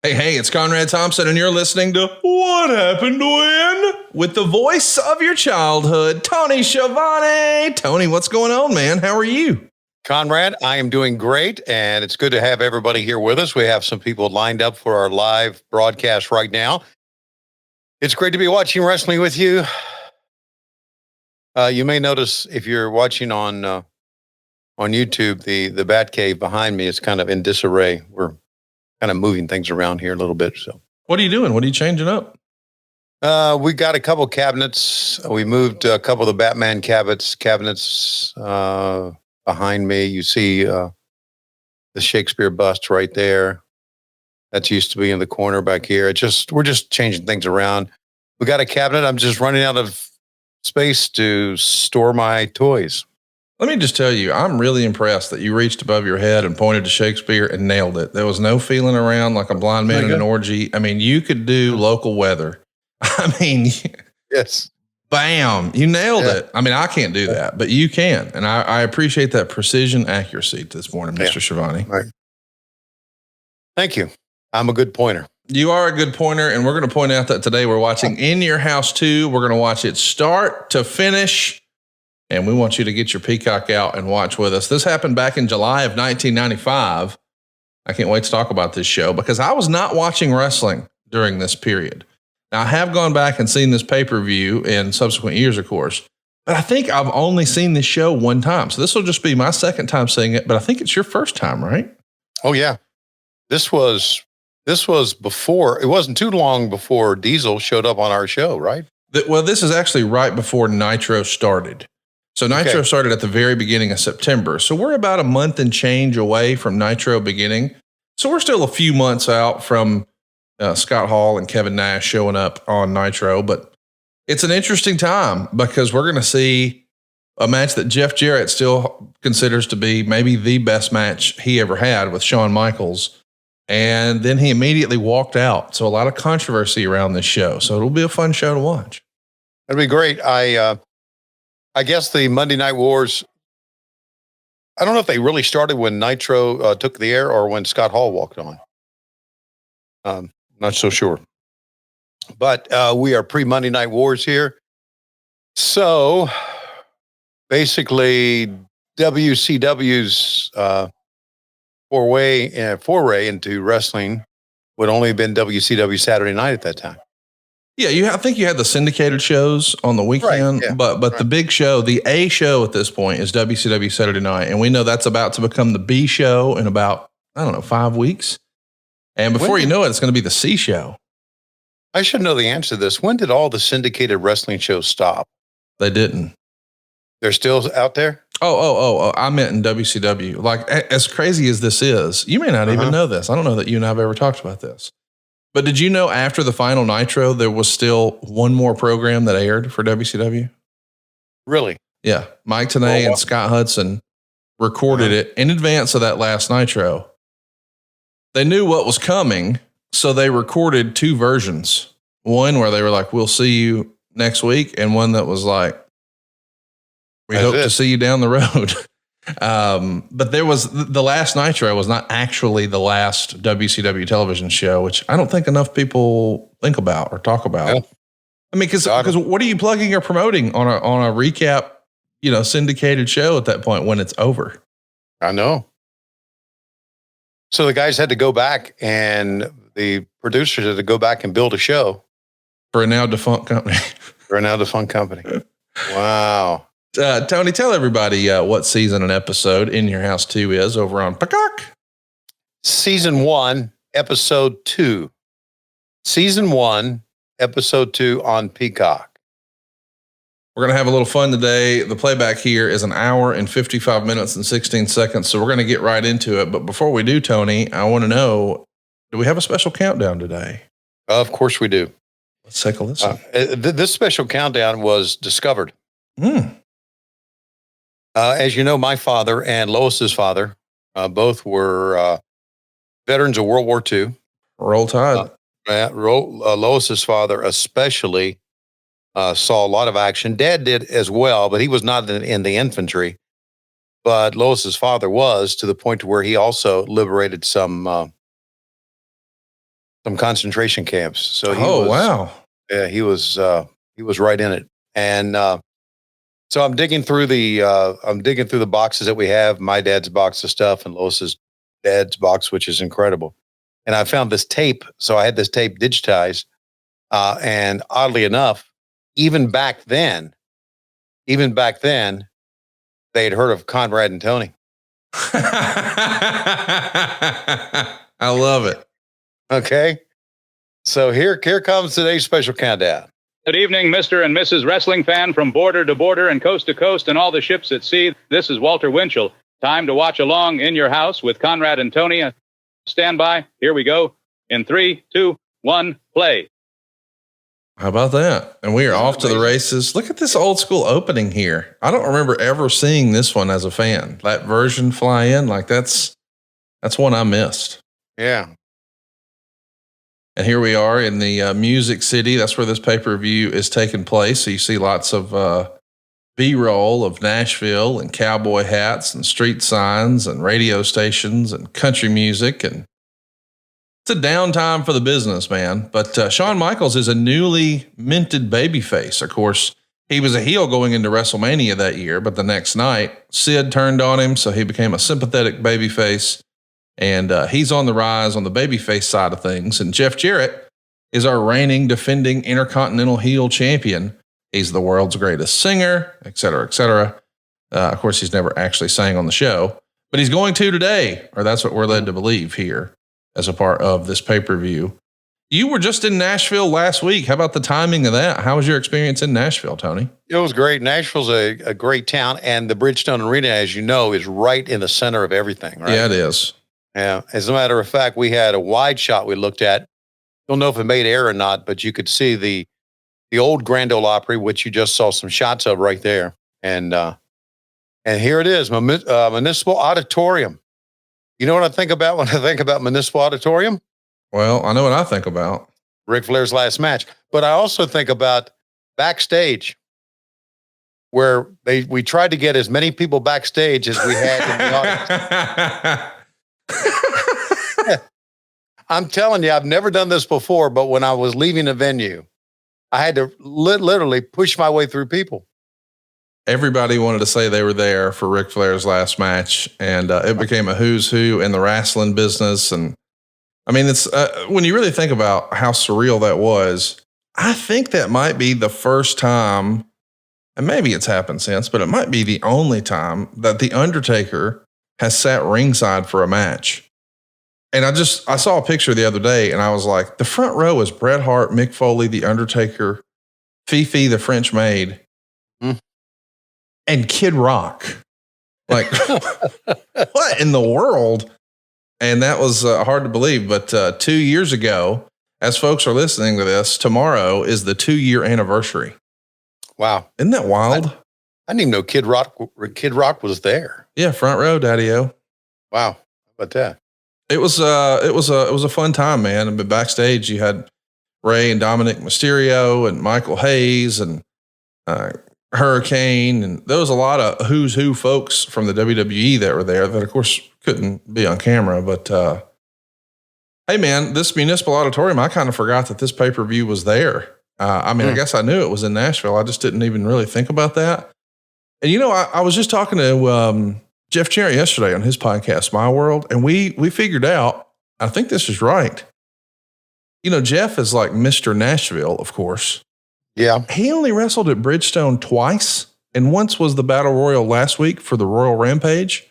Hey, it's Conrad Thompson, and you're listening to What Happened When? With the voice of your childhood, Tony Schiavone. Tony, what's going on, man? How are you? Conrad, I am doing great, and it's good to have everybody here with us. We have some people lined up for our live broadcast right now. It's great to be watching wrestling with you. You may notice if you're watching on YouTube, the Batcave behind me is kind of in disarray. We're kind of moving things around here a little bit. So, what are you doing? What are you changing up? We got a couple cabinets. We moved a couple of the Batman cabinets behind me. You see the Shakespeare bust right there. That used to be in the corner back here. We're just changing things around. We got a cabinet. I'm just running out of space to store my toys. Let me just tell you, I'm really impressed that you reached above your head and pointed to Shakespeare and nailed it. There was no feeling around like a blind man in an orgy. I mean, you could do local weather. I mean, yes. Bam, you nailed it. I mean, I can't do that, but you can. And I appreciate that precision accuracy this morning, Mr. Schiavone. Right. Thank you. I'm a good pointer. You are a good pointer, and we're going to point out that today we're watching In Your House 2. We're going to watch it start to finish. And we want you to get your Peacock out and watch with us. This happened back in July of 1995. I can't wait to talk about this show because I was not watching wrestling during this period. Now, I have gone back and seen this pay-per-view in subsequent years, of course, but I think I've only seen this show one time. So this will just be my second time seeing it, but I think it's your first time, right? Oh, yeah. This was before, it wasn't too long before Diesel showed up on our show, right? Well, this is actually right before Nitro started. So Nitro started at the very beginning of September. So we're about a month and change away from Nitro beginning. So we're still a few months out from Scott Hall and Kevin Nash showing up on Nitro. But it's an interesting time because we're going to see a match that Jeff Jarrett still considers to be maybe the best match he ever had with Shawn Michaels. And then he immediately walked out. So a lot of controversy around this show. So it'll be a fun show to watch. That'd be great. I guess the Monday Night Wars, I don't know if they really started when Nitro took the air or when Scott Hall walked on. Not so sure. But we are pre-Monday Night Wars here. So basically WCW's foray into wrestling would only have been WCW Saturday Night at that time. Yeah, I think you had the syndicated shows on the weekend, but the big show, the A show at this point is WCW Saturday Night, and we know that's about to become the B show in about, 5 weeks. And before you know it, it's going to be the C show. I should know the answer to this. When did all the syndicated wrestling shows stop? They didn't. They're still out there? Oh, I meant in WCW. Like, as crazy as this is, you may not even know this. I don't know that you and I have ever talked about this. But did you know after the final Nitro, there was still one more program that aired for WCW? Really? Yeah. Mike Tenay and Scott Hudson recorded it in advance of that last Nitro. They knew what was coming, so they recorded two versions. One where they were like, we'll see you next week, and one that was like, we hope to see you down the road. But there was the last Nitro was not actually the last WCW television show, which I don't think enough people think about or talk about. Yeah. I mean, because what are you plugging or promoting on a recap, syndicated show at that point when it's over? I know. So the guys had to go back, and the producers had to go back and build a show for a now defunct company. Wow. Tony, tell everybody what season and episode In Your House 2 is over on Peacock. Season 1, episode 2. Season 1, episode 2 on Peacock. We're going to have a little fun today. The playback here is 1 hour and 55 minutes and 16 seconds. So we're going to get right into it. But before we do, Tony, I want to know, do we have a special countdown today? Of course we do. Let's take a listen. This special countdown was discovered. As you know, my father and Lois's father both were veterans of World War II. Roll Tide. Lois's father especially saw a lot of action. Dad did as well, but he was not in the infantry. But Lois's father was, to the point to where he also liberated some some concentration camps. So wow. Yeah, he was right in it. And so I'm digging through the boxes that we have, my dad's box of stuff and Lois's dad's box, which is incredible. And I found this tape. So I had this tape digitized. And oddly enough, even back then, they had heard of Conrad and Tony. I love it. Okay. So here comes today's special countdown. Good evening, Mr. and Mrs. Wrestling fan from border to border and coast to coast and all the ships at sea. This is Walter Winchell. Time to watch along in your house with Conrad and Tony. Stand by. Here we go. In 3, 2, 1, play. How about that? And we are off to the races. Look at this old school opening here. I don't remember ever seeing this one as a fan. That version fly in, like that's one I missed. Yeah. And here we are in the Music City. That's where this pay-per-view is taking place. So you see lots of B-roll of Nashville and cowboy hats and street signs and radio stations and country music. And it's a downtime for the business, man. But Shawn Michaels is a newly minted babyface. Of course, he was a heel going into WrestleMania that year, but the next night, Sid turned on him, so he became a sympathetic babyface. And he's on the rise on the babyface side of things. And Jeff Jarrett is our reigning, defending intercontinental heel champion. He's the world's greatest singer, et cetera, et cetera. Of course, he's never actually sang on the show, but he's going to today, or that's what we're led to believe here as a part of this pay-per-view. You were just in Nashville last week. How about the timing of that? How was your experience in Nashville, Tony? It was great. Nashville's a great town, and the Bridgestone Arena, as you know, is right in the center of everything, right? Yeah, it is. Yeah. As a matter of fact, we had a wide shot we looked at. Don't know if it made air or not, but you could see the old Grand Ole Opry, which you just saw some shots of right there. And here it is, Municipal Auditorium. You know what I think about when I think about Municipal Auditorium? Well, I know what I think about. Ric Flair's last match. But I also think about backstage, where we tried to get as many people backstage as we had in the audience. I'm telling you, I've never done this before, but when I was leaving a venue, I had to literally push my way through people. Everybody wanted to say they were there for Ric Flair's last match, and it became a who's who in the wrestling business. And I mean, it's when you really think about how surreal that was, I think that might be the first time, and maybe it's happened since, but it might be the only time that the Undertaker has sat ringside for a match. And I saw a picture the other day and I was like, the front row is Bret Hart, Mick Foley, the Undertaker, Fifi, the French maid, and Kid Rock. Like, what in the world? And that was hard to believe. But 2 years ago, as folks are listening to this, tomorrow is the 2-year anniversary. Wow. Isn't that wild? I didn't even know Kid Rock was there. Yeah. Front row, Daddy-O. Wow. How about that? It was a fun time, man. But backstage, you had Ray and Dominic Mysterio and Michael Hayes and Hurricane, and there was a lot of who's who folks from the WWE that were there that, of course, couldn't be on camera. But hey, man, this Municipal Auditorium, I kind of forgot that this pay-per-view was there. I mean, I guess I knew it was in Nashville. I just didn't even really think about that. And you know, I was just talking to Jeff Jarrett yesterday on his podcast, My World, and we figured out, I think this is right. You know, Jeff is like Mr. Nashville, of course. Yeah. He only wrestled at Bridgestone twice, and once was the Battle Royal last week for the Royal Rampage,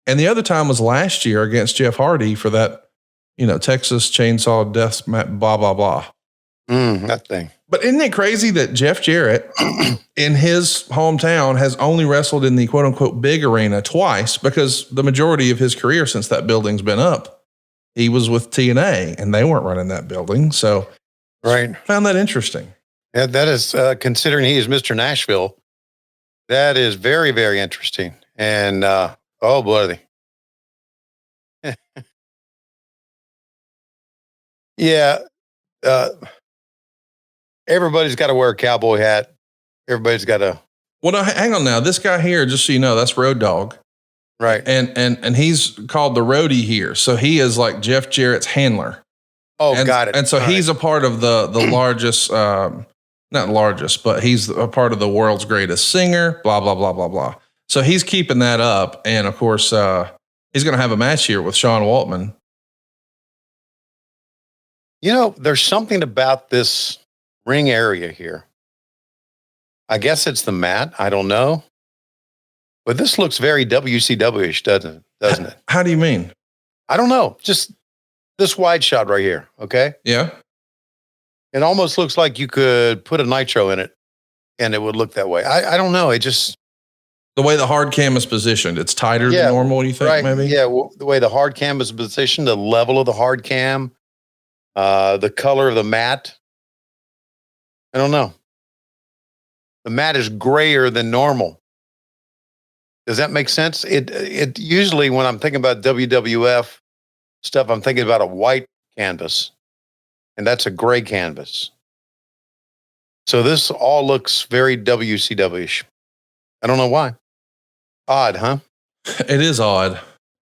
and the other time was last year against Jeff Hardy for that, you know, Texas Chainsaw Death, blah, blah, blah. That thing. But isn't it crazy that Jeff Jarrett in his hometown has only wrestled in the quote unquote big arena twice, because the majority of his career since that building's been up, he was with TNA and they weren't running that building. So right. Found that interesting. Yeah, that is, considering he is Mr. Nashville, that is very, very interesting. And, oh, buddy. Yeah. Everybody's got to wear a cowboy hat. Everybody's got to. Well, no, hang on now. This guy here, just so you know, that's Road Dogg. Right. And he's called the Roadie here. So he is like Jeff Jarrett's handler. Got it. And so he's a part of the largest, not largest, but he's a part of the world's greatest singer, blah, blah, blah, blah, blah. So he's keeping that up. And of course, he's going to have a match here with Sean Waltman. There's something about this ring area here. I guess it's the mat. I don't know. But this looks very WCW-ish, doesn't it? How do you mean? I don't know. Just this wide shot right here. Okay. Yeah. It almost looks like you could put a nitro in it and it would look that way. I don't know. It just. The way the hard cam is positioned, it's tighter than normal, you think, maybe? Yeah. Well, the way the hard cam is positioned, the level of the hard cam, the color of the mat. I don't know. The mat is grayer than normal. Does that make sense? It usually, when I'm thinking about WWF stuff, I'm thinking about a white canvas, and that's a gray canvas. So this all looks very WCW-ish. I don't know why. Odd, huh? It is odd.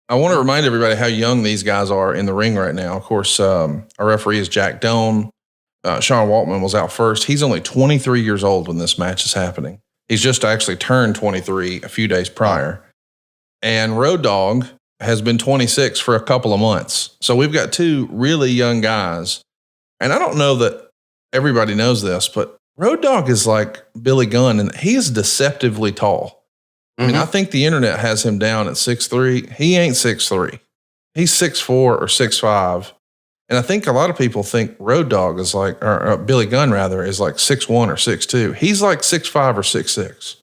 I want to remind everybody how young these guys are in the ring right now. Of course, our referee is Jack Doan. Sean Waltman was out first. He's only 23 years old when this match is happening. He's just actually turned 23 a few days prior. And Road Dogg has been 26 for a couple of months. So we've got two really young guys. And I don't know that everybody knows this, but Road Dogg is like Billy Gunn, and he is deceptively tall. I mean, I think the internet has him down at 6'3". He ain't 6'3". He's 6'4" or 6'5". And I think a lot of people think Road Dogg is like, or Billy Gunn rather, is like 6'1" or 6'2". He's like 6'5" or 6'6".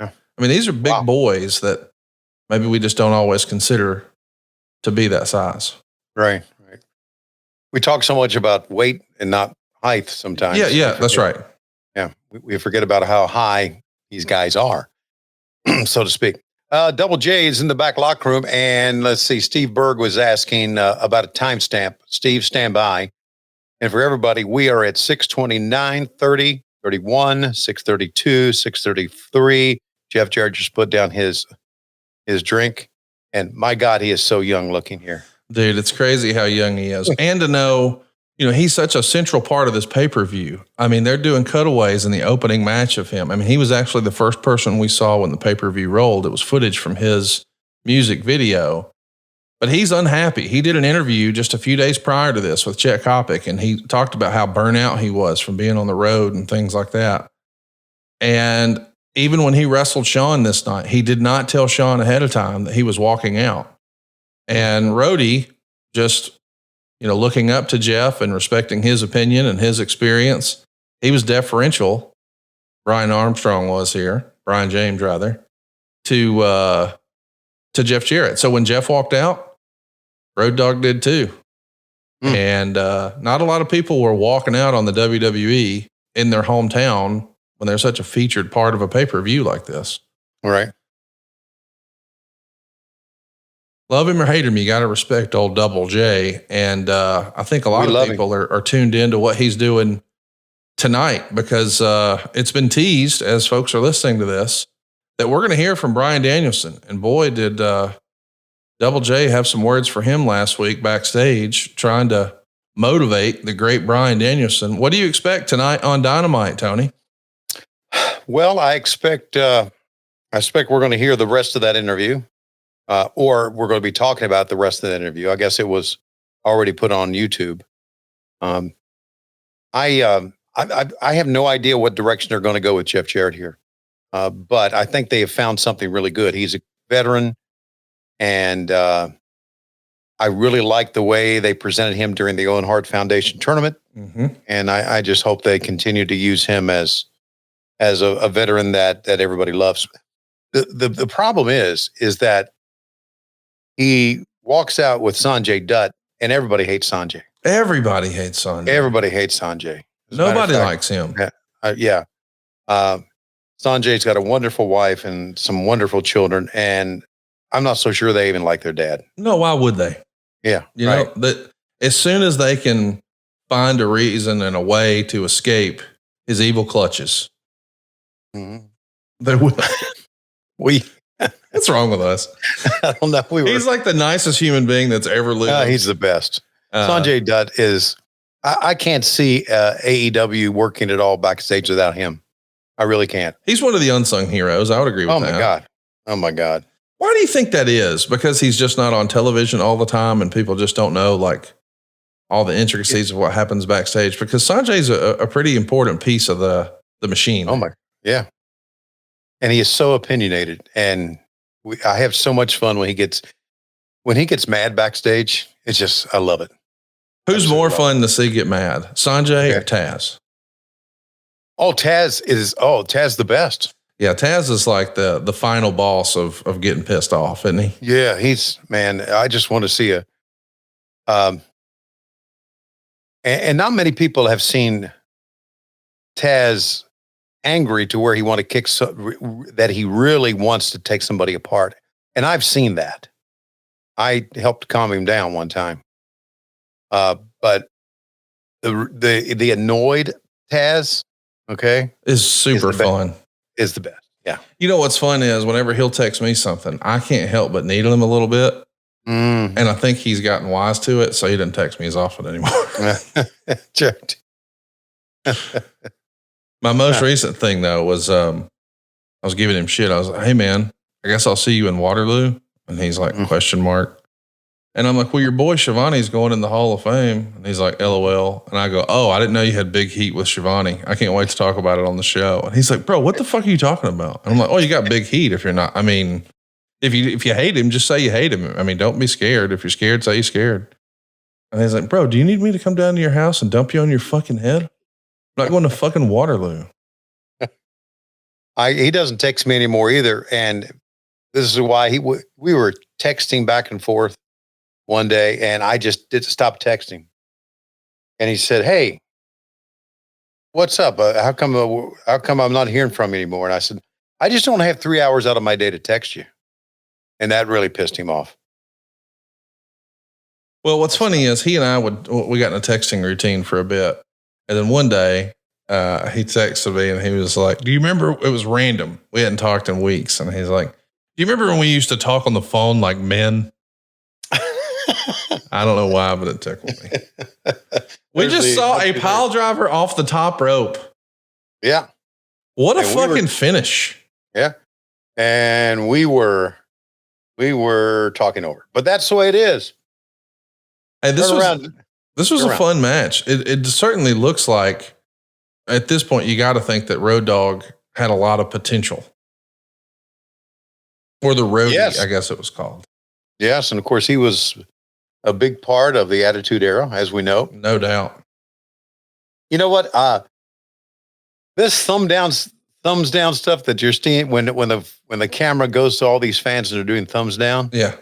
Yeah. I mean, these are big boys that maybe we just don't always consider to be that size. Right. We talk so much about weight and not height sometimes. Yeah, that's right. Yeah, we forget about how high these guys are, so to speak. Double J is in the back locker room, and let's see, Steve Berg was asking about a timestamp. Steve, stand by. And for everybody, we are at 6:29, 30, 31, 6:32, 6:33. Jeff Jarrett just put down his drink, and my God, he is so young looking here. Dude, it's crazy how young he is. And to know, he's such a central part of this pay-per-view. I mean, they're doing cutaways in the opening match of him. I mean, he was actually the first person we saw when the pay-per-view rolled. It was footage from his music video. But he's unhappy. He did an interview just a few days prior to this with Chet Kopic, and he talked about how burnout he was from being on the road and things like that. And even when he wrestled Shawn this night, he did not tell Shawn ahead of time that he was walking out. And Rhodey just, looking up to Jeff and respecting his opinion and his experience, he was deferential. Brian James rather, to Jeff Jarrett. So when Jeff walked out, Road Dogg did too. And not a lot of people were walking out on the WWE in their hometown when they're such a featured part of a pay-per-view like this. All right. Love him or hate him, you got to respect old Double J. And I think a lot of people are tuned into what he's doing tonight because it's been teased as folks are listening to this that we're going to hear from Bryan Danielson. And boy, did Double J have some words for him last week backstage trying to motivate the great Bryan Danielson. What do you expect tonight on Dynamite, Tony? Well, I expect we're going to hear the rest of that interview. Or we're going to be talking about the rest of the interview. I guess it was already put on YouTube. I have no idea what direction they're going to go with Jeff Jarrett here. But I think they have found something really good. He's a veteran, and I really like the way they presented him during the Owen Hart Foundation tournament. And I just hope they continue to use him as a veteran that everybody loves. The problem is that he walks out with Sanjay Dutt, and everybody hates Sanjay. Everybody hates Sanjay. Everybody hates Sanjay. Nobody likes him. Yeah. Sanjay's got a wonderful wife and some wonderful children, and I'm not so sure they even like their dad. No, why would they? Yeah. You know, that as soon as they can find a reason and a way to escape his evil clutches, they will. What's wrong with us? I don't know. He's like the nicest human being that's ever lived. He's the best. Sanjay Dutt is I can't see AEW working at all backstage without him. I really can't. He's one of the unsung heroes. I would agree with that. Oh my God. Why do you think that is? Because he's just not on television all the time and people just don't know like all the intricacies of what happens backstage? Because Sanjay's a pretty important piece of the machine. Yeah. And he is so opinionated. And I have so much fun when he gets mad backstage. It's just, I love it. Who's more fun to see get mad? Sanjay or Taz? Taz the best. Yeah, Taz is like the final boss of getting pissed off, isn't he? Yeah, I just want to see and not many people have seen Taz angry to where he want to kick that he really wants to take somebody apart. And I've seen that. I helped calm him down one time. But the annoyed Taz, is super fun. Is the best. Yeah. You know what's fun is whenever he'll text me something, I can't help but needle him a little bit. Mm. And I think he's gotten wise to it, so he doesn't text me as often anymore. My most recent thing though was I was giving him shit. I was like, "Hey man, I guess I'll see you in Waterloo." And he's like, question mark. And I'm like, "Well, your boy Schiavone's going in the Hall of Fame." And he's like, LOL. And I go, "Oh, I didn't know you had big heat with Schiavone. I can't wait to talk about it on the show." And he's like, "Bro, what the fuck are you talking about?" And I'm like, "Oh, you got big heat if you're not. I mean, if you hate him, just say you hate him. I mean, don't be scared. If you're scared, say you're scared." And he's like, "Bro, do you need me to come down to your house and dump you on your fucking head? I'm not going to fucking Waterloo." He doesn't text me anymore either. And this is why we were texting back and forth one day, and I just did stop texting. And he said, "Hey, what's up? How come I'm not hearing from you anymore?" And I said, "I just don't have 3 hours out of my day to text you." And that really pissed him off. Well, what's funny is he and we got in a texting routine for a bit. And then one day he texted me and he was like, "Do you remember?" It was random. We hadn't talked in weeks. And he's like, "Do you remember when we used to talk on the phone like men?" I don't know why, but it tickled me. We just saw a pile driver off the top rope. Yeah. What a fucking finish. Yeah. And we were talking over, but that's the way it is. Hey, this was a fun match. It certainly looks like at this point, you got to think that Road Dogg had a lot of potential. Or the Roadie, yes. I guess it was called. Yes, and of course he was a big part of the Attitude Era, as we know. No doubt. You know what? This thumbs down stuff that you're seeing when the camera goes to all these fans and they're doing thumbs down. Yeah,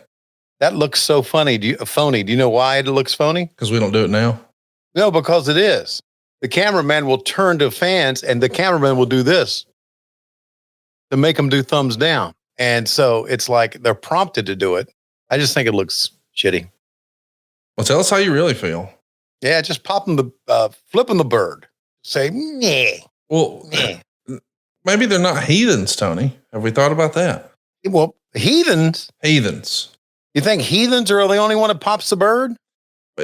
that looks so phony. Phony. Do you know why it looks phony? Because we don't do it now. No, because it is. The cameraman will turn to fans, and the cameraman will do this to make them do thumbs down. And so it's like they're prompted to do it. I just think it looks shitty. Well, tell us how you really feel. Yeah, just flipping the bird. Say, meh. Well, maybe they're not heathens, Tony. Have we thought about that? Well, heathens. You think heathens are the only one that pops the bird?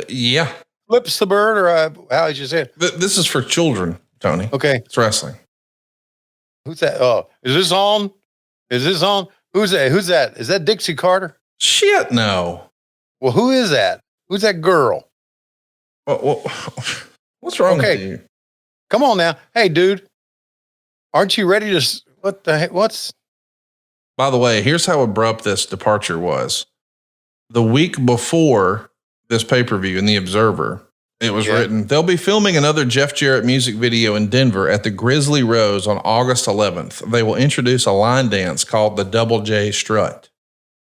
Yeah. Flips the bird, or how did you say it? This is for children, Tony. Okay. It's wrestling. Who's that? Oh, is this on? Who's that? Is that Dixie Carter? Shit, no. Well, who is that? Who's that girl? Well, what's wrong with you? Come on now. Hey, dude. Aren't you ready to... What the heck? By the way, here's how abrupt this departure was. The week before this pay-per-view in The Observer, it was written, they'll be filming another Jeff Jarrett music video in Denver at the Grizzly Rose on August 11th. They will introduce a line dance called the Double J Strut.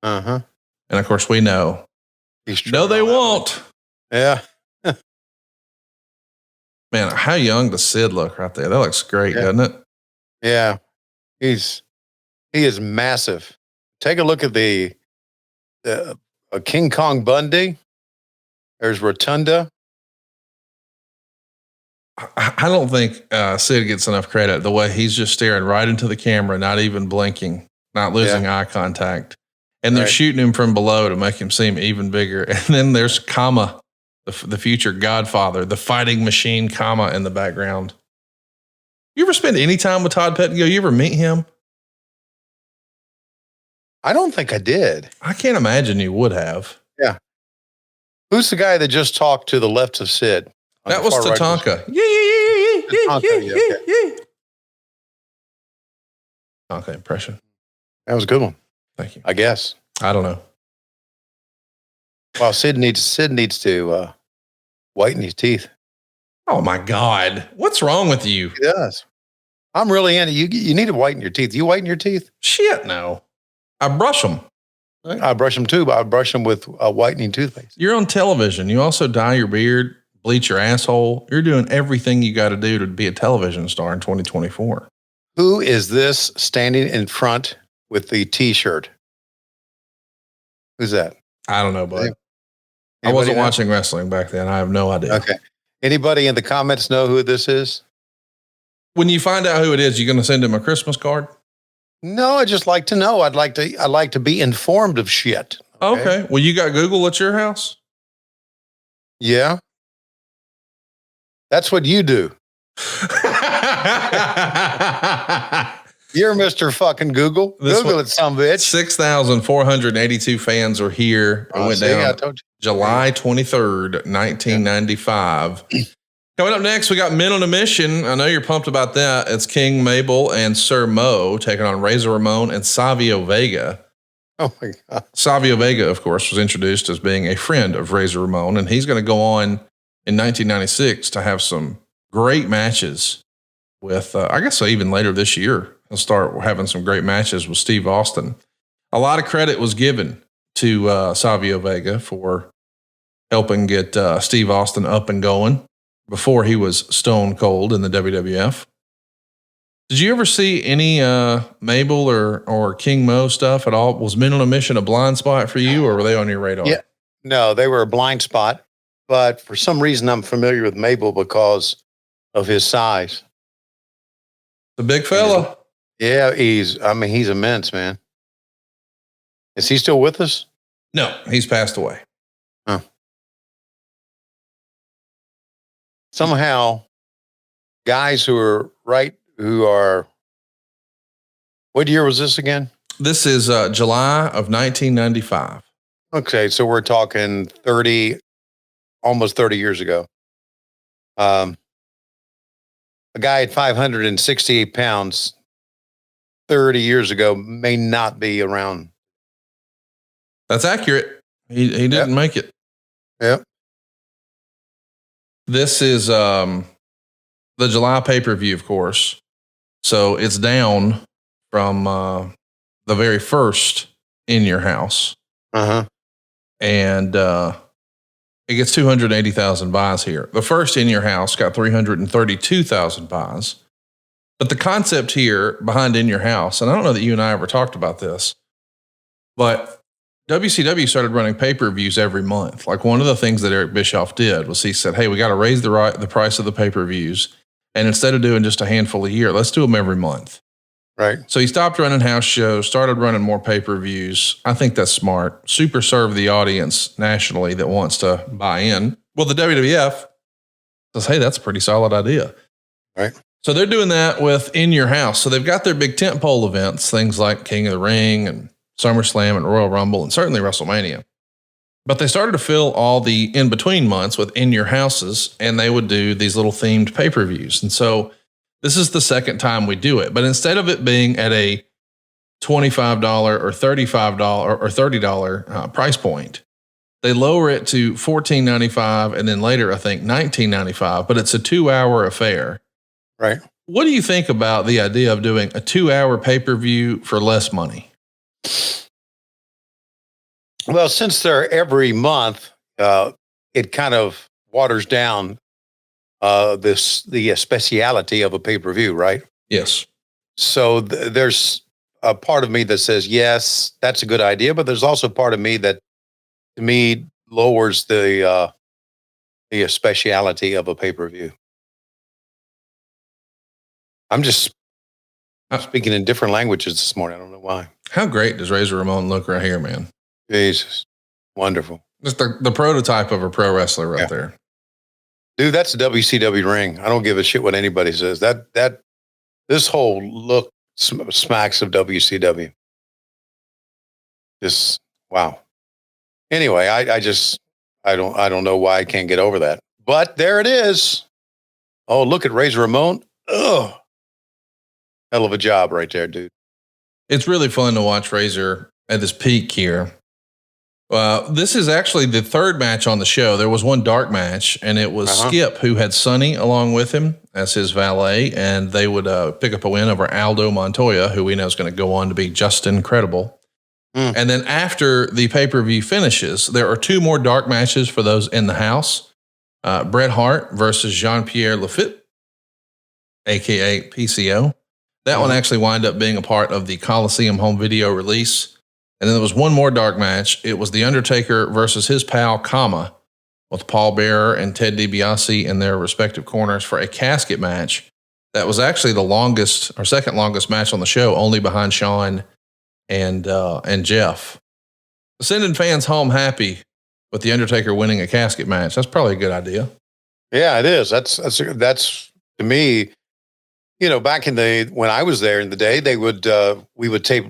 Uh-huh. And of course, we know. No, they won't. Yeah. Man, how young does Sid look right there? That looks great, doesn't it? Yeah. He is massive. Take a look at the King Kong Bundy. There's Rotunda. I don't think Sid gets enough credit. The way he's just staring right into the camera, not even blinking, not losing eye contact. And they're shooting him from below to make him seem even bigger. And then there's Kama the future Godfather, the fighting machine, comma in the background. You ever spend any time with Todd Pettengill? You ever meet him? I don't think I did. I can't imagine you would have. Yeah. Who's the guy that just talked to the left of Sid? That was Tatanka. Tatanka impression. That was a good one. Thank you. I guess. I don't know. Well, Sid needs to whiten his teeth. Oh my God. What's wrong with you? He does. I'm really into you. You need to whiten your teeth. You whiten your teeth? Shit, no. I brush them. I brush them too, but I brush them with a whitening toothpaste. You're on television. You also dye your beard, bleach your asshole. You're doing everything you got to do to be a television star in 2024. Who is this standing in front with the T-shirt? Who's that? I don't know, bud. I wasn't watching wrestling back then. I have no idea. Okay. Anybody in the comments know who this is? When you find out who it is, you going to send him a Christmas card? No, I just like to know. I'd like to be informed of shit. Okay. Well, you got Google at your house? Yeah. That's what you do. You're Mr. fucking Google. Google it, some bitch. 6,482 fans were here. It went down July 23rd, 1995. Coming up next, we got Men on a Mission. I know you're pumped about that. It's King Mabel and Sir Mo taking on Razor Ramon and Savio Vega. Oh, my God. Savio Vega, of course, was introduced as being a friend of Razor Ramon, and he's going to go on in 1996 to have some great matches with, I guess even later this year, he'll start having some great matches with Steve Austin. A lot of credit was given to Savio Vega for helping get Steve Austin up and going before he was stone cold in the WWF. Did you ever see any Mabel or King Mo stuff at all? Was Men on a Mission a blind spot for you, or were they on your radar? Yeah. No, they were a blind spot. But for some reason, I'm familiar with Mabel because of his size. The big fella. Yeah, he's immense, man. Is he still with us? No, he's passed away. Huh. Somehow, guys who are, what year was this again? This is July of 1995. Okay, so we're talking almost 30 years ago. A guy at 568 pounds 30 years ago may not be around. That's accurate. He didn't make it. Yep. This is the July pay-per-view, of course. So it's down from the very first In Your House. Uh-huh. And it gets 280,000 buys here. The first In Your House got 332,000 buys. But the concept here behind In Your House, and I don't know that you and I ever talked about this, but WCW started running pay-per-views every month. Like one of the things that Eric Bischoff did was he said, hey, we got to raise the price of the pay-per-views. And instead of doing just a handful a year, let's do them every month. Right. So he stopped running house shows, started running more pay-per-views. I think that's smart. Super serve the audience nationally that wants to buy in. Well, the WWF says, hey, that's a pretty solid idea. Right. So they're doing that with In Your House. So they've got their big tentpole events, things like King of the Ring and SummerSlam and Royal Rumble and certainly WrestleMania. But they started to fill all the in-between months with In Your Houses, and they would do these little themed pay-per-views. And so this is the second time we do it. But instead of it being at a $25 or $35 or $30 price point, they lower it to $14.95 and then later, I think, $19.95. But it's a 2-hour affair. Right. What do you think about the idea of doing a 2-hour pay-per-view for less money? Well, since they're every month, it kind of waters down the speciality of a pay-per-view, right? Yes. So there's a part of me that says, yes, that's a good idea. But there's also part of me that, to me, lowers the speciality of a pay-per-view. I'm just speaking in different languages this morning. I don't know why. How great does Razor Ramon look right here, man? Jesus. Wonderful. Just the prototype of a pro wrestler right there. Dude, that's a WCW ring. I don't give a shit what anybody says. This whole look smacks of WCW. Just wow. Anyway, I don't know why I can't get over that. But there it is. Oh, look at Razor Ramon. Ugh. Hell of a job right there, dude. It's really fun to watch Razor at his peak here. This is actually the third match on the show. There was one dark match, and it was Skip who had Sonny along with him as his valet, and they would pick up a win over Aldo Montoya, who we know is going to go on to be just incredible. And then after the pay-per-view finishes, there are two more dark matches for those in the house. Bret Hart versus Jean-Pierre Lafitte, a.k.a. PCO. That one actually wound up being a part of the Coliseum home video release. And then there was one more dark match. It was The Undertaker versus his pal Kama, with Paul Bearer and Ted DiBiase in their respective corners for a casket match. That was actually the longest or second longest match on the show, only behind Shawn and Jeff. Sending fans home happy with The Undertaker winning a casket match. That's probably a good idea. Yeah, it is. That's to me, back when I was there in the day, we would tape.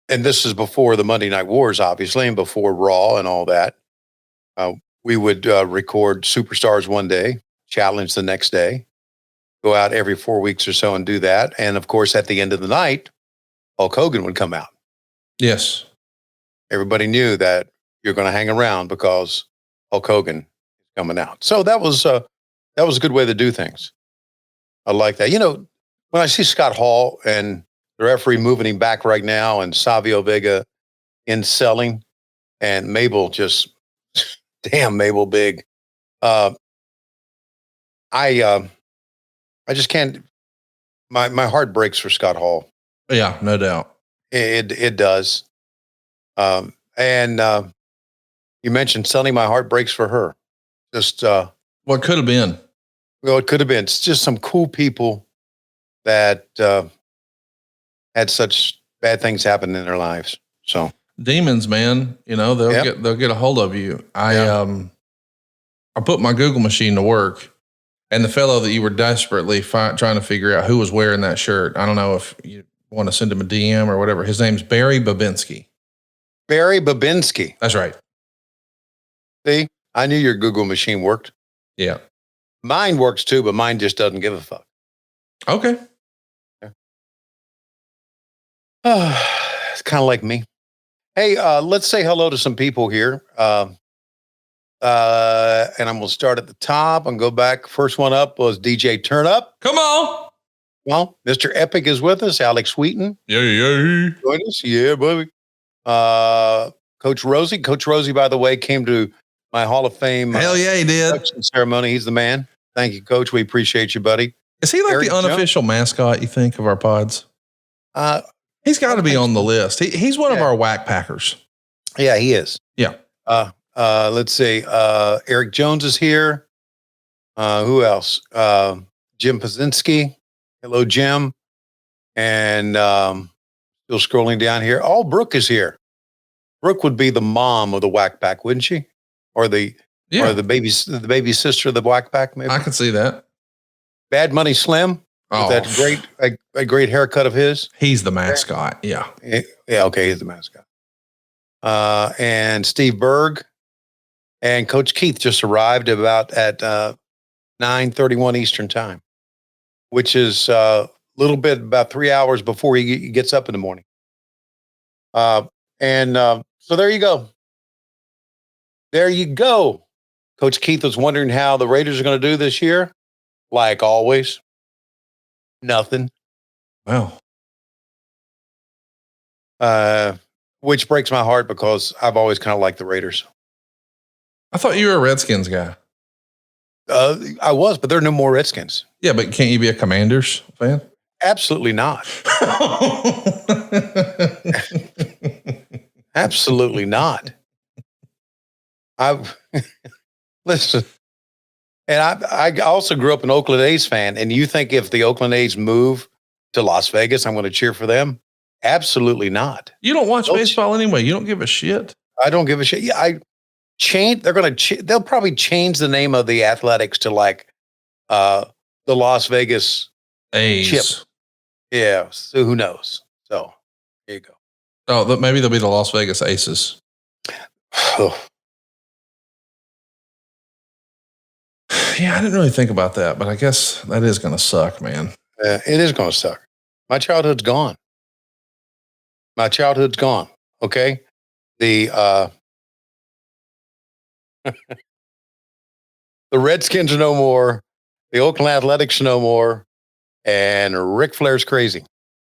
And this is before the Monday Night Wars, obviously, and before Raw and all that. We would record Superstars one day, Challenge the next day, go out every 4 weeks or so and do that. And of course, at the end of the night, Hulk Hogan would come out. Yes. Everybody knew that you're going to hang around because Hulk Hogan is coming out. So that was a good way to do things. I like that. When I see Scott Hall and the referee moving him back right now, and Savio Vega in selling, and Mabel just, damn, Mabel big. I just can't. My heart breaks for Scott Hall. Yeah, no doubt. It does. And you mentioned Sonny. My heart breaks for her. Just what could have been. Well, it could have been. It's just some cool people that had such bad things happen in their lives. So demons, man, they'll get a hold of you. I put my Google machine to work, and the fellow that you were desperately trying to figure out who was wearing that shirt. I don't know if you want to send him a DM or whatever. His name's Barry Babinski. Barry Babinski. That's right. See, I knew your Google machine worked. Yeah. Mine works too, but mine just doesn't give a fuck. Okay. It's kind of like me. Hey, let's say hello to some people here. And I'm going to start at the top and go back. First one up was DJ Turn Up. Come on. Well, Mr. Epic is with us. Alex Wheaton. Yeah. Join us. Yeah, baby. Coach Rosie. Coach Rosie, by the way, came to my Hall of Fame. Hell yeah, he did. Ceremony. He's the man. Thank you, Coach. We appreciate you, buddy. Is he like Eric the unofficial mascot, you think, of our pods? He's got to be on the list. He's one of our whack packers. Yeah, he is. Yeah. Let's see. Eric Jones is here. Who else? Jim Pazinski. Hello, Jim. And still scrolling down here. Oh, Brooke is here. Brooke would be the mom of the whack pack, wouldn't she? Or the baby sister of the whack pack, maybe. I can see that. Bad Money Slim. Oh, that great haircut of his. He's the mascot. Yeah. Yeah. Okay. He's the mascot. And Steve Berg and Coach Keith just arrived about at 9:31 Eastern time, which is a little bit about 3 hours before he gets up in the morning. So there you go. There you go. Coach Keith was wondering how the Raiders are going to do this year. Like always. Nothing. Wow. Which breaks my heart because I've always kind of liked the Raiders. I thought you were a Redskins guy. I was, but there are no more Redskins. Yeah, but can't you be a Commanders fan? Absolutely not. Absolutely not. Listen. And I also grew up an Oakland A's fan. And you think if the Oakland A's move to Las Vegas, I'm going to cheer for them? Absolutely not. You don't watch baseball anyway. You don't give a shit. I don't give a shit. Yeah, they'll probably change the name of the Athletics to like the Las Vegas A's. Chip. Yeah. So who knows? So there you go. Oh, maybe they'll be the Las Vegas Aces. Yeah, I didn't really think about that, but I guess that is going to suck, man. It is going to suck. My childhood's gone. Okay. The Redskins are no more. The Oakland Athletics are no more. And Ric Flair's crazy.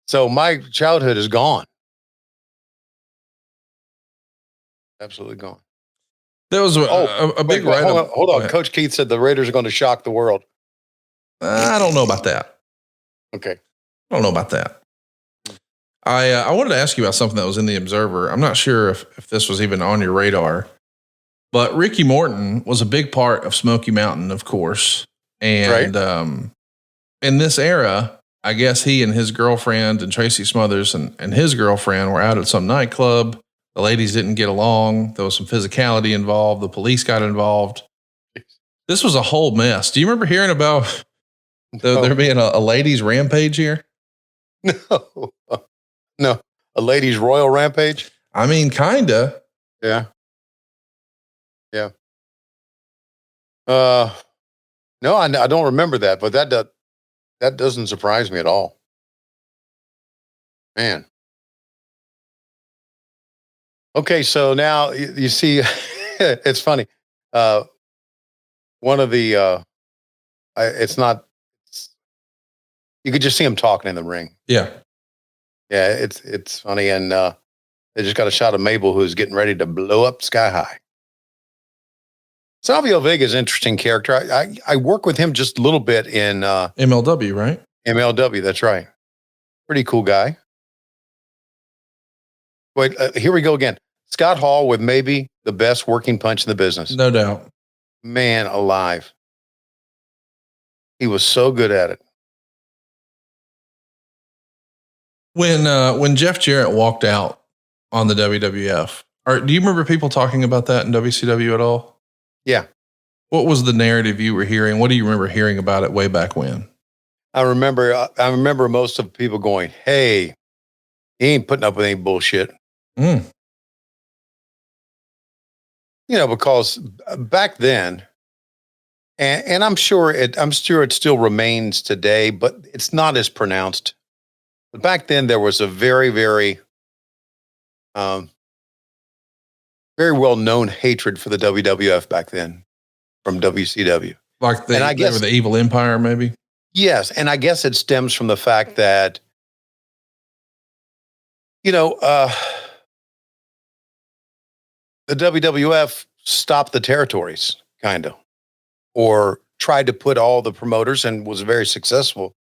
So my childhood is gone. Absolutely gone. There was a big write-up. Hold on. Coach Keith said the Raiders are going to shock the world. I don't know about that. Okay. I don't know about that. I wanted to ask you about something that was in the Observer. I'm not sure if this was even on your radar, but Ricky Morton was a big part of Smoky Mountain, of course. And in this era, I guess he and his girlfriend and Tracy Smothers and his girlfriend were out at some nightclub. The ladies didn't get along. There was some physicality involved. The police got involved. This was a whole mess. Do you remember hearing about there being a ladies' rampage here? No. A ladies' royal rampage? I mean, kinda. Yeah. No, I don't remember that, but that doesn't surprise me at all. Man. Okay, so now you see, it's funny. One of the, you could just see him talking in the ring. Yeah. Yeah, it's funny. And they just got a shot of Mabel, who's getting ready to blow up sky high. Savio Vega is an interesting character. I work with him just a little bit in MLW, right? MLW, that's right. Pretty cool guy. Wait, here we go again. Scott Hall with maybe the best working punch in the business. No doubt. Man alive. He was so good at it. When Jeff Jarrett walked out on the WWF, do you remember people talking about that in WCW at all? Yeah. What was the narrative you were hearing? What do you remember hearing about it way back when? I remember most of the people going, "Hey, he ain't putting up with any bullshit." Mm. Because back then, and I'm sure it still remains today, but it's not as pronounced. But back then, there was a very, very, very well-known hatred for the WWF back then from WCW. Like they were the evil empire, maybe? Yes, and I guess it stems from the fact that, the WWF stopped the territories, kind of, or tried to put all the promoters, and was very successful,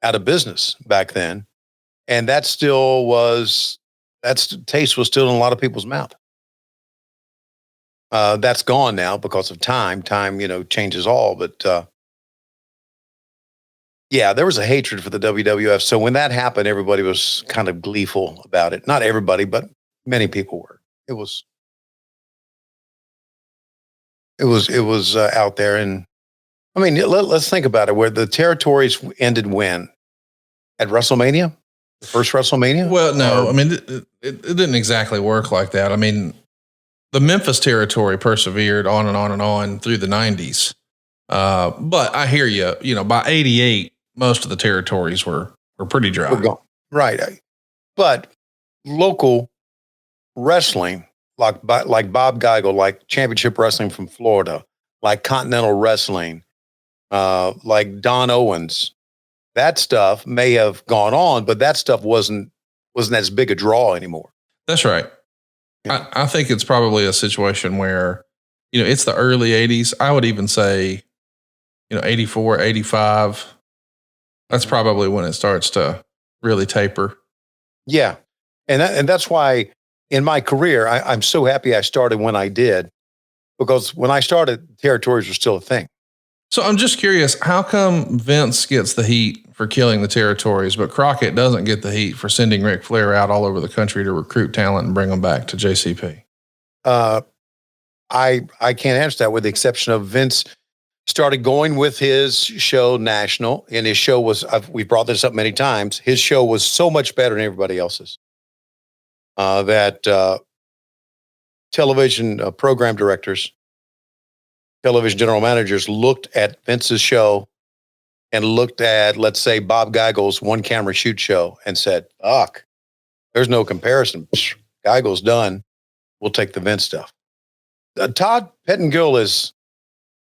out of business back then. And that taste was still in a lot of people's mouth. That's gone now because of time. Time, changes all. But yeah, there was a hatred for the WWF. So when that happened, everybody was kind of gleeful about it. Not everybody, but many people were. It was out there. And I mean, let's think about it. Where the territories ended when? At WrestleMania? The first WrestleMania? Well, no. I mean, it didn't exactly work like that. I mean, the Memphis territory persevered on and on and on through the 90s. But I hear you. By 88, most of the territories were pretty dry. We're gone. Right. But local wrestling, like Bob Geigel, like Championship Wrestling from Florida, like Continental Wrestling, like Don Owens, that stuff may have gone on, but that stuff wasn't as big a draw anymore. That's right. Yeah. I think it's probably a situation where, it's the early 80s. I would even say, 84, 85. That's probably when it starts to really taper. Yeah. And that's why in my career, I'm so happy I started when I did, because when I started, territories were still a thing. So I'm just curious, how come Vince gets the heat for killing the territories, but Crockett doesn't get the heat for sending Ric Flair out all over the country to recruit talent and bring them back to JCP? I can't answer that with the exception of Vince started going with his show national, and his show was, we brought this up many times, his show was so much better than everybody else's. That television program directors, television general managers looked at Vince's show and looked at, let's say, Bob Geigel's one camera shoot show and said, fuck, there's no comparison. Geigel's done. We'll take the Vince stuff. Todd Pettengill is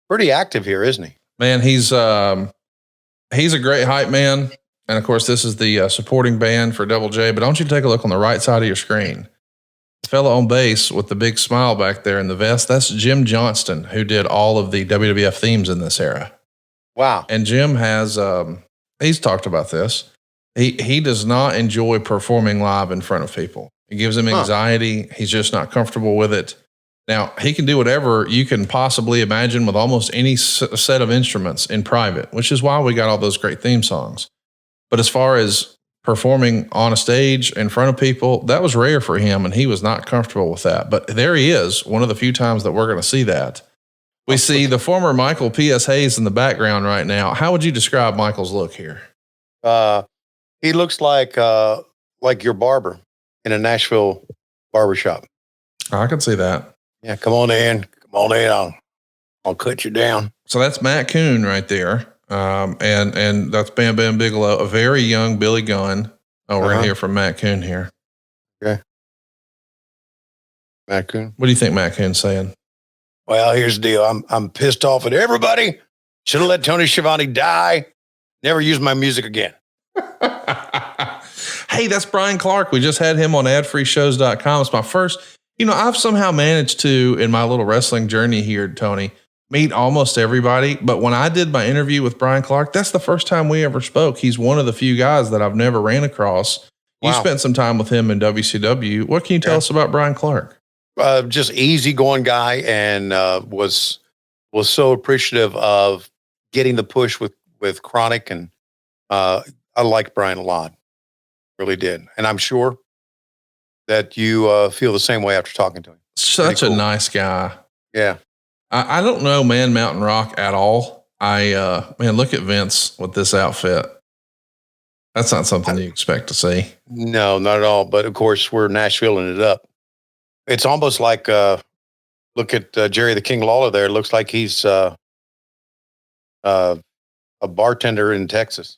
pretty active here, isn't he? Man, he's a great hype man. And of course, this is the supporting band for Double J, but I want you to take a look on the right side of your screen. The fellow on bass with the big smile back there in the vest, that's Jim Johnston, who did all of the WWF themes in this era. Wow. And Jim has, he's talked about this. He does not enjoy performing live in front of people. It gives him anxiety. He's just not comfortable with it. Now, he can do whatever you can possibly imagine with almost any set of instruments in private, which is why we got all those great theme songs. But as far as performing on a stage in front of people, that was rare for him, and he was not comfortable with that. But there he is, one of the few times that we're going to see that. We see the former Michael P.S. Hayes in the background right now. How would you describe Michael's look here? He looks like your barber in a Nashville barbershop. I can see that. Yeah, come on in. I'll cut you down. So that's Matt Coon right there. And that's Bam Bam Bigelow, a very young Billy Gunn. Oh, we're going to hear from Matt Coon here. Okay. Matt Coon. What do you think Matt Coon's saying? Well, here's the deal. I'm pissed off at everybody. Should have let Tony Schiavone die. Never use my music again. Hey, that's Brian Clark. We just had him on adfreeshows.com. It's my first, I've somehow managed to, in my little wrestling journey here, Tony, meet almost everybody. But when I did my interview with Brian Clark, that's the first time we ever spoke. He's one of the few guys that I've never ran across. You spent some time with him in WCW. What can you tell us about Brian Clark? Just easygoing guy, and was so appreciative of getting the push with Chronic, and I like Brian a lot, really did, and I'm sure that you feel the same way after talking to him. Such a nice guy. Yeah, I don't know Man Mountain Rock at all. Look at Vince with this outfit. That's not something you expect to see. No, not at all. But of course, we're Nashvilling it up. It's almost like, look at Jerry the King Lawler there. It looks like he's a bartender in Texas.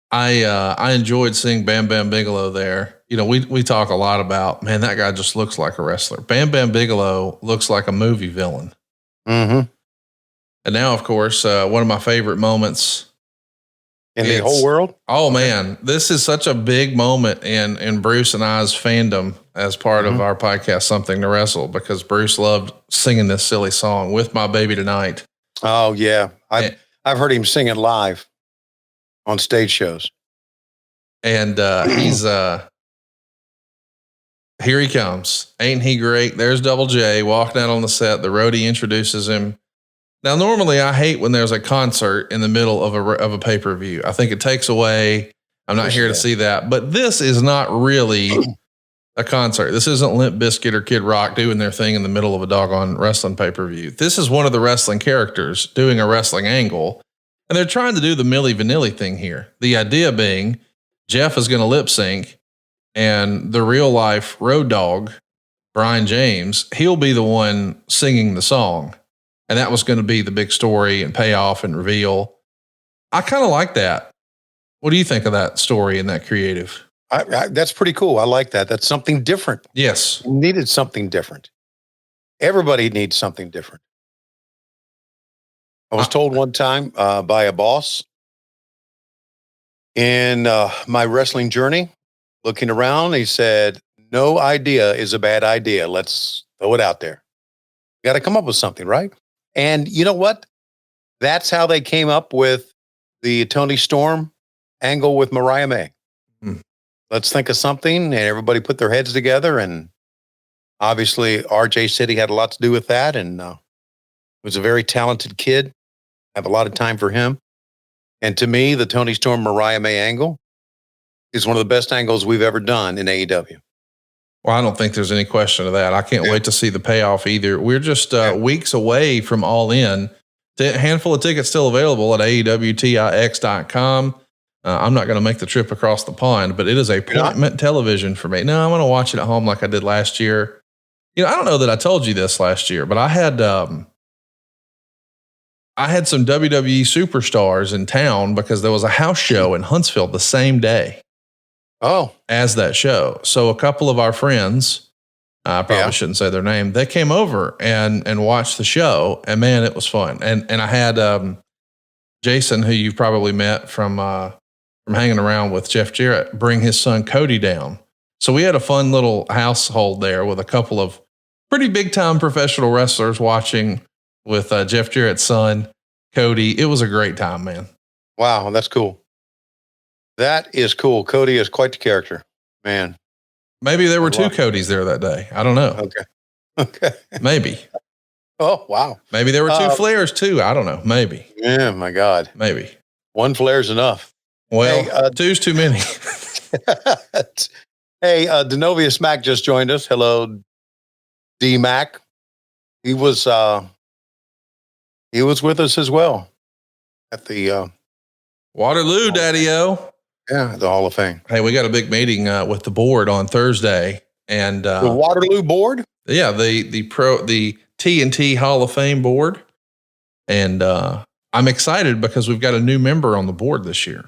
I enjoyed seeing Bam Bam Bigelow there. We talk a lot about, man, that guy just looks like a wrestler. Bam Bam Bigelow looks like a movie villain. Mm-hmm. And now, of course, one of my favorite moments in the whole world. Oh man, this is such a big moment in Bruce and I's fandom as part of our podcast, Something to Wrestle, because Bruce loved singing this silly song, With My Baby Tonight. Oh yeah. I've heard him sing it live on stage shows. And he's here he comes. Ain't he great? There's Double J walking out on the set. The roadie introduces him. Now, normally I hate when there's a concert in the middle of a pay-per-view. I think it takes away. I'm not here to see that, but this is not really a concert. This isn't Limp Bizkit or Kid Rock doing their thing in the middle of a doggone wrestling pay-per-view. This is one of the wrestling characters doing a wrestling angle, and they're trying to do the Milli Vanilli thing here. The idea being Jeff is going to lip sync, and the real life Road Dogg, Brian James, he'll be the one singing the song. And that was going to be the big story and payoff and reveal. I kind of like that. What do you think of that story and that creative? That's pretty cool. I like that. That's something different. Yes. We needed something different. Everybody needs something different. I was told one time by a boss in my wrestling journey, looking around, he said, no idea is a bad idea. Let's throw it out there. You got to come up with something, right? And you know what? That's how they came up with the Tony Storm angle with Mariah May. Let's think of something, and everybody put their heads together. And obviously, RJ City had a lot to do with that. And was a very talented kid. I have a lot of time for him. And to me, the Tony Storm Mariah May angle is one of the best angles we've ever done in AEW. Well, I don't think there's any question of that. I can't wait to see the payoff either. We're just weeks away from All In. A handful of tickets still available at AEWTIX.com. I'm not going to make the trip across the pond, but it is appointment television for me. No, I'm going to watch it at home like I did last year. I don't know that I told you this last year, but I had some WWE superstars in town because there was a house show in Huntsville the same day. Oh, as that show. So a couple of our friends, I probably shouldn't say their name, they came over and watched the show, and man, it was fun. And I had Jason, who you've probably met from hanging around with Jeff Jarrett, bring his son Cody down. So we had a fun little household there with a couple of pretty big time professional wrestlers watching with Jeff Jarrett's son, Cody. It was a great time, man. Wow, that's cool. That is cool. Cody is quite the character, man. Maybe there were two Codys there that day. I don't know. Okay. Maybe. Oh, wow. Maybe there were two Flairs too. I don't know. Maybe. Yeah, my God. Maybe. One Flair's enough. Well, two's too many. Hey, Denovius Mac just joined us. Hello, D Mac. He was with us as well at the Waterloo, Daddy-O. Yeah, the Hall of Fame. Hey, we got a big meeting with the board on Thursday, and the Waterloo board. Yeah, the TNT Hall of Fame board, and I'm excited because we've got a new member on the board this year.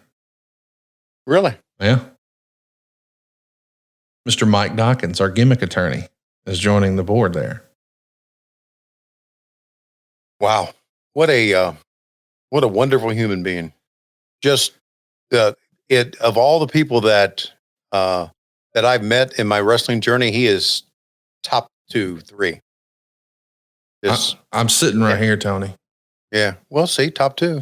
Really? Yeah. Mr. Mike Dawkins, our gimmick attorney, is joining the board there. Wow, what a wonderful human being. Just of all the people that I've met in my wrestling journey, he is top 2, 3. I'm sitting right here, Tony. Yeah. Well, see, top 2.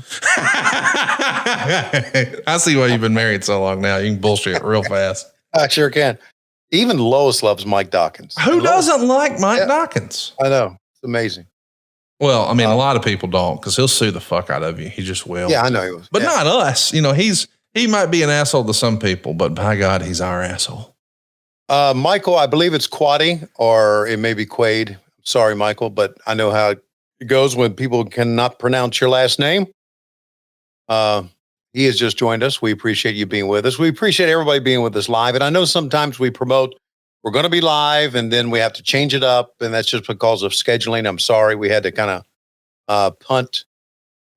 I see why you've been married so long now. You can bullshit real fast. I sure can. Even Lois loves Mike Dawkins. Who doesn't like Mike Dawkins? I know. It's amazing. Well, I mean, a lot of people don't, because he'll sue the fuck out of you. He just will. Yeah, I know he was. But not us. He might be an asshole to some people, but by God, he's our asshole. Michael, I believe it's Quaddy, or it may be Quaid. Sorry, Michael, but I know how it goes when people cannot pronounce your last name. He has just joined us. We appreciate you being with us. We appreciate everybody being with us live. And I know sometimes we promote, we're going to be live, and then we have to change it up. And that's just because of scheduling. I'm sorry. We had to kind of punt.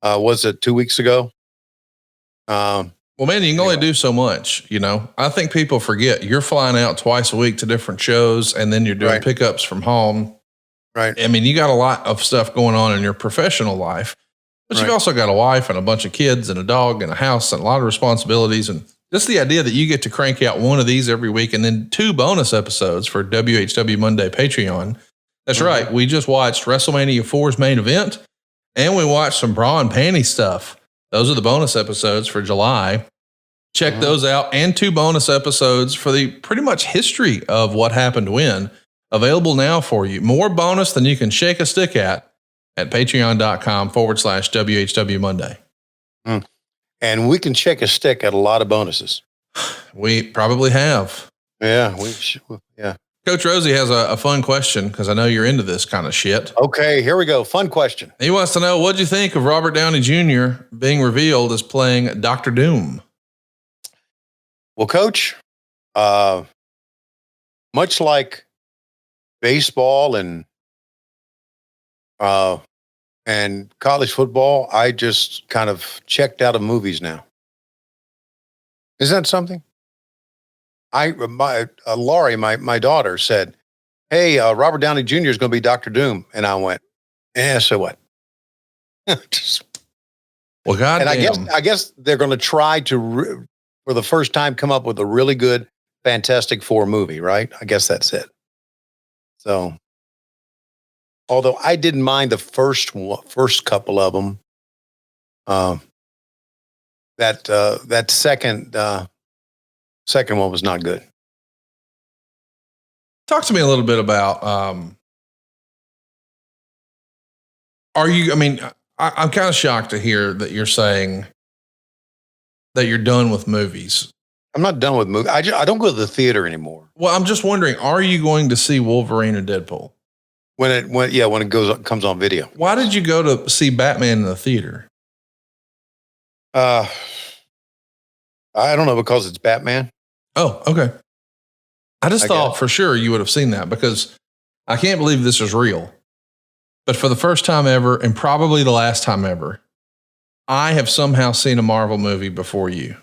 Was it 2 weeks ago? Well, man, you can only do so much, I think people forget you're flying out twice a week to different shows, and then you're doing pickups from home. Right. I mean, you got a lot of stuff going on in your professional life, but you've also got a wife and a bunch of kids and a dog and a house and a lot of responsibilities. And just the idea that you get to crank out one of these every week and then 2 bonus episodes for WHW Monday Patreon. That's right. We just watched WrestleMania 4's main event, and we watched some bra and panty stuff. Those are the bonus episodes for July. Check those out, and 2 bonus episodes for the pretty much history of what happened when. Available now for you. More bonus than you can shake a stick at patreon.com/WHW Monday. And we can shake a stick at a lot of bonuses. We probably have. Yeah. Coach Rosie has a fun question, because I know you're into this kind of shit. Okay, here we go. Fun question. He wants to know, what'd you think of Robert Downey Jr. being revealed as playing Dr. Doom? Well, Coach, much like baseball and college football, I just kind of checked out of movies now. Isn't that something? Laurie, my daughter, said, "Hey, Robert Downey Jr. is going to be Dr. Doom," and I went, so what? Well, God, and I guess they're going to try to for the first time come up with a really good Fantastic Four movie, right? I guess that's it. So, although I didn't mind the first couple of them, that second one was not good. Talk to me a little bit about, I'm kind of shocked to hear that you're saying that you're done with movies. I'm not done with movies. I don't go to the theater anymore. Well, I'm just wondering, are you going to see Wolverine or Deadpool? When it comes on video. Why did you go to see Batman in the theater? I don't know, because it's Batman. Oh, okay. I just thought for sure you would have seen that, because I can't believe this is real. But for the first time ever, and probably the last time ever, I have somehow seen a Marvel movie before you.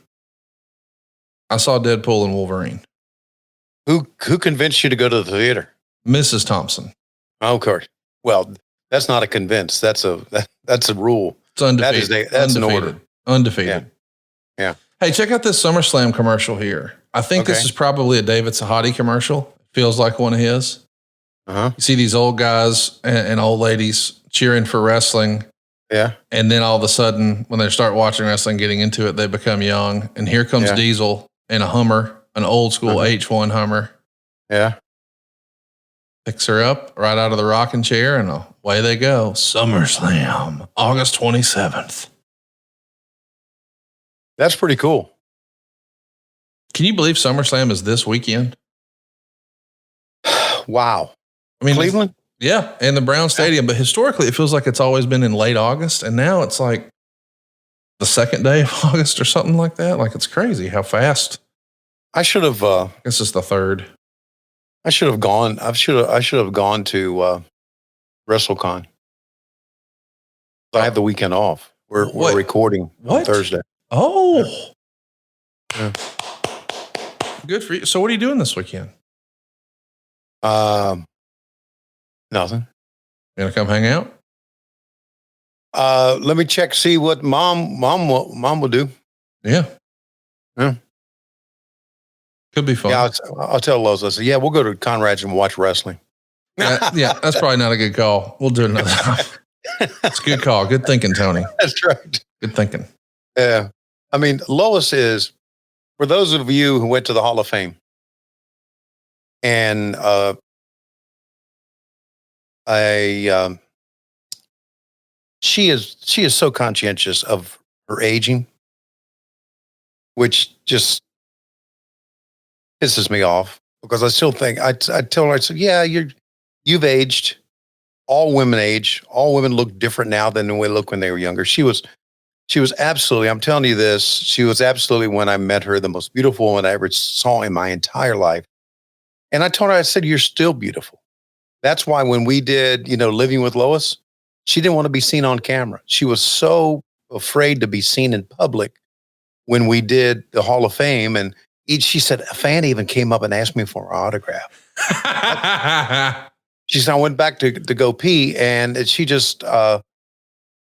I saw Deadpool and Wolverine. Who convinced you to go to the theater? Mrs. Thompson. Oh, of course. Well, that's not a convince. That's a rule. It's undefeated. That's an order. Undefeated. Yeah. Hey, check out this SummerSlam commercial here. I think this is probably a David Sahadi commercial. Feels like one of his. Uh-huh. You see these old guys and old ladies cheering for wrestling. Yeah. And then all of a sudden, when they start watching wrestling, getting into it, they become young. And here comes Diesel in a Hummer, an old school H1 Hummer. Yeah. Picks her up right out of the rocking chair, and away they go. SummerSlam, August 27th. That's pretty cool. Can you believe SummerSlam is this weekend? Wow. I mean, Cleveland? Yeah, in the Brown Stadium. But historically, it feels like it's always been in late August, and now it's like the second day of August or something like that. Like, it's crazy how fast. I should have. I guess it's the third. I should have gone. I should have gone to WrestleCon. I have the weekend off. We're recording on Thursday. Oh, yeah. Good for you. So, what are you doing this weekend? Nothing. You gonna come hang out? Let me check. See what mom will do. Yeah. Yeah. Could be fun. Yeah, I'll tell Lois. I said, yeah, we'll go to Conrad's and watch wrestling. Yeah, that's probably not a good call. We'll do it another time. It's a good call. Good thinking, Tony. That's right. Good thinking. Yeah. I mean, Lois is, for those of you who went to the Hall of Fame, and she is so conscientious of her aging, which just pisses me off, because I still think I tell her, I said, yeah, you've aged. All women age. All women look different now than they look when they were younger. She was absolutely, I'm telling you this, she was absolutely, when I met her, the most beautiful woman I ever saw in my entire life. And I told her, I said, you're still beautiful. That's why when we did, Living with Lois, she didn't want to be seen on camera. She was so afraid to be seen in public when we did the Hall of Fame. And she said, a fan even came up and asked me for an autograph. She said, I went back to go pee, and she just,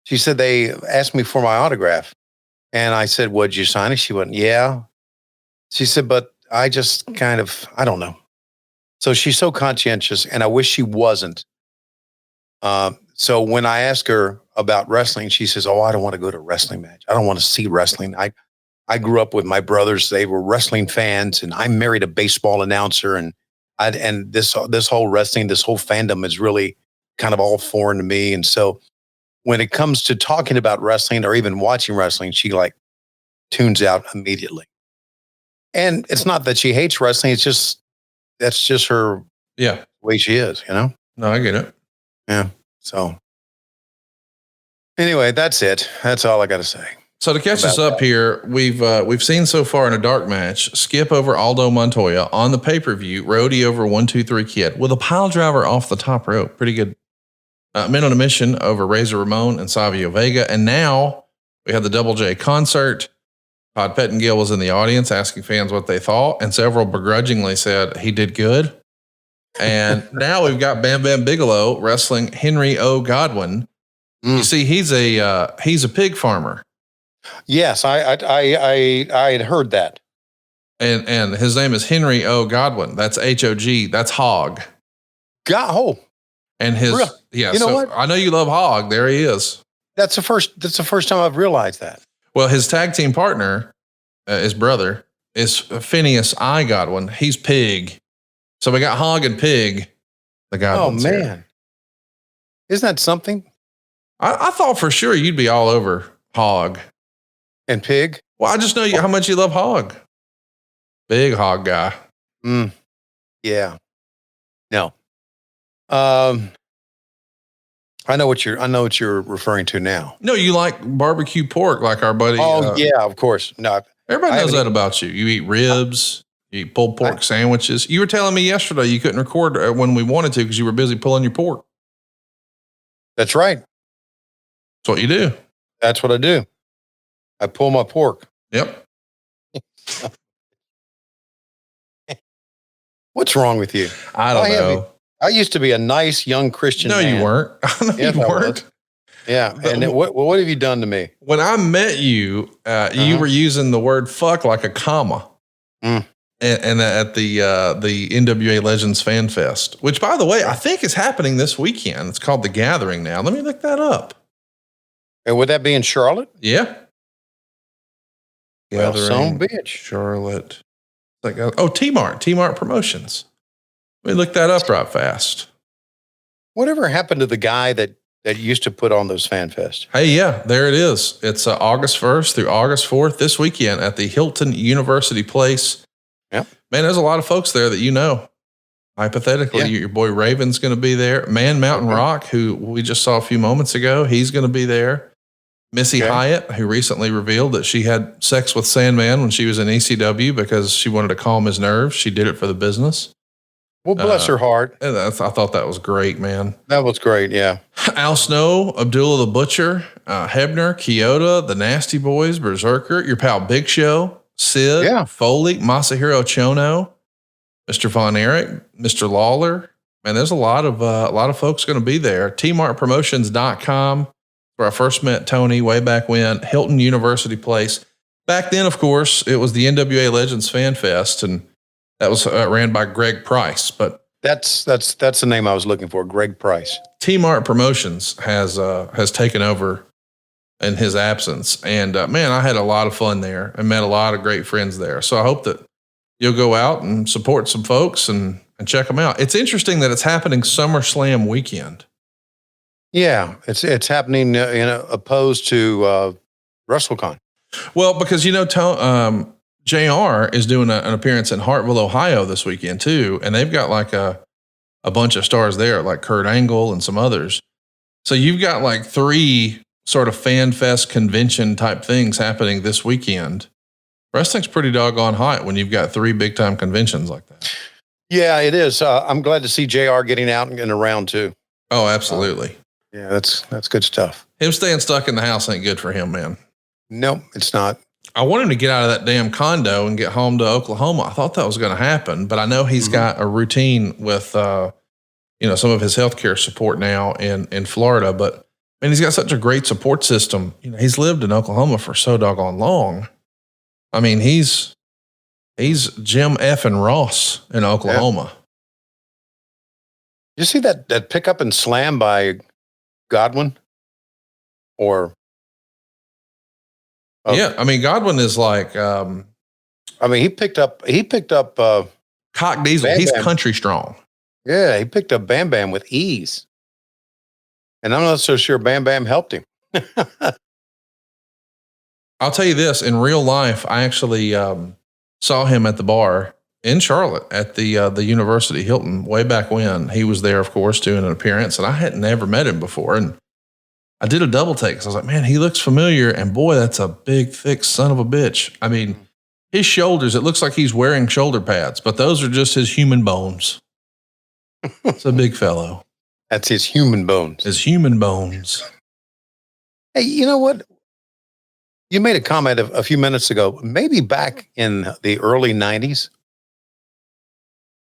she said, they asked me for my autograph. And I said, would you sign it? She went, yeah. She said, but I just kind of, I don't know. So she's so conscientious, and I wish she wasn't. So when I asked her about wrestling, she says, oh, I don't want to go to a wrestling match. I don't want to see wrestling. I grew up with my brothers. They were wrestling fans, and I married a baseball announcer, and this whole wrestling, this whole fandom is really kind of all foreign to me. And so when it comes to talking about wrestling or even watching wrestling, she tunes out immediately. And it's not that she hates wrestling. It's just, that's just her way she is, No, I get it. Yeah. So anyway, that's it. That's all I got to say. So to catch us up here, we've seen so far in a dark match, Skip over Aldo Montoya on the pay-per-view, Rhodey over 1-2-3 Kid with a pile driver off the top rope. Pretty good. Men on a Mission over Razor Ramon and Savio Vega. And now we had the Double J concert. Todd Pettengill was in the audience asking fans what they thought, and several begrudgingly said he did good. And now we've got Bam Bam Bigelow wrestling Henry O. Godwin. You see, he's a pig farmer. Yes, I had heard that. And his name is Henry O. Godwin. That's HOG. That's Hog. And his what? I know you love Hog. There he is. That's the first time I've realized that. Well, his tag team partner, his brother, is Phineas I. Godwin. He's Pig. So we got Hog and Pig. The Godwins. Oh man, here. Isn't that something? I thought for sure you'd be all over Hog and Pig. Well, I just know how much you love Hog. Big hog guy. Yeah. No. I know what you're referring to now. No, you like barbecue pork like our buddy. Oh, yeah, of course. No. Everybody knows that about you. You eat ribs, you eat pulled pork sandwiches. You were telling me yesterday you couldn't record when we wanted to because you were busy pulling your pork. That's right. That's what you do. That's what I do. I pull my pork. Yep. What's wrong with you? I don't know. I used to be a nice young Christian man. You weren't. Yes, you weren't. Yeah. And then what have you done to me? When I met you, you were using the word fuck like a comma. And at the NWA Legends Fan Fest, which, by the way, I think is happening this weekend. It's called The Gathering now. Let me look that up. And would that be in Charlotte? Yeah. Well, some bitch. Charlotte. T-Mart Promotions. Let me look that up right fast. Whatever happened to the guy that used to put on those Fan Fest? Hey, yeah, there it is. It's August 1st through August 4th this weekend at the Hilton University Place. Yep. Man, there's a lot of folks there that you know. Hypothetically, your boy Raven's going to be there. Man Mountain Rock, who we just saw a few moments ago, he's going to be there. Missy Hyatt, who recently revealed that she had sex with Sandman when she was in ECW because she wanted to calm his nerves. She did it for the business. Well, bless her heart. I thought that was great, man. That was great, yeah. Al Snow, Abdullah the Butcher, Hebner, Kyoto, the Nasty Boys, Berserker, your pal Big Show, Sid, Foley, Masahiro Chono, Mr. Von Erich, Mr. Lawler. Man, there's a lot of folks going to be there. tmartpromotions.com, where I first met Tony way back when. Hilton University Place. Back then, of course, it was the NWA Legends Fan Fest, and that was ran by Greg Price. But that's the name I was looking for, Greg Price. T-Mart Promotions has taken over in his absence, and man, I had a lot of fun there and met a lot of great friends there. So I hope that you'll go out and support some folks and check them out. It's interesting that it's happening SummerSlam weekend. Yeah, it's happening opposed to WrestleCon. Well, because JR is doing an appearance in Hartville, Ohio this weekend too, and they've got like a bunch of stars there, like Kurt Angle and some others. So you've got like 3 sort of fan fest convention type things happening this weekend. Wrestling's pretty doggone hot when you've got 3 big time conventions like that. Yeah, it is. I'm glad to see JR getting out and around too. Oh, absolutely. Yeah, that's good stuff. Him staying stuck in the house ain't good for him, man. No, it's not. I want him to get out of that damn condo and get home to Oklahoma. I thought that was going to happen, but I know he's got a routine with, some of his healthcare support now in Florida, but man, he's got such a great support system. He's lived in Oklahoma for so doggone long. I mean, he's Jim F. and Ross in Oklahoma. You see that pickup and slam by Godwin? Or yeah, I mean, Godwin is like, he picked up Cock Diesel. Bam He's Bam. country strong. Yeah, he picked up Bam Bam with ease. And I'm not so sure Bam Bam helped him. I'll tell you this, in real life, I actually saw him at the bar in Charlotte at the University Hilton way back when. He was there, of course, doing an appearance, and I had never met him before. And I did a double take because I was like, man, he looks familiar. And boy, that's a big, thick son of a bitch. I mean, his shoulders, it looks like he's wearing shoulder pads, but those are just his human bones. It's a big fellow. That's his human bones. His human bones. Hey, you know what? You made a comment a few minutes ago, maybe back in the early 90s.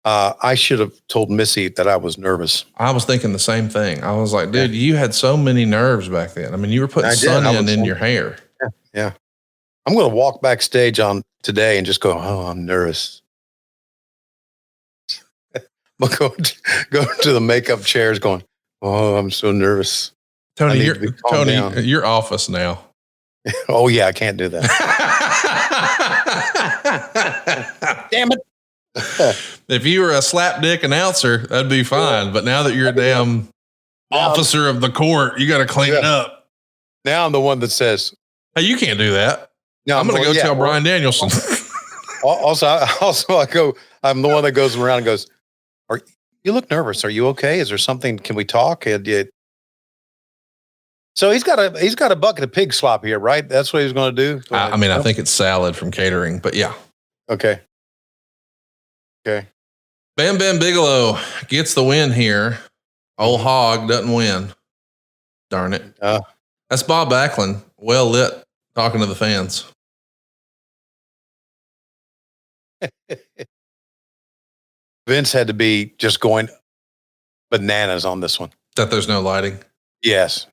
I should have told Missy that I was nervous. I was thinking the same thing. I was like, dude, you had so many nerves back then. I mean, you were putting sun in your hair. Yeah. I'm going to walk backstage on today and just go, oh, I'm nervous. But go to the makeup chairs going, oh, I'm so nervous. Tony, you're office now. Oh, yeah, I can't do that. Damn it. If you were a slapdick announcer, that'd be fine. But now that you're a damn officer of the court, you got to clean it up. Now I'm the one that says, hey, you can't do that. No, I'm going to go tell Brian Danielson. Also, I'm the one that goes around and goes, you look nervous. Are you okay? Is there something? Can we talk? So he's got a bucket of pig slop here, right? That's what he's going to do. I mean, I think it's salad from catering, but yeah. Okay. Bam Bam Bigelow gets the win here. Old Hog doesn't win. Darn it. That's Bob Backlund. Well lit, talking to the fans. Vince had to be just going bananas on this one. That there's no lighting? Yes.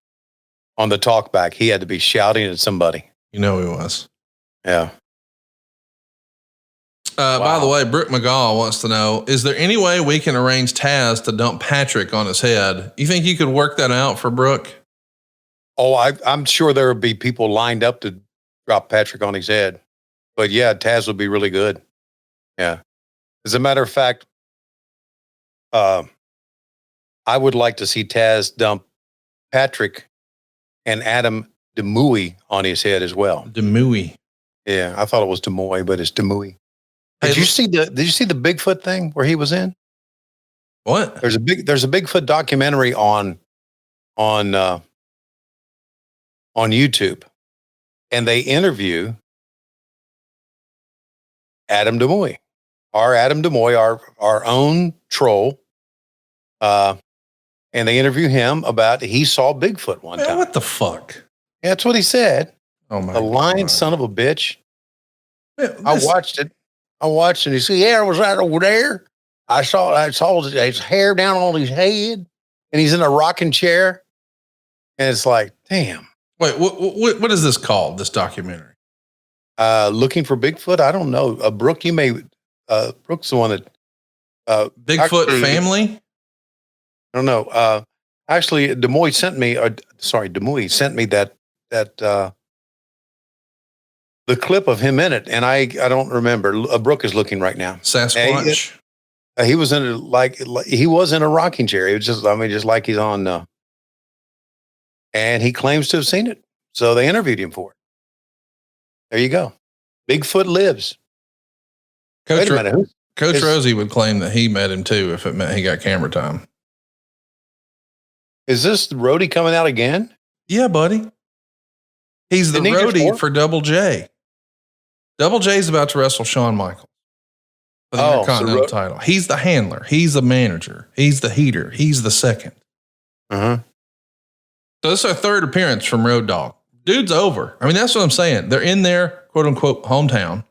On the talk back, he had to be shouting at somebody. You know he was. Yeah. Wow. By the way, Brooke McGaw wants to know, is there any way we can arrange Taz to dump Patrick on his head? You think you could work that out for Brooke? Oh, I'm sure there would be people lined up to drop Patrick on his head. But yeah, Taz would be really good. Yeah. As a matter of fact, I would like to see Taz dump Patrick and Adam Demouy on his head as well. Demouy. Yeah, I thought it was Demoy, but it's Demouy. Did you see the Bigfoot thing where he was in? What? There's a Bigfoot documentary on YouTube, and they interview Adam Demouy, our own troll. And they interview him about he saw Bigfoot one time. What the fuck? Yeah, that's what he said. Oh my! The lying son of a bitch. Man, I watched it. And he said, "Yeah, I was right over there. I saw his hair down on his head, and he's in a rocking chair." And it's like, damn. Wait, what is this called? This documentary? Looking for Bigfoot. I don't know. Brooke, you may. Brooke's the one that. Bigfoot family. I don't know. Actually, Demouy sent me that the clip of him in it, and I don't remember. Brooke is looking right now. Sasquatch. He was in he was in a rocking chair. It was just like he's on. And he claims to have seen it, so they interviewed him for it. There you go. Bigfoot lives. Coach Rosie would claim that he met him too if it meant he got camera time. Is this Rhodey coming out again? Yeah, buddy. He's the roadie for Double J. Double J is about to wrestle Shawn Michaels for the Intercontinental title. He's the handler. He's the manager. He's the heater. He's the second. Uh-huh. So this is our third appearance from Road Dogg. Dude's over. I mean, that's what I'm saying. They're in their quote unquote hometown.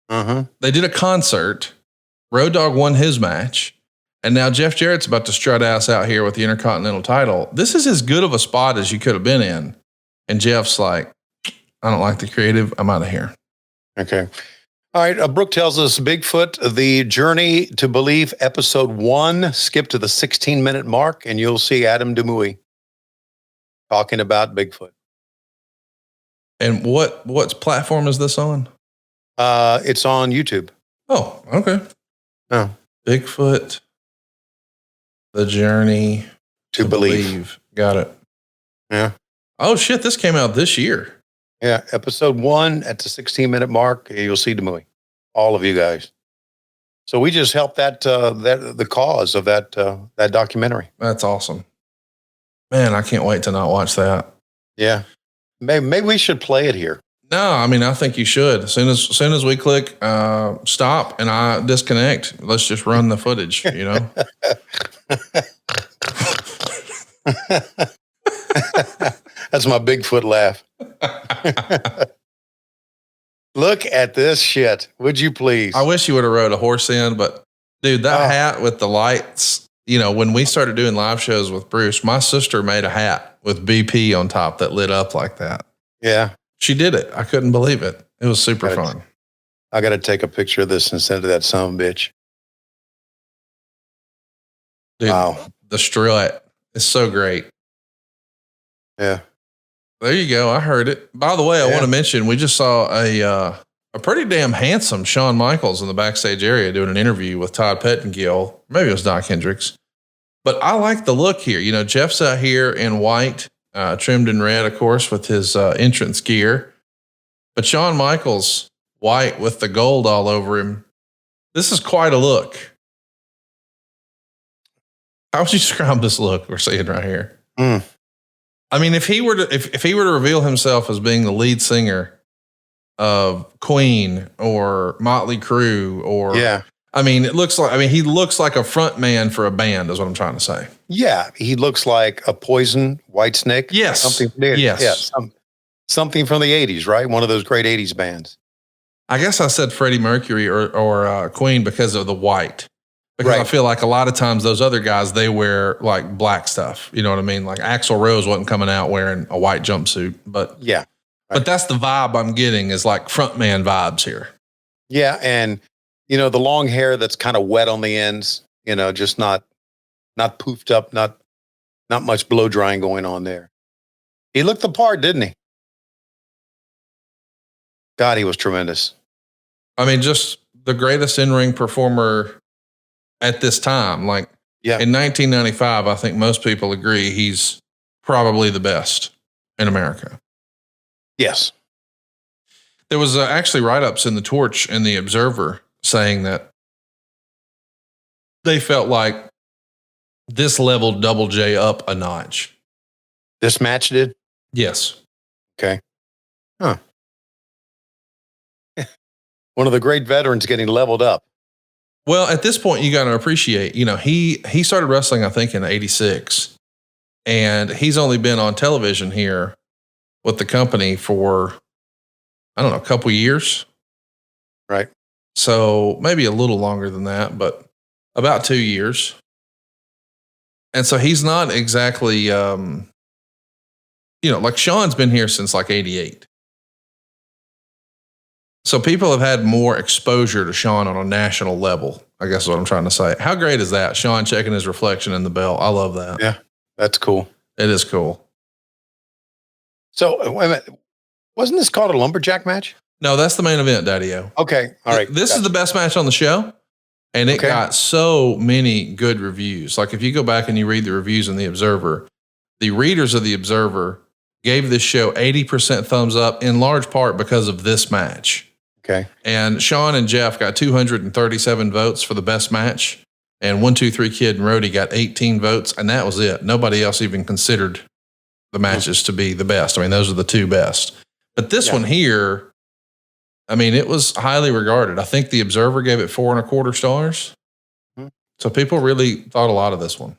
Uh-huh. They did a concert. Road Dogg won his match. And now Jeff Jarrett's about to strut ass out here with the Intercontinental title. This is as good of a spot as you could have been in. And Jeff's like, I don't like the creative. I'm out of here. Okay. All right. Brooke tells us Bigfoot, the Journey to Belief, episode 1. Skip to the 16-minute mark, and you'll see Adam Demouy talking about Bigfoot. And what platform is this on? It's on YouTube. Oh, okay. Oh. Bigfoot, the Journey to Believe. Got it. Yeah. Oh shit! This came out this year. Yeah, episode 1 at the 16-minute mark. You'll see Demouy, all of you guys. So we just helped the cause of that documentary. That's awesome, man! I can't wait to not watch that. Yeah, maybe we should play it here. No, I mean I think you should. As soon as we click stop and I disconnect, let's just run the footage. You know. That's my Bigfoot laugh. Look at this shit. Would you please? I wish you would have rode a horse in, but dude, that hat with the lights, you know, when we started doing live shows with Bruce, my sister made a hat with BP on top that lit up like that. Yeah. She did it. I couldn't believe it. It was super fun. I got to take a picture of this and send it to that son of a bitch. Dude, wow. The strut is so great. Yeah. There you go. I heard it. By the way, I want to mention, we just saw a pretty damn handsome Shawn Michaels in the backstage area doing an interview with Todd Pettengill. Maybe it was Doc Hendricks. But I like the look here. You know, Jeff's out here in white, trimmed in red, of course, with his entrance gear. But Shawn Michaels white with the gold all over him. This is quite a look. How would you describe this look we're seeing right here? I mean, if he were to reveal himself as being the lead singer of Queen or Motley Crue or I mean, he looks like a front man for a band is what I'm trying to say. Yeah, he looks like a Poison, Whitesnake. Yes. Something from the 80s, right? One of those great 80s bands. I guess I said Freddie Mercury or Queen because of the white. Because I feel like a lot of times those other guys, they wear like black stuff. You know what I mean? Like Axl Rose wasn't coming out wearing a white jumpsuit. But but that's the vibe I'm getting is like frontman vibes here. Yeah, and the long hair that's kind of wet on the ends, just not poofed up, not much blow drying going on there. He looked the part, didn't he? God, he was tremendous. I mean, just the greatest in-ring performer at this time. Like in 1995, I think most people agree he's probably the best in America. Yes. There was actually write-ups in the Torch and the Observer saying that they felt like this leveled Double J up a notch. This match did? Yes. Okay. Huh. One of the great veterans getting leveled up. Well, at this point, you got to appreciate, he started wrestling, I think, in 86. And he's only been on television here with the company for, I don't know, a couple years. Right. So maybe a little longer than that, but about 2 years. And so he's not exactly, like Shawn's been here since like 88. So people have had more exposure to Shawn on a national level, I guess is what I'm trying to say. How great is that? Shawn checking his reflection in the bell. I love that. Yeah, that's cool. It is cool. So, wait a minute. Wasn't this called a lumberjack match? No, that's the main event, Daddy-O. Okay, all right. This is the best match on the show, and it got so many good reviews. Like if you go back and you read the reviews in the Observer, the readers of the Observer gave this show 80% thumbs up in large part because of this match. Okay. And Shawn and Jeff got 237 votes for the best match. And 123 Kid and Rhodey got 18 votes. And that was it. Nobody else even considered the matches to be the best. I mean, those are the two best. But this one here, I mean, it was highly regarded. I think the Observer gave it 4.25 stars. So people really thought a lot of this one.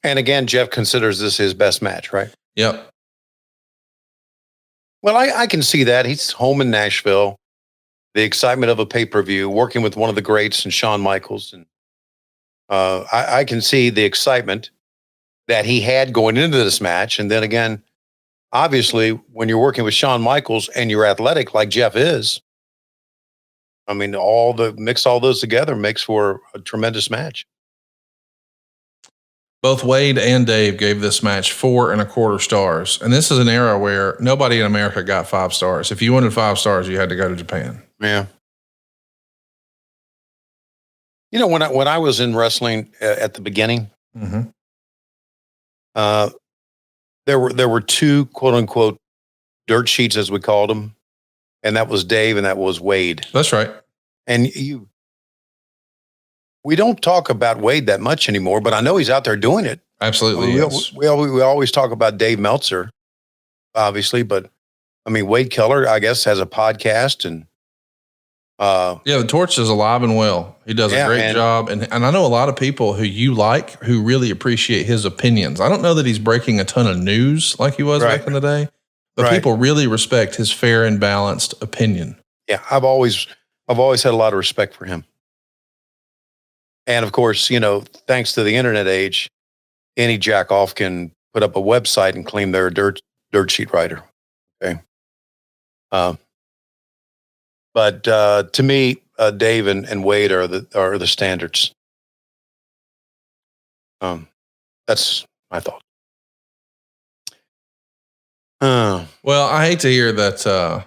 And again, Jeff considers this his best match, right? Yep. Well, I can see that. He's home in Nashville. The excitement of a pay-per-view, working with one of the greats and Shawn Michaels. And I can see the excitement that he had going into this match. And then again, obviously, when you're working with Shawn Michaels and you're athletic like Jeff is, I mean, mix all those together makes for a tremendous match. Both Wade and Dave gave this match 4.25 stars. And this is an era where nobody in America got 5 stars. If you wanted 5 stars, you had to go to Japan. Yeah. When I was in wrestling at the beginning, there were 2 quote unquote dirt sheets, as we called them, and that was Dave and that was Wade. That's right. And we don't talk about Wade that much anymore, but I know he's out there doing it. Absolutely. Yes. We always talk about Dave Meltzer, obviously, but I mean, Wade Keller, I guess, has a podcast and. The Torch is alive and well. He does a great job. And I know a lot of people who really appreciate his opinions. I don't know that he's breaking a ton of news like he was back in the day, but people really respect his fair and balanced opinion. Yeah. I've always had a lot of respect for him. And of course, thanks to the internet age, any jack off can put up a website and claim they're a dirt sheet writer. Okay. But to me, Dave and Wade are the standards. That's my thought. Well, I hate to hear that.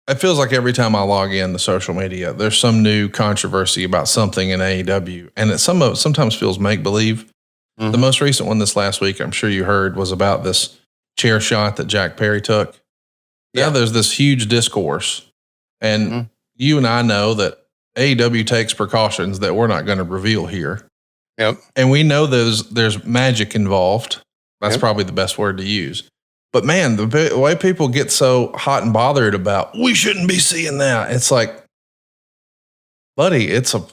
It feels like every time I log in to social media, there's some new controversy about something in AEW, and it sometimes feels make believe. Mm-hmm. The most recent one this last week, I'm sure you heard, was about this chair shot that Jack Perry took. Yeah. Now there's this huge discourse. And you and I know that AEW takes precautions that we're not going to reveal here. Yep. And we know there's magic involved. That's probably the best word to use. But man, the way people get so hot and bothered about, we shouldn't be seeing that. It's like, buddy, it's a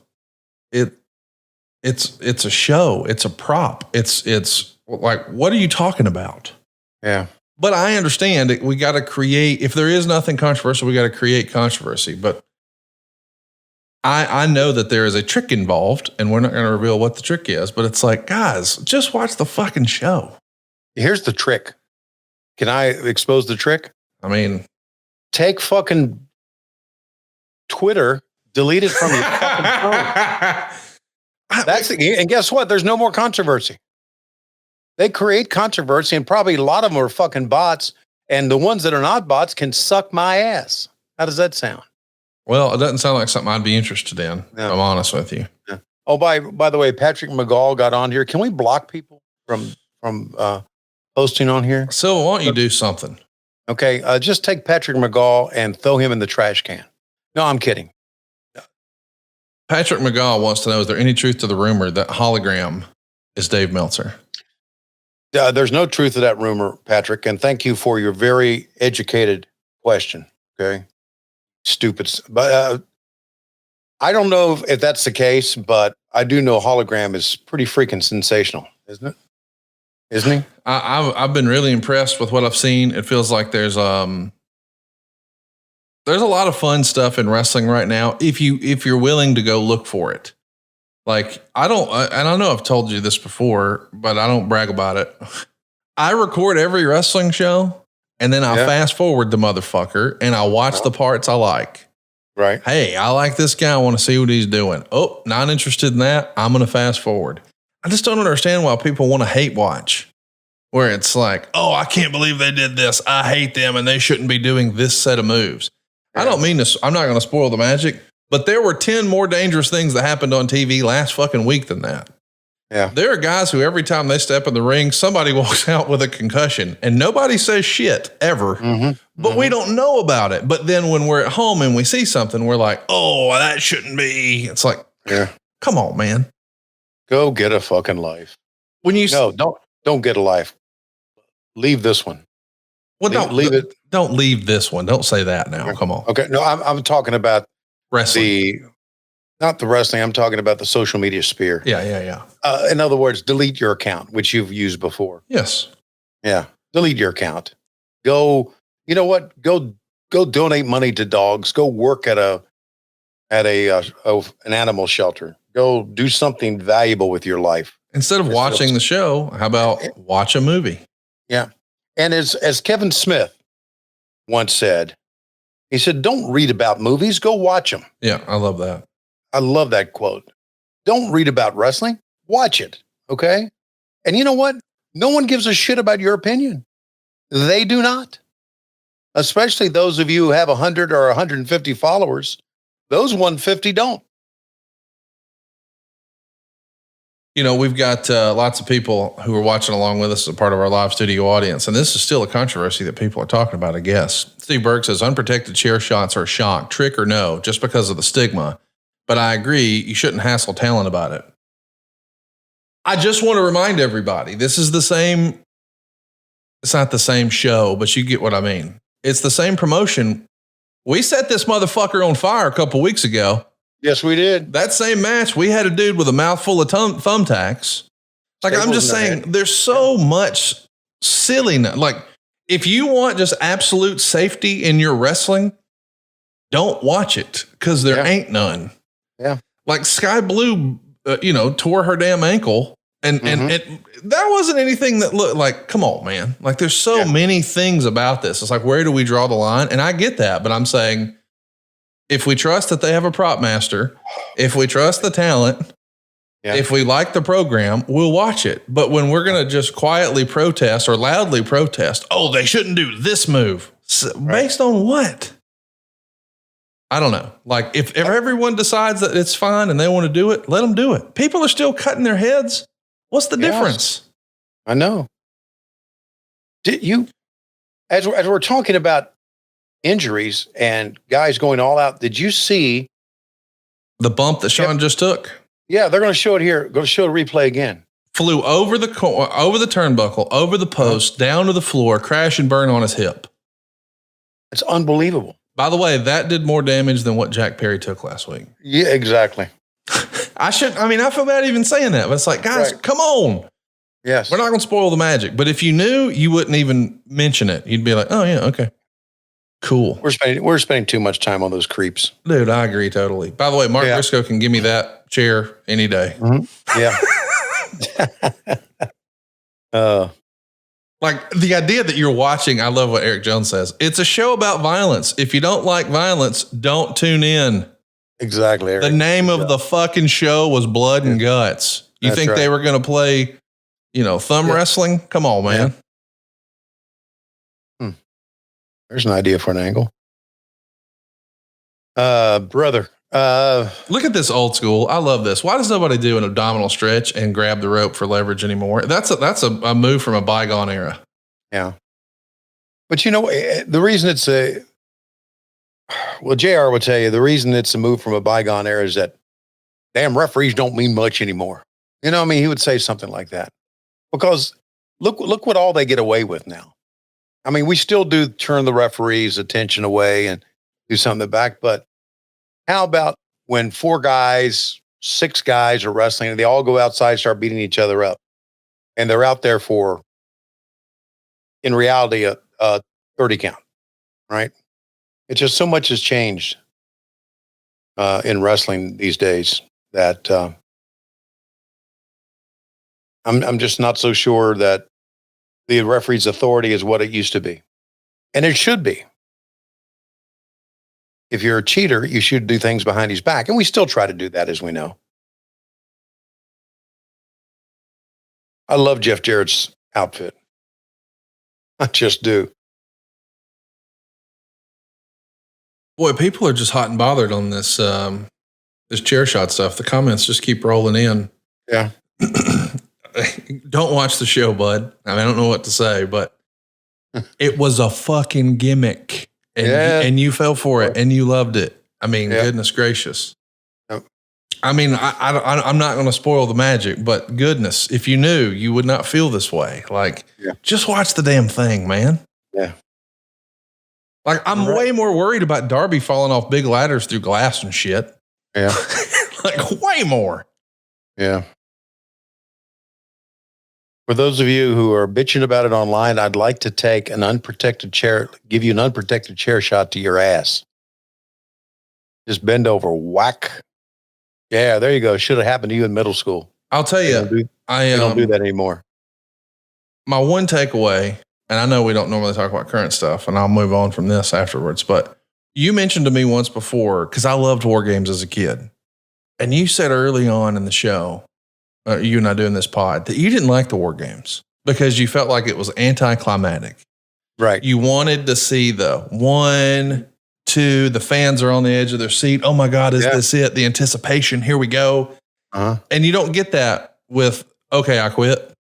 show. It's a prop. It's like, what are you talking about? Yeah. But I understand that we got to create, if there is nothing controversial, we got to create controversy. But I know that there is a trick involved, and we're not going to reveal what the trick is, but it's like, guys, just watch the fucking show. Here's the trick. Can I expose the trick? I mean, take fucking Twitter, delete it from your fucking phone. And guess what? There's no more controversy. They create controversy, and probably a lot of them are fucking bots, and the ones that are not bots can suck my ass. How does that sound? Well, it doesn't sound like something I'd be interested in. No. I'm honest with you. Yeah. Oh, by the way, Patrick McGall got on here. Can we block people from posting on here? So why don't you do something? Okay, just take Patrick McGall and throw him in the trash can. No, I'm kidding. Patrick McGall wants to know, is there any truth to the rumor that Hologram is Dave Meltzer? There's no truth to that rumor, Patrick, and thank you for your very educated question. Okay, stupid, but I don't know if that's the case, but I do know Hologram is pretty freaking sensational, isn't it? Isn't he? I've been really impressed with what I've seen. It feels like there's a lot of fun stuff in wrestling right now. If you're willing to go look for it. Like, and I know I've told you this before, but I don't brag about it. I record every wrestling show, and then I fast forward the motherfucker, and I watch the parts I like. Right. Hey, I like this guy. I want to see what he's doing. Oh, not interested in that. I'm going to fast forward. I just don't understand why people want to hate watch, where it's like, oh, I can't believe they did this. I hate them, and they shouldn't be doing this set of moves. Yeah. I don't mean this. I'm not going to spoil the magic. But there were 10 more dangerous things that happened on TV last fucking week than that. Yeah. There are guys who every time they step in the ring, somebody walks out with a concussion and nobody says shit ever, but we don't know about it. But then when we're at home and we see something, we're like, oh, that shouldn't be. It's like, come on, man. Go get a fucking life. When you don't get a life. Leave this one. Well, leave it. Don't leave this one. Don't say that now. Come on. Okay. No, I'm talking about wrestling. Not the wrestling. I'm talking about the social media sphere. Yeah. In other words, delete your account, which you've used before. Yes. Yeah. Delete your account. Go. You know what? Go donate money to dogs. Go work at an animal shelter. Go do something valuable with your life. Instead of watching the show, how about watch a movie? Yeah. And as Kevin Smith once said, he said, don't read about movies, go watch them. Yeah, I love that. I love that quote. Don't read about wrestling, watch it, okay? And you know what? No one gives a shit about your opinion. They do not. Especially those of you who have 100 or 150 followers. Those 150 don't. You know, we've got lots of people who are watching along with us as a part of our live studio audience, and this is still a controversy that people are talking about, I guess. Steve Berg says, unprotected chair shots are a shock, trick or no, just because of the stigma. But I agree, you shouldn't hassle talent about it. I just want to remind everybody, this is the same, it's not the same show, but you get what I mean. It's the same promotion. We set this motherfucker on fire a couple weeks ago. Yes, we did. That same match, we had a dude with a mouthful of thumbtacks. Like, I'm just saying, there's so much silliness. Like, if you want just absolute safety in your wrestling, don't watch it because there ain't none. Yeah. Like Sky Blue, tore her damn ankle. And that wasn't anything that looked like, come on, man. Like, there's so many things about this. It's like, where do we draw the line? And I get that, but I'm saying, if we trust that they have a prop master, if we trust the talent, if we like the program, we'll watch it. But when we're going to just quietly protest or loudly protest, oh, they shouldn't do this move. Based on what? I don't know. Like, if everyone decides that it's fine and they want to do it, let them do it. People are still cutting their heads. What's the difference? I know. Did you, as we're talking about injuries and guys going all out. Did you see the bump that Shawn just took? Yeah, they're going to show it here. Going to show a replay again. Flew over the turnbuckle, over the post, down to the floor, crash and burn on his hip. It's unbelievable. By the way, that did more damage than what Jack Perry took last week. Yeah, exactly. I feel bad even saying that, but it's like, guys, come on. Yes. We're not going to spoil the magic. But if you knew, you wouldn't even mention it. You'd be like, oh, yeah, okay. Cool. We're spending too much time on those creeps. Dude, I agree totally. By the way, Mark Briscoe can give me that chair any day. Mm-hmm. Yeah. Like the idea that you're watching, I love what Eric Jones says. It's a show about violence. If you don't like violence, don't tune in. Exactly. Eric. The name of the fucking show was Blood and Guts. You think they were going to play, thumb wrestling? Come on, man. Yeah. There's an idea for an angle. Brother. Look at this old school. I love this. Why does nobody do an abdominal stretch and grab the rope for leverage anymore? That's a move from a bygone era. Yeah. But the reason JR would tell you, the reason it's a move from a bygone era is that damn referees don't mean much anymore. He would say something like that because look what all they get away with now. We still do turn the referee's attention away and do something back, but how about when 4 guys, 6 guys are wrestling and they all go outside and start beating each other up? And they're out there for, in reality, a 30 count, right? It's just so much has changed in wrestling these days that I'm just not so sure that the referee's authority is what it used to be. And it should be. If you're a cheater, you should do things behind his back. And we still try to do that, as we know. I love Jeff Jarrett's outfit. I just do. Boy, people are just hot and bothered on this this chair shot stuff. The comments just keep rolling in. Yeah. Don't watch the show, bud. I don't know what to say, but it was a fucking gimmick. And you fell for it and you loved it. Goodness gracious. Yep. I'm not going to spoil the magic, but goodness, if you knew, you would not feel this way. Just watch the damn thing, man. Yeah. I'm way more worried about Darby falling off big ladders through glass and shit. Yeah. Way more. Yeah. For those of you who are bitching about it online, I'd like to take give you an unprotected chair shot to your ass. Just bend over, whack. Yeah, there you go. Should have happened to you in middle school. I'll tell you, I don't do that anymore. My one takeaway, and I know we don't normally talk about current stuff, and I'll move on from this afterwards, but you mentioned to me once before, because I loved war games as a kid, and you said early on in the show, you and I doing this pod, that you didn't like the war games because you felt like it was anticlimactic. Right. You wanted to see the 1, 2, the fans are on the edge of their seat. Oh my God, is this it? The anticipation, here we go. Uh-huh. And you don't get that with, okay, I quit.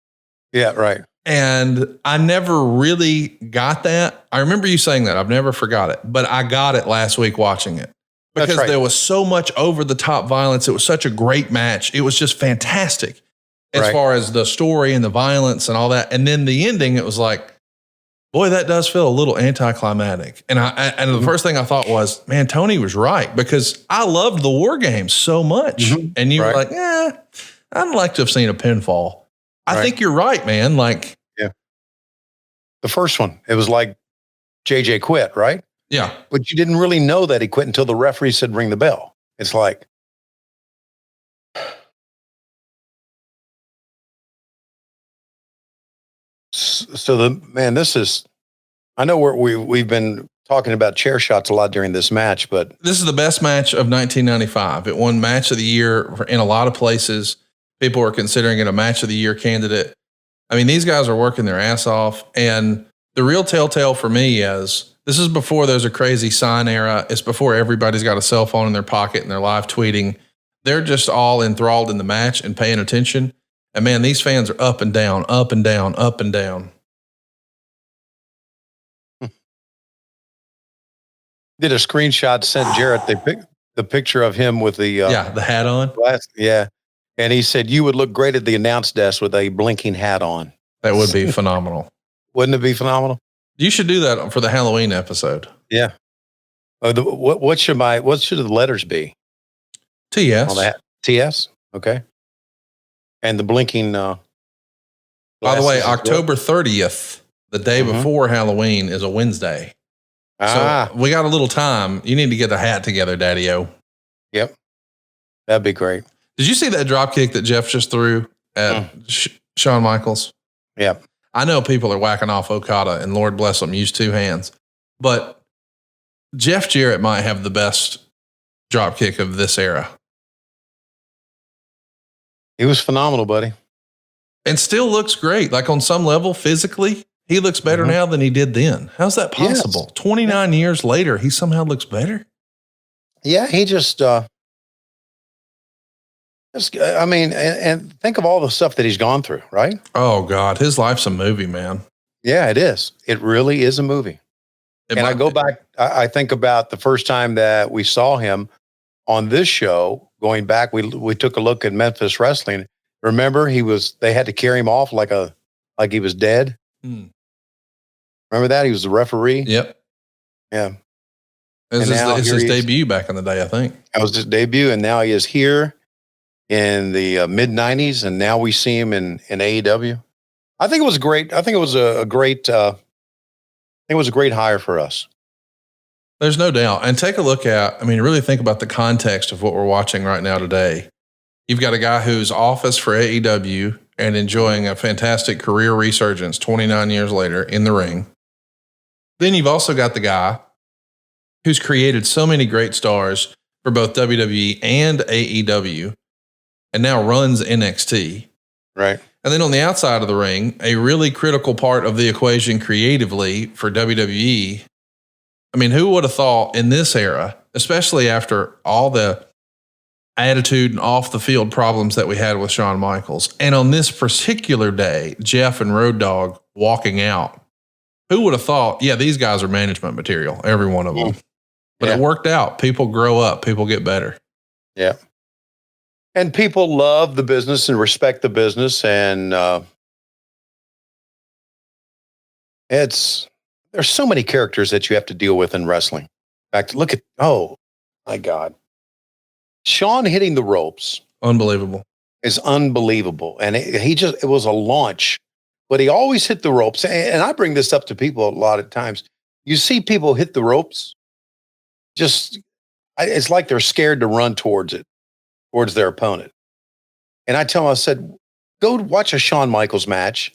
Yeah, right. And I never really got that. I remember you saying that. I've never forgot it, but I got it last week watching it. Because there was so much over the top violence. It was such a great match. It was just fantastic as far as the story and the violence and all that. And then the ending, it was like, boy, that does feel a little anticlimactic. And the first thing I thought was, man, Tony was right, because I loved the war games so much. Mm-hmm. And you were like, I'd like to have seen a pinfall. I think you're right, man. The first one, it was like JJ quit, right? Yeah. But you didn't really know that he quit until the referee said, ring the bell. It's like, this is, I know we've been talking about chair shots a lot during this match, but this is the best match of 1995. It won match of the year in a lot of places. People are considering it a match of the year candidate. These guys are working their ass off. And the real telltale for me is, this is before there's a crazy sign era. It's before everybody's got a cell phone in their pocket and they're live tweeting. They're just all enthralled in the match and paying attention. And man, these fans are up and down, up and down, up and down. did a screenshot, sent Jarrett the picture of him with the the hat on. glass. Yeah. And he said, you would look great at the announce desk with a blinking hat on. That would be phenomenal. Wouldn't it be phenomenal? You should do that for the Halloween episode. Yeah. What should the letters be? TS. On that? TS? Okay. And the blinking. By the way, October 30th, the day before Halloween, is a Wednesday. So we got a little time. You need to get the hat together, Daddy-O. Yep. That'd be great. Did you see that drop kick that Jeff just threw at Shawn Michaels? Yep. I know people are whacking off Okada, and Lord bless them, use two hands. But Jeff Jarrett might have the best drop kick of this era. He was phenomenal, buddy. And still looks great. Like on some level, physically, he looks better now than he did then. How's that possible? Yes. 29 years later, he somehow looks better. Yeah, he just I mean, and think of all the stuff that he's gone through, right? Oh, God. His life's a movie, man. Yeah, it is. It really is a movie. I go back, I think about the first time that we saw him on this show, going back, we took a look at Memphis Wrestling. Remember, they had to carry him off like he was dead. Remember that? He was the referee? Yep. Yeah. It's his debut back in the day, I think. That was his debut, and now he is here in the mid-90s, and now we see him in AEW. I think it was great. I think it was a great hire for us. There's no doubt. And take a look at, really think about the context of what we're watching right now today. You've got a guy who's office for AEW and enjoying a fantastic career resurgence 29 years later in the ring. Then you've also got the guy who's created so many great stars for both WWE and AEW and now runs NXT. Right. And then on the outside of the ring, a really critical part of the equation creatively for WWE. Who would have thought in this era, especially after all the attitude and off the field problems that we had with Shawn Michaels, and on this particular day, Jeff and Road Dogg walking out, who would have thought, these guys are management material, every one of them. But it worked out. People grow up. People get better. Yeah. And people love the business and respect the business. And there's so many characters that you have to deal with in wrestling. In fact, oh my God. Shawn hitting the ropes. Unbelievable. Is unbelievable. And it was a launch, but he always hit the ropes. And I bring this up to people a lot of times. You see people hit the ropes, it's like they're scared to run towards their opponent. And I tell them, I said, go watch a Shawn Michaels match,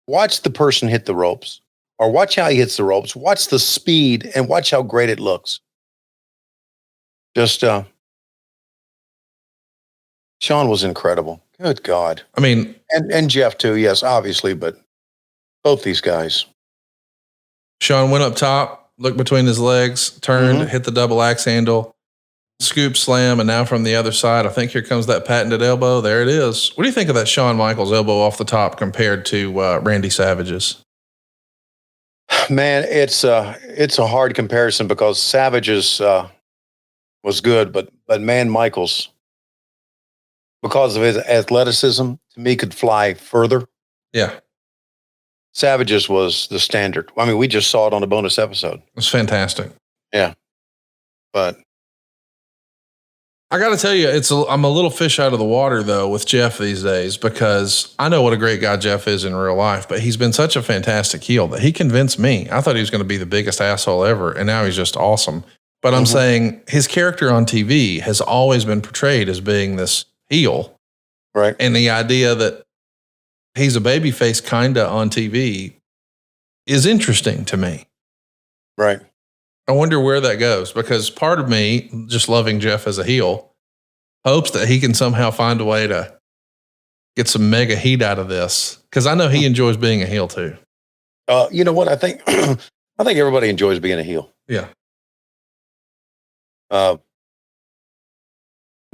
watch the person hit the ropes, or watch how he hits the ropes, watch the speed, and watch how great it looks. Shawn was incredible. Good God. And Jeff too, yes, obviously, but both these guys. Shawn went up top, looked between his legs, turned, hit the double axe handle, scoop slam, and now from the other side, I think here comes that patented elbow. There it is. What do you think of that Shawn Michaels elbow off the top compared to Randy Savage's? Man, it's a hard comparison because Savage's was good, but man, Michaels, because of his athleticism, to me, could fly further. Yeah. Savage's was the standard. We just saw it on a bonus episode. It's fantastic. Yeah. But I got to tell you, I'm a little fish out of the water, though, with Jeff these days, because I know what a great guy Jeff is in real life, but he's been such a fantastic heel that he convinced me. I thought he was going to be the biggest asshole ever, and now he's just awesome. But I'm saying his character on TV has always been portrayed as being this heel. Right. And the idea that he's a babyface kind of on TV is interesting to me. Right. I wonder where that goes, because part of me, just loving Jeff as a heel, hopes that he can somehow find a way to get some mega heat out of this, because I know he enjoys being a heel too. You know what? I think everybody enjoys being a heel. Yeah. And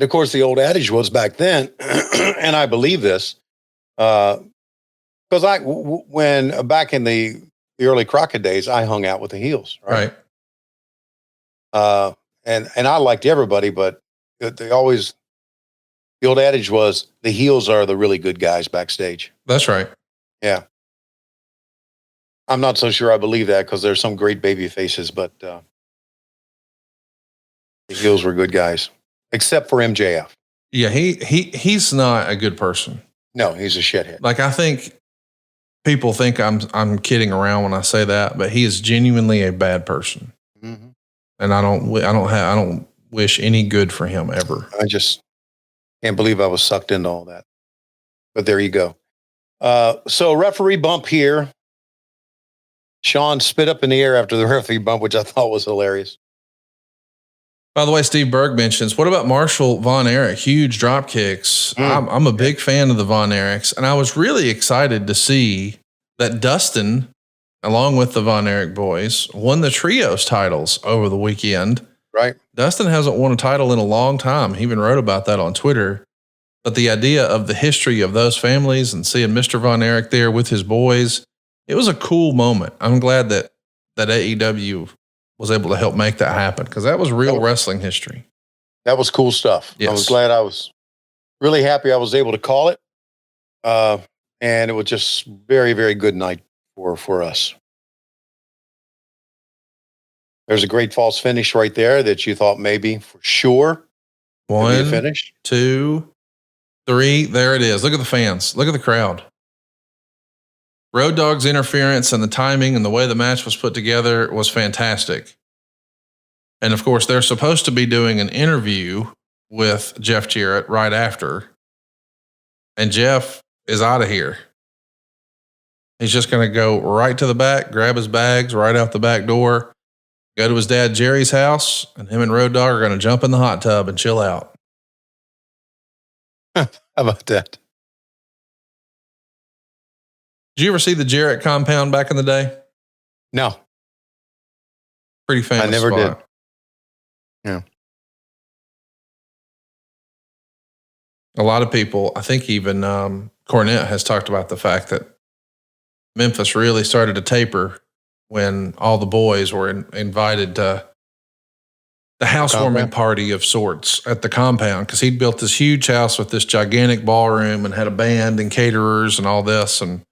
of course, the old adage was back then, and I believe this, because when back in the early Crockett days, I hung out with the heels. Right. And I liked everybody, but they always, the old adage was the heels are the really good guys backstage. That's right. Yeah. I'm not so sure I believe that because there's some great baby faces, but the heels were good guys, except for MJF. Yeah, he's not a good person. No, he's a shithead. Like, I think people think I'm kidding around when I say that, but he is genuinely a bad person. Mm-hmm. And I don't wish any good for him ever. I just can't believe I was sucked into all that. But there you go. So referee bump here. Shawn spit up in the air after the referee bump, which I thought was hilarious. By the way, Steve Berg mentions, what about Marshall Von Erich? Huge drop kicks. I'm a big fan of the Von Erichs, and I was really excited to see that Dustin, along with the Von Erich boys, won the trios titles over the weekend. Right. Dustin hasn't won a title in a long time. He even wrote about that on Twitter. But the idea of the history of those families and seeing Mr. Von Erich there with his boys, it was a cool moment. I'm glad that AEW was able to help make that happen because that was real wrestling history. That was cool stuff. Yes. I was glad. I was really happy I was able to call it. And it was just very, very good night for us. There's a great false finish right there that you thought maybe for sure. One, finish. 2, 3. There it is. Look at the fans. Look at the crowd. Road Dogg's interference and the timing and the way the match was put together was fantastic. And of course, they're supposed to be doing an interview with Jeff Jarrett right after. And Jeff is out of here. He's just going to go right to the back, grab his bags right out the back door, go to his dad Jerry's house, and him and Road Dogg are going to jump in the hot tub and chill out. How about that? Did you ever see the Jarrett compound back in the day? No. Pretty famous. I never spot. did. Yeah. A lot of people, I think even Cornette has talked about the fact that Memphis really started to taper when all the boys were invited to the housewarming party of sorts at the compound because he'd built this huge house with this gigantic ballroom and had a band and caterers and all this. And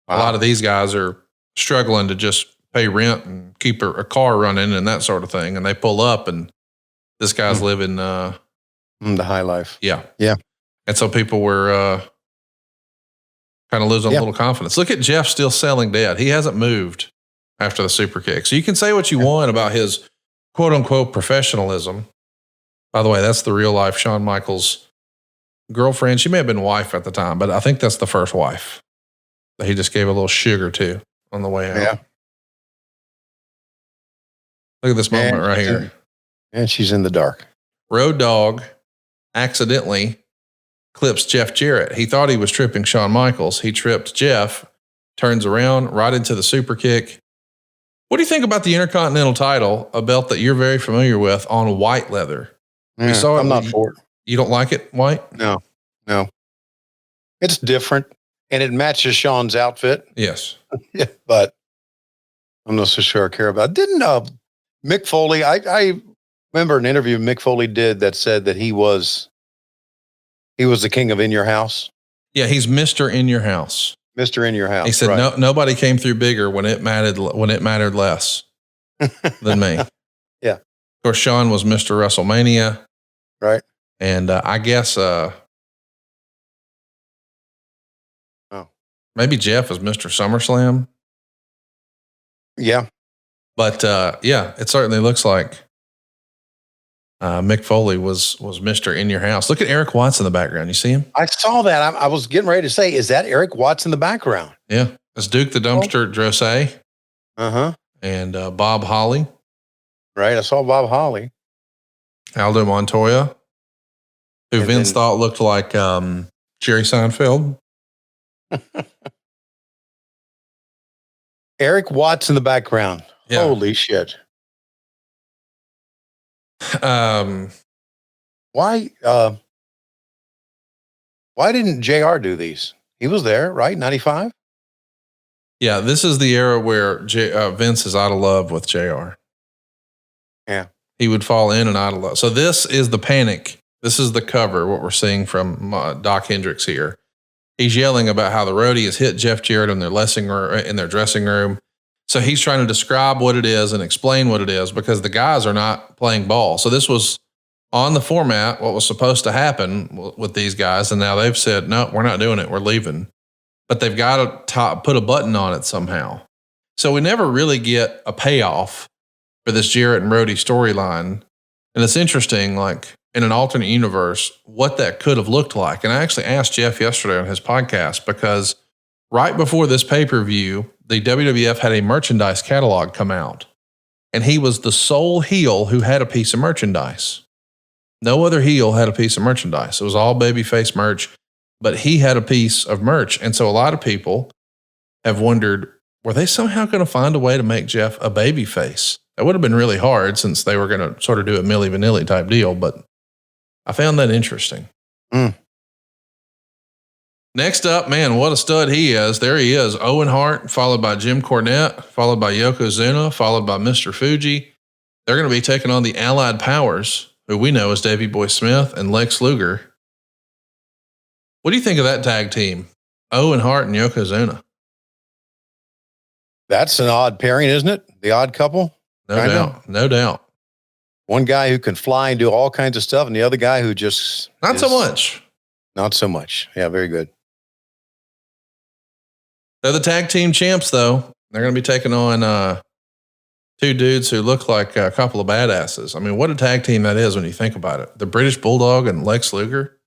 a lot of these guys are struggling to just pay rent and keep a car running and that sort of thing. And they pull up and this guy's living the high life. Yeah. Yeah. And so people were kind of losing a little confidence. Look at Jeff still selling dead. He hasn't moved after the super kick. So you can say what you want about his quote unquote professionalism. By the way, that's the real life Shawn Michaels girlfriend. She may have been wife at the time, but I think that's the first wife that he just gave a little sugar to on the way out. Yeah. Look at this moment right here. And she's in the dark. Road Dogg accidentally clips Jeff Jarrett. He thought he was tripping Shawn Michaels. He tripped Jeff, turns around right into the super kick. What do you think about the Intercontinental title, a belt that you're very familiar with, on white leather? Yeah, saw it. I'm not for it. You don't like it white? No. It's different, and it matches Shawn's outfit. Yes. Yeah, but I'm not so sure I care about it. Didn't Mick Foley, I remember an interview Mick Foley did that said that he was the king of In Your House. Yeah, he's Mr. In Your House. Mr. In Your House. He said nobody came through bigger when it mattered less than me. Yeah. Of course, Shawn was Mr. WrestleMania. Right. And I guess maybe Jeff is Mr. SummerSlam. Yeah. But it certainly looks like Mick Foley was Mr. In Your House. Look at Eric Watts in the background. You see him? I saw that. I was getting ready to say, is that Eric Watts in the background? Yeah. It's Duke the Dumpster Drosset. Uh-huh. And Bob Holly. Right. I saw Bob Holly. Aldo Montoya, who Vince thought looked like Jerry Seinfeld. Eric Watts in the background. Yeah. Holy shit. Why didn't JR do these? He was there, right? 95? Yeah, this is the era where Vince is out of love with JR. Yeah. he would fall in and out of love. So this is the panic. This is the cover, what we're seeing from Doc Hendricks here. He's yelling about how the roadie has hit Jeff Jarrett in their dressing room. So he's trying to describe what it is and explain what it is because the guys are not playing ball. So this was on the format, what was supposed to happen with these guys. And now they've said, no, we're not doing it. We're leaving. But they've got to put a button on it somehow. So we never really get a payoff for this Jarrett and Roddy storyline. And it's interesting, like in an alternate universe, what that could have looked like. And I actually asked Jeff yesterday on his podcast because right before this pay-per-view, the WWF had a merchandise catalog come out. And he was the sole heel who had a piece of merchandise. No other heel had a piece of merchandise. It was all babyface merch, but he had a piece of merch. And so a lot of people have wondered, were they somehow going to find a way to make Jeff a babyface? That would have been really hard since they were going to sort of do a Milli Vanilli type deal, but I found that interesting. Next up, man, what a stud he is. There he is, Owen Hart, followed by Jim Cornette, followed by Yokozuna, followed by Mr. Fuji. They're going to be taking on the Allied Powers, who we know as Davey Boy Smith and Lex Luger. What do you think of that tag team? Owen Hart and Yokozuna. That's an odd pairing, isn't it? The odd couple? No doubt. One guy who can fly and do all kinds of stuff, and the other guy who just... Not so much. Not so much. Yeah, very good. They're the tag team champs, though. They're going to be taking on two dudes who look like a couple of badasses. I mean, what a tag team that is when you think about it. The British Bulldog and Lex Luger.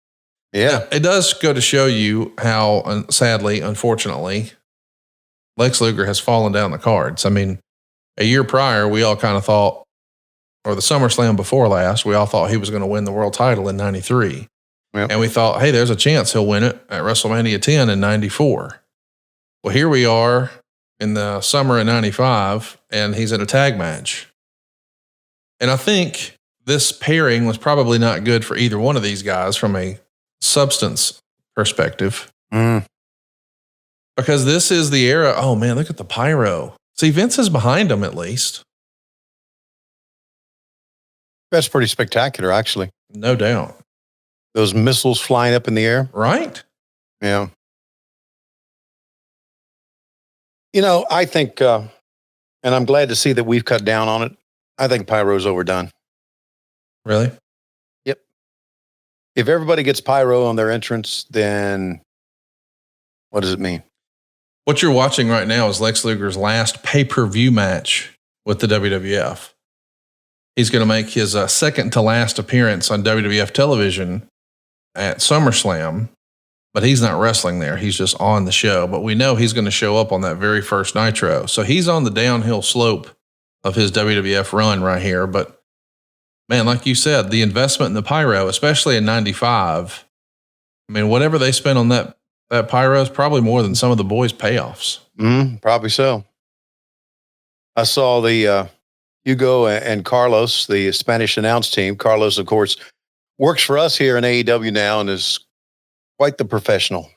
Yeah. Now, it does go to show you how, sadly, unfortunately, Lex Luger has fallen down the cards. I mean, a year prior, we all kind of thought, or the SummerSlam before last, we all thought he was going to win the world title in 93. Yep. And we thought, hey, there's a chance he'll win it at WrestleMania 10 in 94. Well, here we are in the summer of 95, and he's in a tag match. And I think this pairing was probably not good for either one of these guys from a substance perspective. Because this is the era. Oh, man, look at the pyro. See, Vince is behind him at least. That's pretty spectacular, actually. No doubt. Those missiles flying up in the air. Right? Yeah. You know, I think, and I'm glad to see that we've cut down on it. I think pyro's overdone. Really? Yep. If everybody gets pyro on their entrance, then what does it mean? What you're watching right now is Lex Luger's last pay-per-view match with the WWF. He's going to make his second to last appearance on WWF television at SummerSlam, but he's not wrestling there. He's just on the show. But we know he's going to show up on that very first Nitro. So he's on the downhill slope of his WWF run right here. But man, like you said, the investment in the pyro, especially in 95, I mean, whatever they spent on that pyro is probably more than some of the boys' payoffs. Probably so. I saw the Hugo and Carlos, the Spanish announce team. Carlos, of course, works for us here in AEW now and is quite the professional.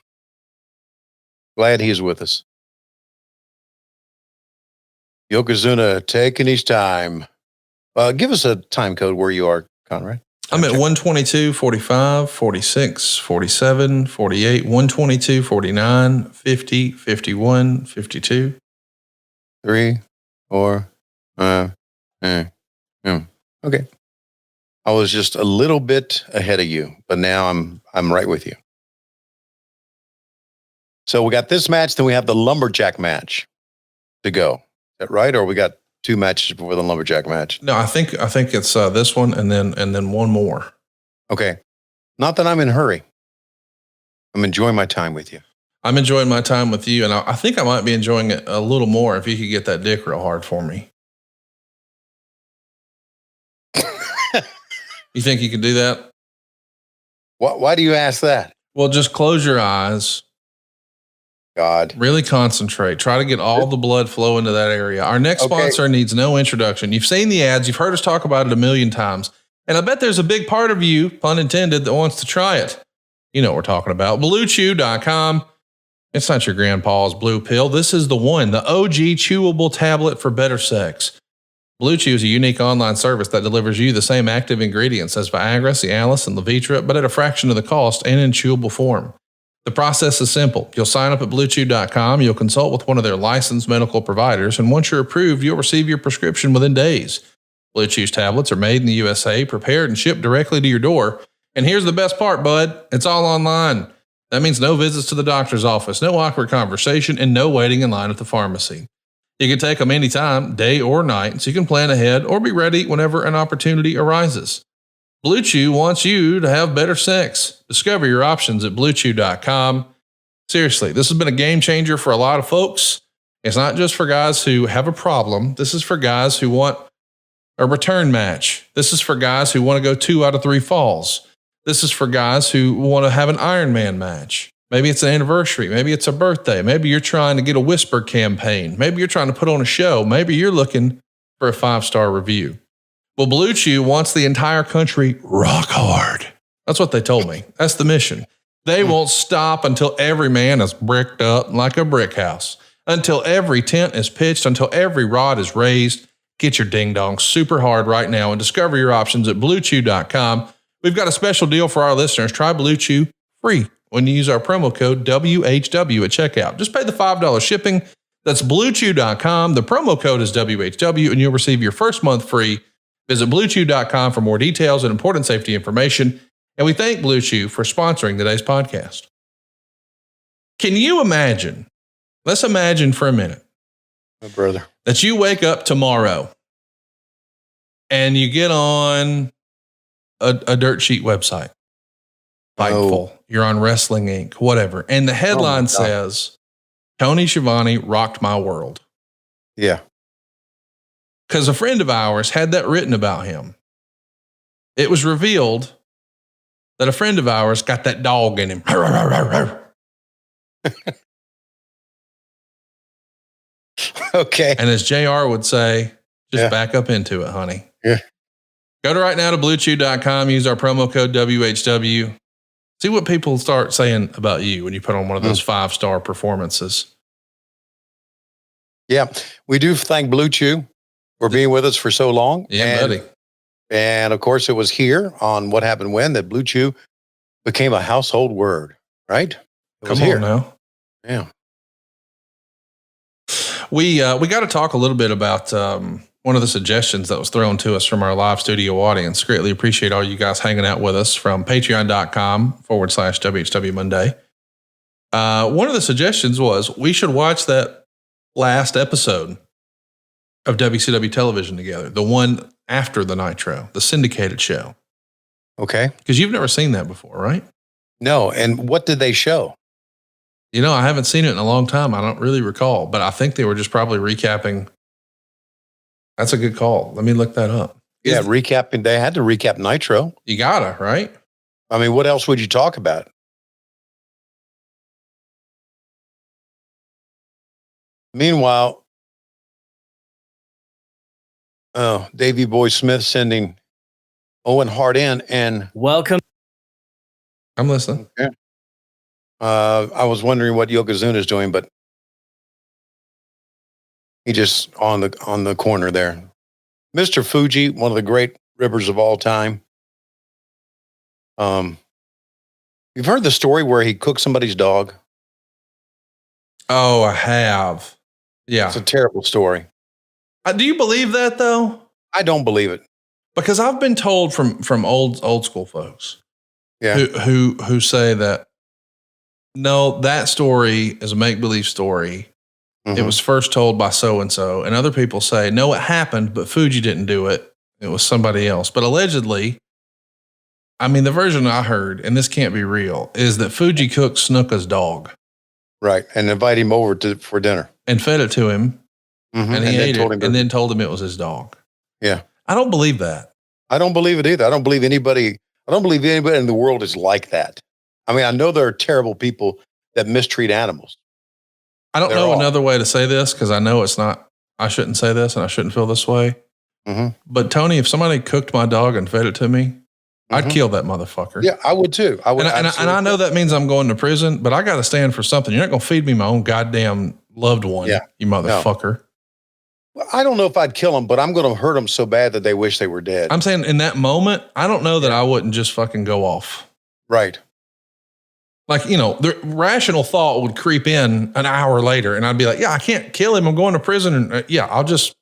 Glad he's with us. Yokozuna taking his time. Give us a time code where you are, Conrad. I'm at 122, 45, 46, 47, 48, 122, 49, 50, 51, 52. 3, 4, okay. I was just a little bit ahead of you, but now I'm right with you. So we got this match, then we have the lumberjack match to go. Is that right? Or we got two matches before the lumberjack match? No, I think it's this one and then one more. Okay. Not that I'm in a hurry. I'm enjoying my time with you. I'm enjoying my time with you, and I think I might be enjoying it a little more if you could get that dick real hard for me. You think you can do that? Why do you ask that? Well, just close your eyes. God. Really concentrate. Try to get all the blood flow into that area. Our next sponsor needs no introduction. You've seen the ads. You've heard us talk about it a million times. And I bet there's a big part of you, pun intended, that wants to try it. You know what we're talking about. BlueChew.com. It's not your grandpa's blue pill. This is the one, the OG chewable tablet for better sex. Blue Chew is a unique online service that delivers you the same active ingredients as Viagra, Cialis, and Levitra, but at a fraction of the cost and in chewable form. The process is simple. You'll sign up at BlueChew.com, you'll consult with one of their licensed medical providers, and once you're approved, you'll receive your prescription within days. Blue Chew's tablets are made in the USA, prepared and shipped directly to your door. And here's the best part, bud. It's all online. That means no visits to the doctor's office, no awkward conversation, and no waiting in line at the pharmacy. You can take them anytime, day or night, so you can plan ahead or be ready whenever an opportunity arises. Blue Chew wants you to have better sex. Discover your options at BlueChew.com. Seriously, this has been a game changer for a lot of folks. It's not just for guys who have a problem. This is for guys who want a return match. This is for guys who want to go 2 out of 3 falls. This is for guys who want to have an Iron Man match. Maybe it's an anniversary. Maybe it's a birthday. Maybe you're trying to get a whisper campaign. Maybe you're trying to put on a show. Maybe you're looking for a 5-star review. Well, Blue Chew wants the entire country rock hard. That's what they told me. That's the mission. They won't stop until every man is bricked up like a brick house, until every tent is pitched, until every rod is raised. Get your ding dong super hard right now and discover your options at BlueChew.com. We've got a special deal for our listeners. Try Blue Chew free when you use our promo code WHW at checkout. Just pay the $5 shipping. That's BlueChew.com. The promo code is WHW, and you'll receive your first month free. Visit BlueChew.com for more details and important safety information. And we thank Blue Chew for sponsoring today's podcast. Can you imagine? Let's imagine for a minute. My brother. That you wake up tomorrow and you get on a dirt sheet website. Fightful. You're on Wrestling Inc., whatever. And the headline says, Tony Schiavone rocked my world. Yeah. Because a friend of ours had that written about him. It was revealed that a friend of ours got that dog in him. Okay. And as JR would say, just back up into it, honey. Yeah. Go to right now to BlueChew.com. Use our promo code WHW. See what people start saying about you when you put on one of those 5-star performances. Yeah. We do thank Blue Chew for being with us for so long. Yeah, buddy. And of course, it was here on What Happened When that Blue Chew became a household word, right? Come on now. Yeah. We got to talk a little bit about one of the suggestions that was thrown to us from our live studio audience. Greatly appreciate all you guys hanging out with us from patreon.com/WHW Monday. One of the suggestions was we should watch that last episode of WCW television together, the one after the Nitro, the syndicated show. Okay. Because you've never seen that before, right? No. And what did they show? You know, I haven't seen it in a long time. I don't really recall, but I think they were just probably recapping. That's a good call. Let me look that up. Yeah, recapping. They had to recap Nitro. You gotta, right? I mean, what else would you talk about? Meanwhile, Davey Boy Smith sending Owen Hart in and welcome. I'm listening. Okay. I was wondering what Yokozuna's doing, but he just on the corner there. Mr. Fuji, one of the great ribbers of all time. You've heard the story where he cooked somebody's dog? Oh, I have. Yeah. It's a terrible story. Do you believe that though? I don't believe it. Because I've been told from old school folks, who say that no, that story is a make-believe story. Mm-hmm. It was first told by so-and-so. And other people say, no, it happened, but Fuji didn't do it. It was somebody else. But allegedly, I mean, the version I heard, and this can't be real, is that Fuji cooked Snuka's dog. Right. And invited him over for dinner. And fed it to him. Mm-hmm. And he ate it and then told him it was his dog. Yeah. I don't believe that. I don't believe it either. I don't believe anybody in the world is like that. I mean, I know there are terrible people that mistreat animals. I don't know another way to say this because I know it's not, I shouldn't say this and I shouldn't feel this way. Mm-hmm. But Tony, if somebody cooked my dog and fed it to me, I'd kill that motherfucker. Yeah, I would too. I would. And I know that means I'm going to prison, but I got to stand for something. You're not going to feed me my own goddamn loved one, you motherfucker. Well, I don't know if I'd kill them, but I'm going to hurt them so bad that they wish they were dead. I'm saying in that moment, I don't know that I wouldn't just fucking go off. Right. Like, the rational thought would creep in an hour later and I'd be like, yeah, I can't kill him. I'm going to prison. And I'll just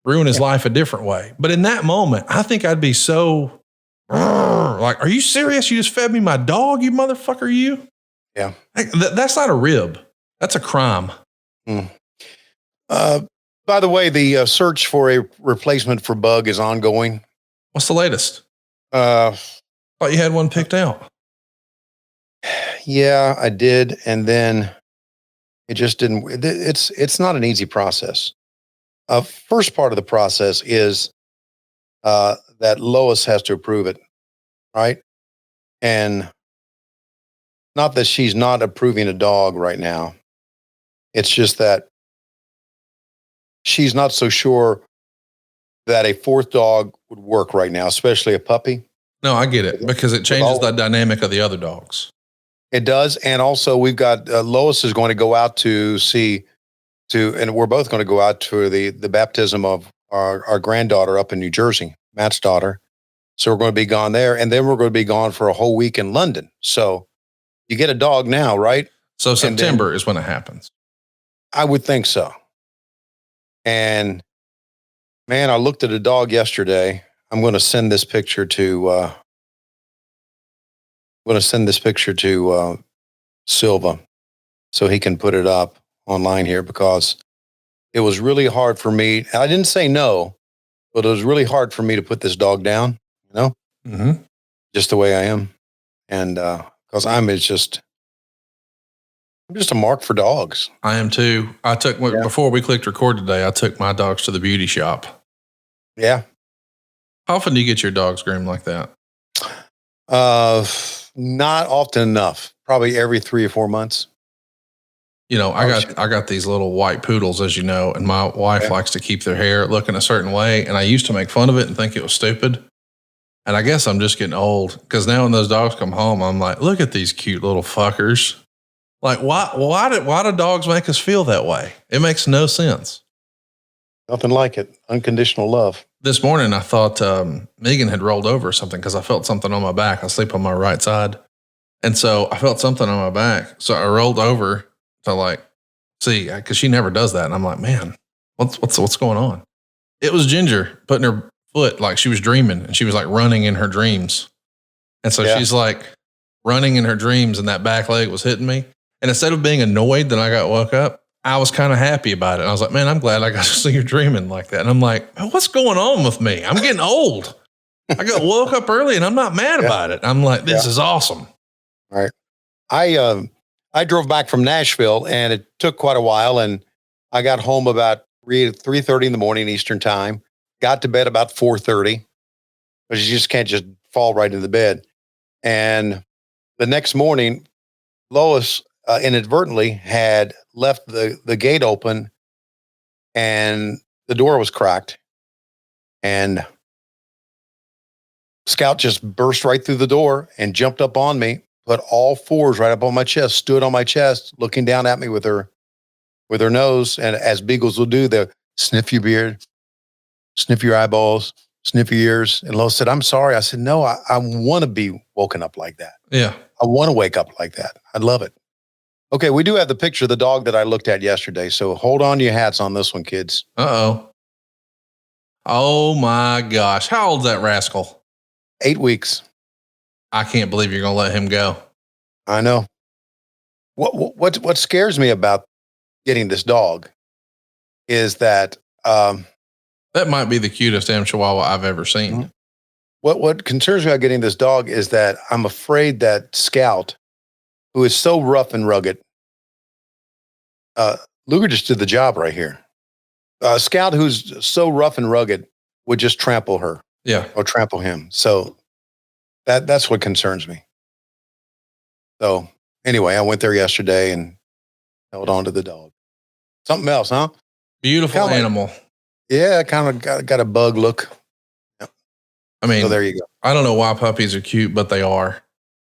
ruin his life a different way. But in that moment, I think I'd be so like, are you serious? You just fed me my dog, you motherfucker, you? Yeah. Like, that's not a rib. That's a crime. By the way, the search for a replacement for Bug is ongoing. What's the latest? Thought you had one picked out. Yeah, I did. And then it just didn't. It's not an easy process. First part of the process is that Lois has to approve it, right? And not that she's not approving a dog right now. It's just that she's not so sure that a fourth dog would work right now, especially a puppy. No, I get it because it changes the dynamic of the other dogs. It does. And also we've got Lois is going to go out to and we're both going to go out to the baptism of our granddaughter up in New Jersey, Matt's daughter. So we're going to be gone there. And then we're going to be gone for a whole week in London. So you get a dog now, right? So September is when it happens. I would think so. And man, I looked at a dog yesterday. I'm going to send this picture to Silva so he can put it up online here, because it was really hard for me. I didn't say no, but it was really hard for me to put this dog down, just the way I am. And because I'm just a mark for dogs. I am too. Before we clicked record today, I took my dogs to the beauty shop. Yeah. How often do you get your dogs groomed like that? Not often enough. Probably every 3 or 4 months. I got these little white poodles, as you know, and my wife likes to keep their hair looking a certain way. And I used to make fun of it and think it was stupid. And I guess I'm just getting old, because now when those dogs come home, I'm like, look at these cute little fuckers. Like, why do dogs make us feel that way? It makes no sense. Nothing like it. Unconditional love. This morning, I thought Megan had rolled over or something, because I felt something on my back. I sleep on my right side. And so I felt something on my back. So I rolled over to see, because she never does that. And I'm like, man, what's going on? It was Ginger putting her foot, like she was dreaming, and she was like running in her dreams. And so she's like running in her dreams, and that back leg was hitting me. And instead of being annoyed that I got woke up, I was kind of happy about it. And I was like, man, I'm glad I got to see you dreaming like that. And I'm like, what's going on with me? I'm getting old. I got woke up early and I'm not mad about it. I'm like, this is awesome. All right. I drove back from Nashville, and it took quite a while. And I got home about 3:30 in the morning Eastern time, got to bed about 4:30, but you just can't just fall right into the bed. And the next morning, Lois inadvertently had left the gate open, and the door was cracked, and Scout just burst right through the door and jumped up on me, put all fours right up on my chest, stood on my chest, looking down at me with her nose. And as beagles will do, they'll sniff your beard, sniff your eyeballs, sniff your ears. And Lois said, I'm sorry. I said, no, I want to be woken up like that. Yeah. I want to wake up like that. I'd love it. Okay, we do have the picture of the dog that I looked at yesterday. So hold on to your hats on this one, kids. Uh-oh. Oh my gosh. How old's that rascal? 8 weeks. I can't believe you're going to let him go. I know. What scares me about getting this dog is that that might be the cutest damn Chihuahua I've ever seen. Mm-hmm. What concerns me about getting this dog is that I'm afraid that Scout, who is so rough and rugged, Luger just did the job right here. Scout, who's so rough and rugged, would just trample her. Yeah. Or trample him. So that's what concerns me. So anyway, I went there yesterday and held on to the dog. Something else, huh? Beautiful animal. Yeah, kind of got a bug look. Yep. I mean, so there you go. I don't know why puppies are cute, but they are.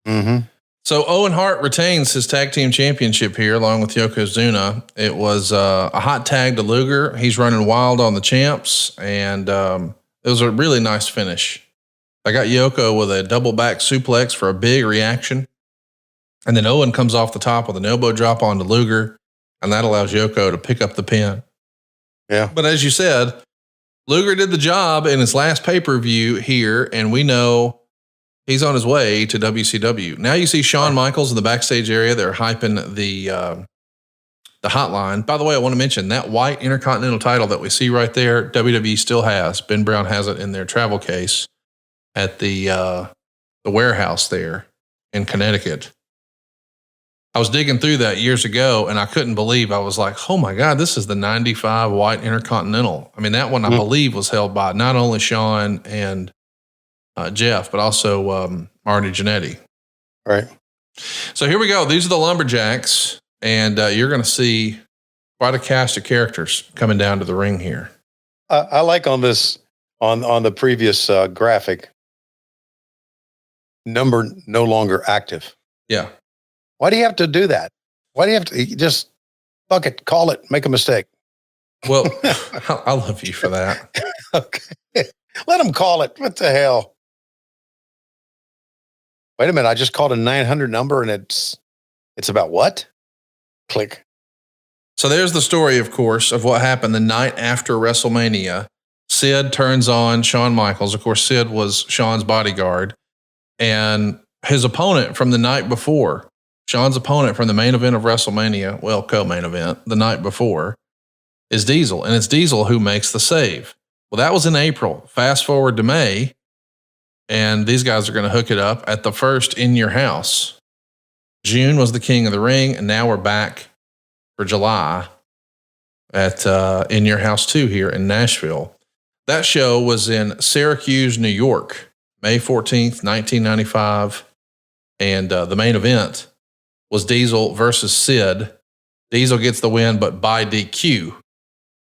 Mm-hmm. So Owen Hart retains his tag team championship here along with Yokozuna. It was a hot tag to Luger. He's running wild on the champs, and it was a really nice finish. I got Yoko with a double back suplex for a big reaction. And then Owen comes off the top with an elbow drop onto Luger, and that allows Yoko to pick up the pin. Yeah. But as you said, Luger did the job in his last pay-per-view here, and we know he's on his way to WCW. Now you see Shawn Michaels in the backstage area. They're hyping the hotline. By the way, I want to mention that white Intercontinental title that we see right there, WWE still has. Ben Brown has it in their travel case at the warehouse there in Connecticut. I was digging through that years ago, and I couldn't believe. I was like, oh my God, this is the 95 white Intercontinental. I mean, that one I believe was held by not only Shawn and Jeff, but also Marty Jannetty. Right. So here we go. These are the Lumberjacks, and you're going to see quite a cast of characters coming down to the ring here. I like on this, on the previous graphic, number no longer active. Yeah. Why do you have to do that? Why do you have to just fuck it, call it, make a mistake? Well, I love you for that. Okay. Let them call it. What the hell? Wait a minute. I just called a 900 number and it's about what? Click. So there's the story, of course, of what happened the night after WrestleMania. Sid turns on Shawn Michaels. Of course, Sid was Shawn's bodyguard, and his opponent from the night before, Shawn's opponent from the main event of WrestleMania, well, co-main event, the night before, is Diesel. And it's Diesel who makes the save. Well, that was in April. Fast forward to May, and these guys are going to hook it up at the first In Your House. June was the King of the Ring, and now we're back for July at In Your House 2 here in Nashville. That show was in Syracuse, New York, May 14th, 1995. And the main event was Diesel versus Sid. Diesel gets the win, but by DQ.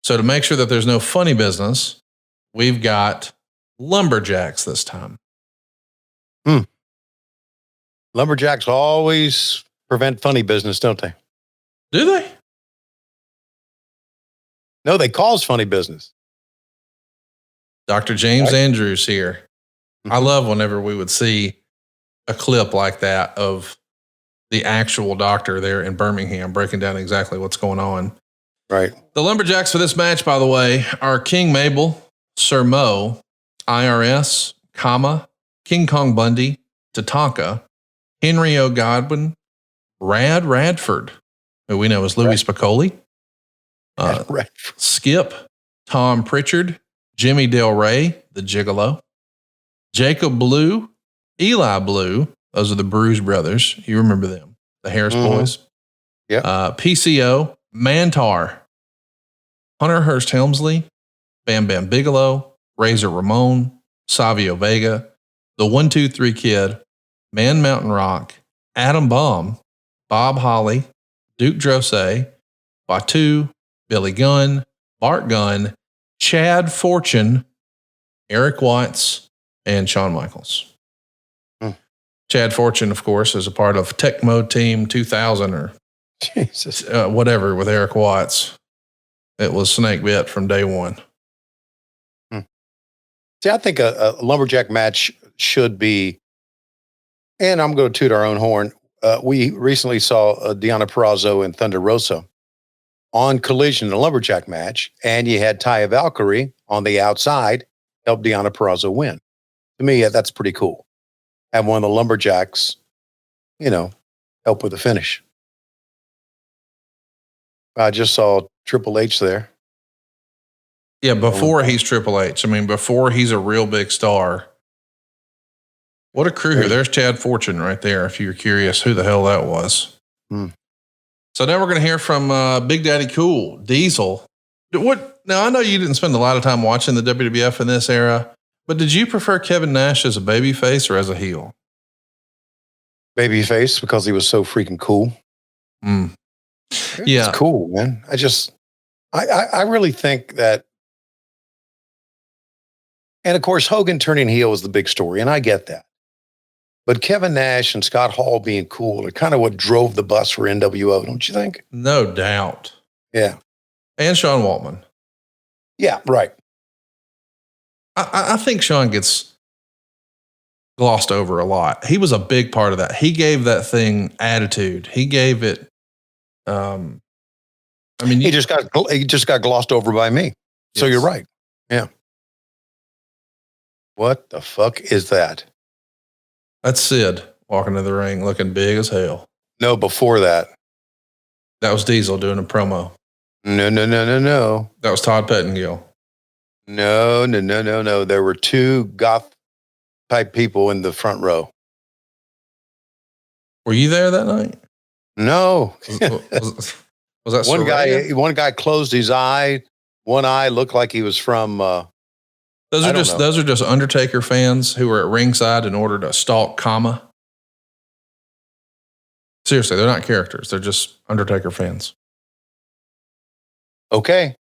So to make sure that there's no funny business, we've got Lumberjacks this time. Lumberjacks always prevent funny business, don't they? Do they? No, they cause funny business. Dr. James Andrews here. I love whenever we would see a clip like that of the actual doctor there in Birmingham breaking down exactly what's going on. Right. The Lumberjacks for this match, by the way, are King Mabel, Sir Mo, IRS, Kama, King Kong Bundy, Tatanka, Henry O. Godwin, Rad Radford, who we know as Louis Spicoli, Skip, Tom Pritchard, Jimmy Del Rey, the Gigolo, Jacob Blue, Eli Blue. Those are the Bruise brothers. You remember them, the Harris boys. Yeah. PCO, Mantar, Hunter Hearst Helmsley, Bam Bam Bigelow, Razor Ramon, Savio Vega, the 1-2-3 Kid, Man Mountain Rock, Adam Bomb, Bob Holly, Duke Drosay, Batu, Billy Gunn, Bart Gunn, Chad Fortune, Eric Watts, and Shawn Michaels. Chad Fortune, of course, is a part of Tech Mode Team 2000 or Jesus. Whatever with Eric Watts. It was snake bit from day one. See, I think a lumberjack match should be, and I'm going to toot our own horn. We recently saw Deonna Purrazzo and Thunder Rosa on Collision, a lumberjack match, and you had Taya Valkyrie on the outside help Deonna Purrazzo win. To me, that's pretty cool. Have one of the lumberjacks, help with the finish. I just saw Triple H there. Yeah, before he's Triple H. I mean, before he's a real big star. What a crew here. There's Chad Fortune right there, if you're curious who the hell that was. So now we're going to hear from Big Daddy Cool, Diesel. Now, I know you didn't spend a lot of time watching the WWF in this era, but did you prefer Kevin Nash as a babyface or as a heel? Babyface, because he was so freaking cool. Yeah. It's cool, man. I really think that, and of course, Hogan turning heel is the big story, and I get that. But Kevin Nash and Scott Hall being cool are kind of what drove the bus for NWO, don't you think? No doubt. Yeah. And Sean Waltman. Yeah, right. I think Shawn gets glossed over a lot. He was a big part of that. He gave that thing attitude. He gave it. He just got glossed over by me. So you're right. Yeah. What the fuck is that? That's Sid walking to the ring looking big as hell. No, before that. That was Diesel doing a promo. No. That was Todd Pettengill. No. There were two goth type people in the front row. Were you there that night? No. Was that one guy closed his eye. One eye looked like he was from those are just Undertaker fans who were at ringside in order to stalk Kama. Seriously, they're not characters. They're just Undertaker fans. Okay.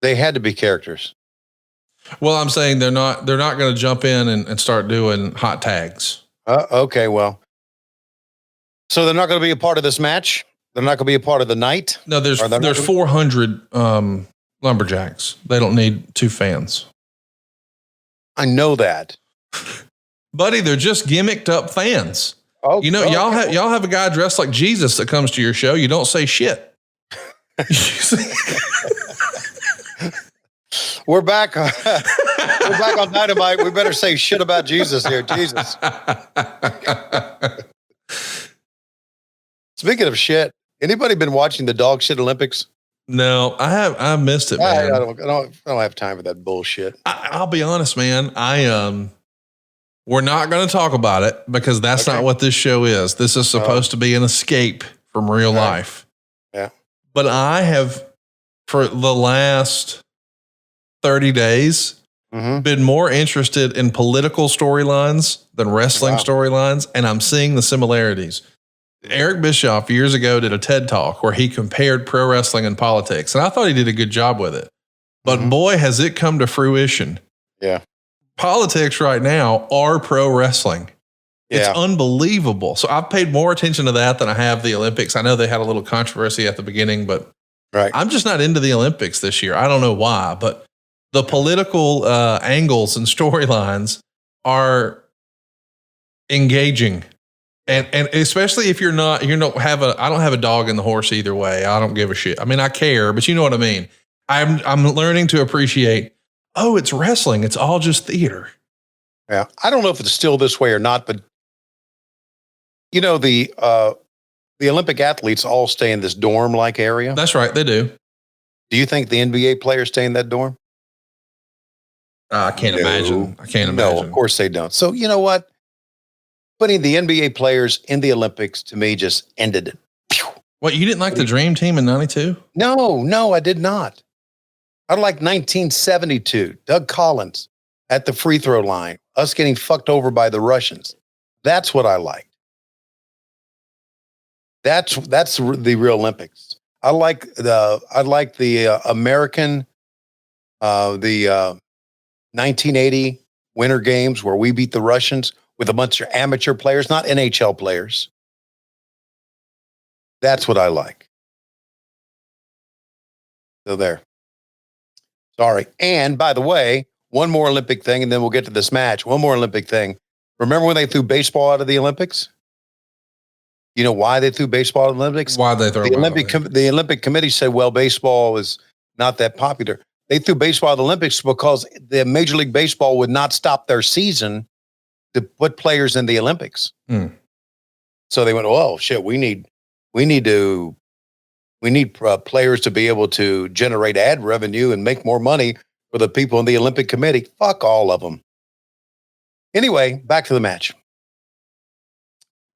They had to be characters. Well, I'm saying they're not going to jump in and start doing hot tags. Okay, well. So they're not going to be a part of this match? They're not going to be a part of the night? No, there's 400 lumberjacks. They don't need two fans. I know that. Buddy, they're just gimmicked up fans. Oh, y'all have a guy dressed like Jesus that comes to your show. You don't say shit. We're back. We're back on Dynamite. We better say shit about Jesus here. Jesus. Speaking of shit, anybody been watching the dog shit Olympics? No, I have. I missed it, man. I don't have time for that bullshit. I'll be honest, man. We're not going to talk about it because that's not what this show is. This is supposed to be an escape from real life. Yeah. But I have, for the last 30 days, been more interested in political storylines than wrestling storylines, and I'm seeing the similarities. Eric Bischoff years ago did a TED Talk where he compared pro wrestling and politics, and I thought he did a good job with it. But boy, has it come to fruition. Yeah. Politics right now are pro wrestling. It's unbelievable. So I've paid more attention to that than I have the Olympics. I know they had a little controversy at the beginning, but I'm just not into the Olympics this year. I don't know why, but the political angles and storylines are engaging. And especially if I don't have a dog in the horse either way. I don't give a shit. I mean, I care, but you know what I mean? I'm learning to appreciate, it's wrestling. It's all just theater. Yeah. I don't know if it's still this way or not, but the Olympic athletes all stay in this dorm-like area. That's right. They do. Do you think the NBA players stay in that dorm? I can't imagine. No, of course they don't. So you know what? Putting the NBA players in the Olympics, to me, just ended it. What, you didn't like the Dream Team in 92? No, I did not. I like 1972, Doug Collins at the free throw line, us getting fucked over by the Russians. That's what I liked. That's the real Olympics. I like the American, the 1980 Winter Games where we beat the Russians with a bunch of amateur players, not NHL players. That's what I like. So there. Sorry. And by the way, one more Olympic thing, and then we'll get to this match. One more Olympic thing. Remember when they threw baseball out of the Olympics? You know why they threw baseball out of the Olympics? Why they throw the Olympic Committee said, well, baseball is not that popular. They threw baseball out of the Olympics because the Major League Baseball would not stop their season to put players in the Olympics. So they went, oh shit, we need players to be able to generate ad revenue and make more money for the people in the Olympic Committee. Fuck all of them. Anyway, back to the match.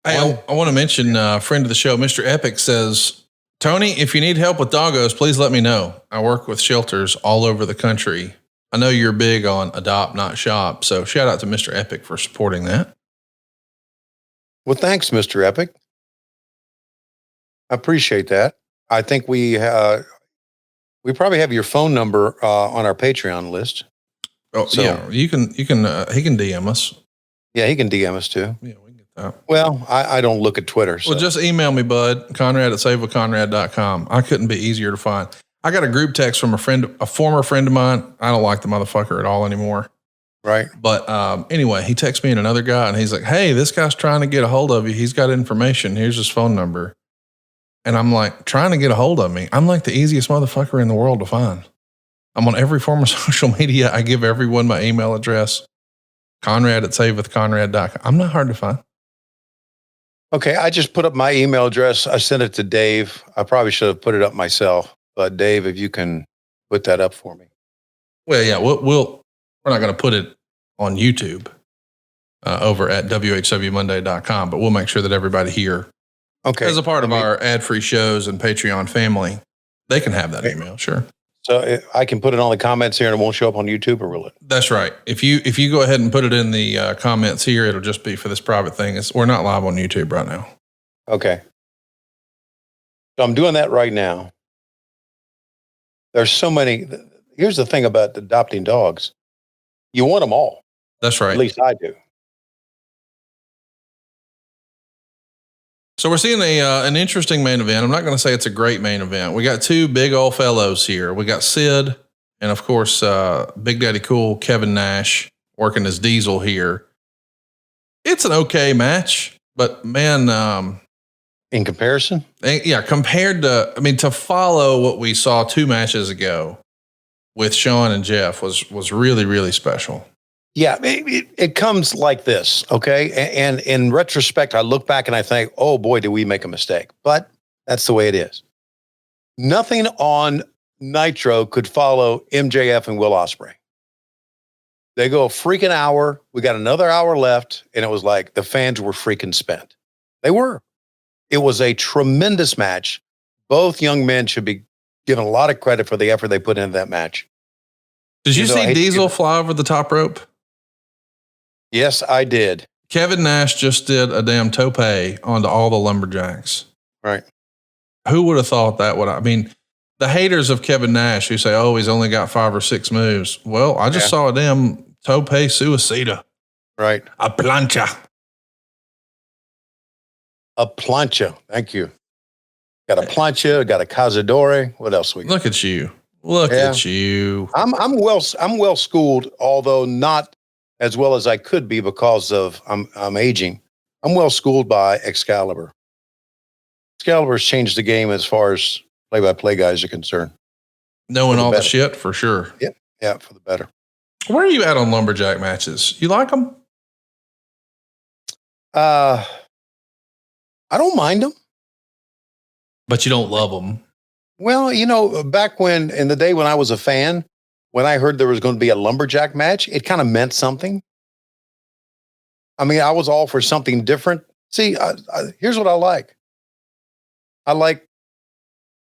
Hey, I want to mention a friend of the show, Mr. Epic, says, Tony, if you need help with doggos, please let me know. I work with shelters all over the country. I know you're big on adopt, not shop. So shout out to Mr. Epic for supporting that. Well, thanks, Mr. Epic. I appreciate that. I think we probably have your phone number on our Patreon list. Oh, so, yeah, he can DM us. Yeah, he can DM us too. Yeah, we can get that. Well, I don't look at Twitter. So. Well, just email me, bud, Conrad@savewithconrad.com. I couldn't be easier to find. I got a group text from a former friend of mine. I don't like the motherfucker at all anymore. Right. But anyway, he texts me and another guy, and he's like, hey, this guy's trying to get a hold of you. He's got information. Here's his phone number. And I'm like, trying to get a hold of me. I'm like the easiest motherfucker in the world to find. I'm on every form of social media. I give everyone my email address, Conrad@savewithconrad.com. I'm not hard to find. Okay, I just put up my email address. I sent it to Dave. I probably should have put it up myself. But Dave, if you can put that up for me. Well, yeah, we're not going to put it on YouTube over at WHWMonday.com, but we'll make sure that everybody here, as a part of our ad-free shows and Patreon family, they can have that email. Sure. So I can put it on the comments here and it won't show up on YouTube, or will it? That's right. If you go ahead and put it in the comments here, it'll just be for this private thing. We're not live on YouTube right now. Okay. So I'm doing that right now. There's so many. Here's the thing about adopting dogs. You want them all. That's right. At least I do. So we're seeing an interesting main event. I'm not going to say it's a great main event. We got two big old fellows here. We got Sid and, of course, Big Daddy Cool, Kevin Nash, working as Diesel here. It's an okay match, but man, in comparison? Yeah, compared to follow what we saw 2 matches ago with Shawn and Jeff was really, really special. Yeah, it comes like this, okay? And in retrospect, I look back and I think, oh boy, did we make a mistake. But that's the way it is. Nothing on Nitro could follow MJF and Will Ospreay. They go a freaking hour. We got another hour left. And it was like the fans were freaking spent. They were. It was a tremendous match. Both young men should be given a lot of credit for the effort they put into that match. Did you see Diesel fly over the top rope? Yes, I did. Kevin Nash just did a damn tope onto all the lumberjacks. Right. Who would have thought that the haters of Kevin Nash who say, oh, he's only got 5 or 6 moves. Well, I just saw a damn tope suicida. Right. A plancha. A plancha. Thank you. Got a plancha, got a cazadore. What else we got? Look at you. Look at you. I'm well schooled, although not as well as I could be because of I'm aging. I'm well schooled by Excalibur. Excalibur's changed the game as far as play-by-play guys are concerned. Knowing all the shit for sure. Yeah, for the better. Where are you at on lumberjack matches? You like them? I don't mind them. But you don't love them. Well, back in the day when I was a fan, when I heard there was going to be a lumberjack match, it kind of meant something. I mean, I was all for something different. See, here's what I like. I like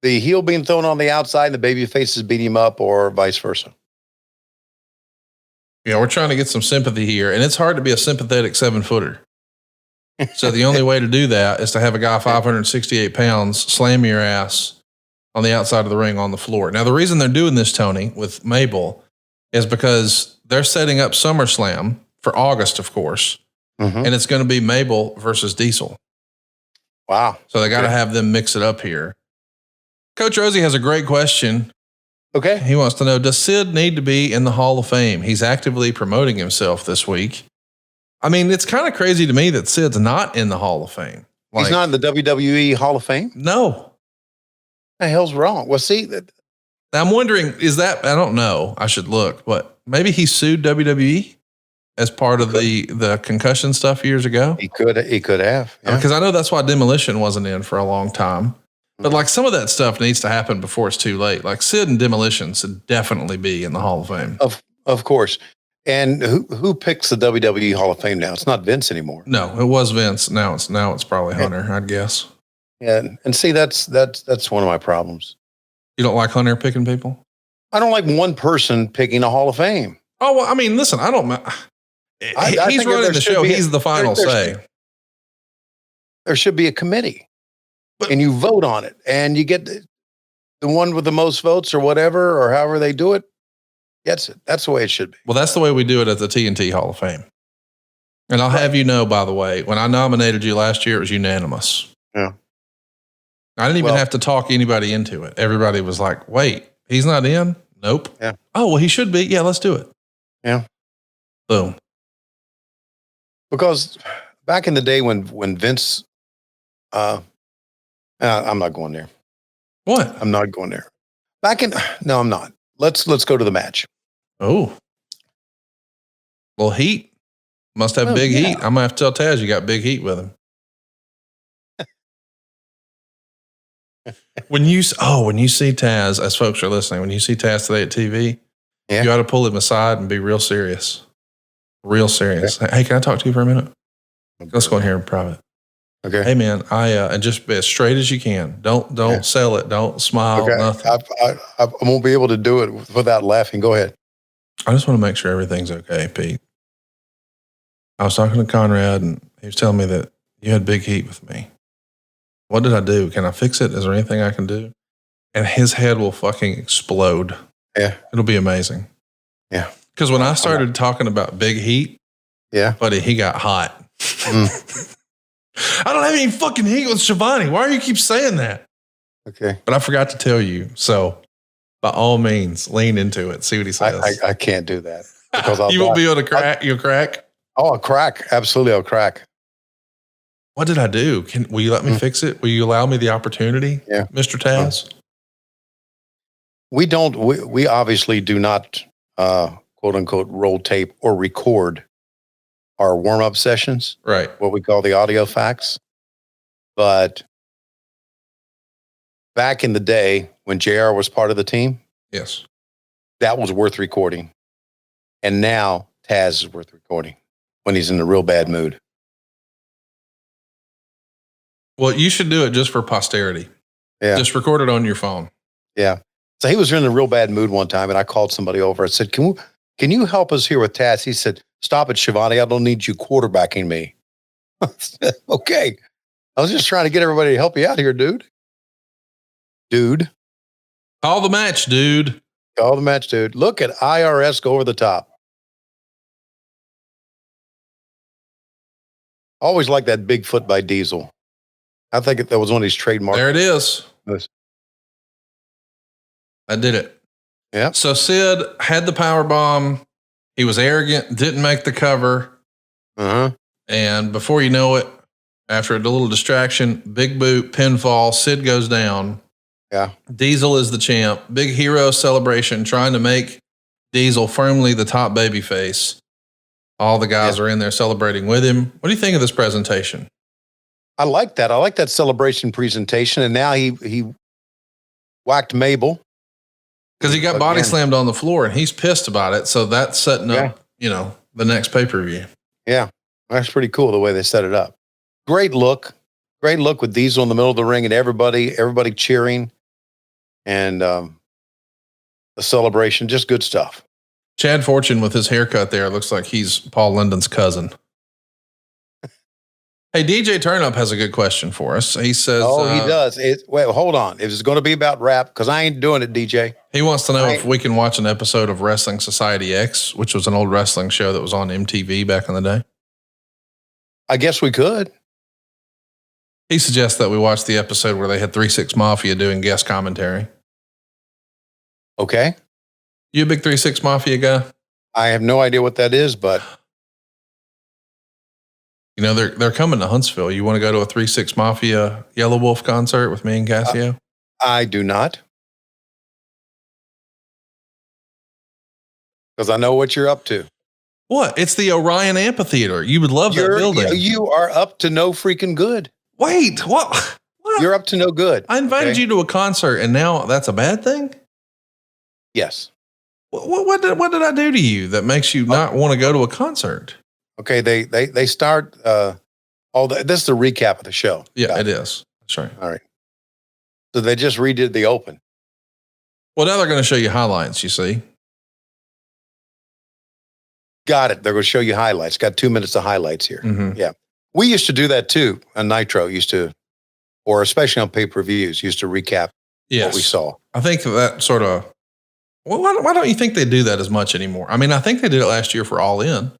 the heel being thrown on the outside and the baby faces beat him up, or vice versa. Yeah, we're trying to get some sympathy here, and it's hard to be a sympathetic 7-footer. So the only way to do that is to have a guy 568 pounds slam your ass on the outside of the ring on the floor. Now, the reason they're doing this, Tony, with Mabel is because they're setting up SummerSlam for August, of course, and it's going to be Mabel versus Diesel. Wow. So they got to have them mix it up here. Coach Rosie has a great question. Okay. He wants to know, does Sid need to be in the Hall of Fame? He's actively promoting himself this week. I mean, it's kind of crazy to me that Sid's not in the Hall of Fame. He's not in the WWE Hall of Fame? No. What the hell's wrong? Well, see, I'm wondering, I don't know. I should look, but maybe he sued WWE as part of the concussion stuff years ago. He could have. Yeah. Because I know that's why Demolition wasn't in for a long time. But like some of that stuff needs to happen before it's too late. Like Sid and Demolition should definitely be in the Hall of Fame. Of course. And who picks the WWE Hall of Fame now? It's not Vince anymore. No, it was Vince. Now it's probably Hunter, I'd guess. Yeah, and see, that's one of my problems. You don't like Hunter picking people? I don't like one person picking a Hall of Fame. Oh, well, I mean, listen, I don't. He's running the show. He's the final say. There should be a committee, and you vote on it, and you get the one with the most votes, or whatever, or however they do it. Gets it. That's the way it should be. Well, that's the way we do it at the TNT Hall of Fame. And I'll have you know, by the way, when I nominated you last year, it was unanimous. Yeah. I didn't even have to talk anybody into it. Everybody was like, wait, he's not in? Nope. Yeah. Oh, well, he should be. Yeah, let's do it. Yeah. Boom. Because back in the day when Vince, I'm not going there. What? I'm not going there. No, I'm not. Let's go to the match. Oh. Well, heat. Must have big heat. I'm going to have to tell Taz you got big heat with him. When you see Taz, as folks are listening, when you see Taz today at TV, you ought to pull him aside and be real serious. Real serious. Okay. Hey, can I talk to you for a minute? Let's go in here in private. Okay. Hey man, and just be as straight as you can. Don't sell it. Don't smile. Okay. Nothing. I won't be able to do it without laughing. Go ahead. I just want to make sure everything's okay, Pete. I was talking to Conrad and he was telling me that you had big heat with me. What did I do? Can I fix it? Is there anything I can do? And his head will fucking explode. Yeah. It'll be amazing. Yeah. Because when I started talking about big heat, buddy, he got hot. I don't have any fucking heat with Schiavone. Why do you keep saying that? Okay. But I forgot to tell you. So by all means, lean into it. See what he says. I can't do that. Because you won't be able to crack. You'll crack? Oh, I'll crack. Absolutely, I'll crack. What did I do? Will you let me fix it? Will you allow me the opportunity, Mr. Taz? We obviously do not, quote unquote, roll tape or record our warm-up sessions. Right. What we call the audio facts. But back in the day when JR was part of the team, yes, that was worth recording. And now Taz is worth recording when he's in a real bad mood. Well, you should do it just for posterity. Yeah. Just record it on your phone. Yeah. So he was in a real bad mood one time, and I called somebody over. I said, can you help us here with Taz? He said, stop it, Schiavone. I don't need you quarterbacking me. I said, okay. I was just trying to get everybody to help you out here, dude. Call the match, dude. Call the match, dude. Look at IRS go over the top. Always like that Bigfoot by Diesel. I think that was one of his trademarks. There it is. I did it. Yeah. So Sid had the power bomb. He was arrogant, didn't make the cover. And before you know it, after a little distraction, big boot, pinfall, Sid goes down. Yeah. Diesel is the champ. Big hero celebration, trying to make Diesel firmly the top baby face. All the guys are in there celebrating with him. What do you think of this presentation? I like that. I like that celebration presentation. And now he whacked Mabel. Because he got body slammed on the floor and he's pissed about it. So that's setting up, the next pay-per-view. Yeah. That's pretty cool the way they set it up. Great look with Diesel in the middle of the ring and everybody cheering and the celebration. Just good stuff. Chad Fortune with his haircut there looks like he's Paul Linden's cousin. Hey, DJ Turnup has a good question for us. He says, he does. Wait, hold on. If it's going to be about rap, because I ain't doing it, DJ. He wants to know if we can watch an episode of Wrestling Society X, which was an old wrestling show that was on MTV back in the day. I guess we could. He suggests that we watch the episode where they had 3-6 Mafia doing guest commentary. Okay. You a big 3-6 Mafia guy? I have no idea what that is, but they're coming to Huntsville. You want to go to a 3-6 Mafia Yellow Wolf concert with me and Cassio? I do not. Because I know what you're up to. What? It's the Orion Amphitheater. You would love that building. You are up to no freaking good. Wait, what? You're up to no good. I invited you to a concert and now that's a bad thing? Yes. What did I do to you that makes you not want to go to a concert? Okay, they start this is the recap of the show. Yeah, it is. That's right. All right. So they just redid the open. Well, now they're going to show you highlights, you see. Got it. They're going to show you highlights. Got 2 minutes of highlights here. Mm-hmm. Yeah. We used to do that too on Nitro, or especially on pay-per-views, used to recap what we saw. I think that sort of, why don't you think they do that as much anymore? I mean, I think they did it last year for All In.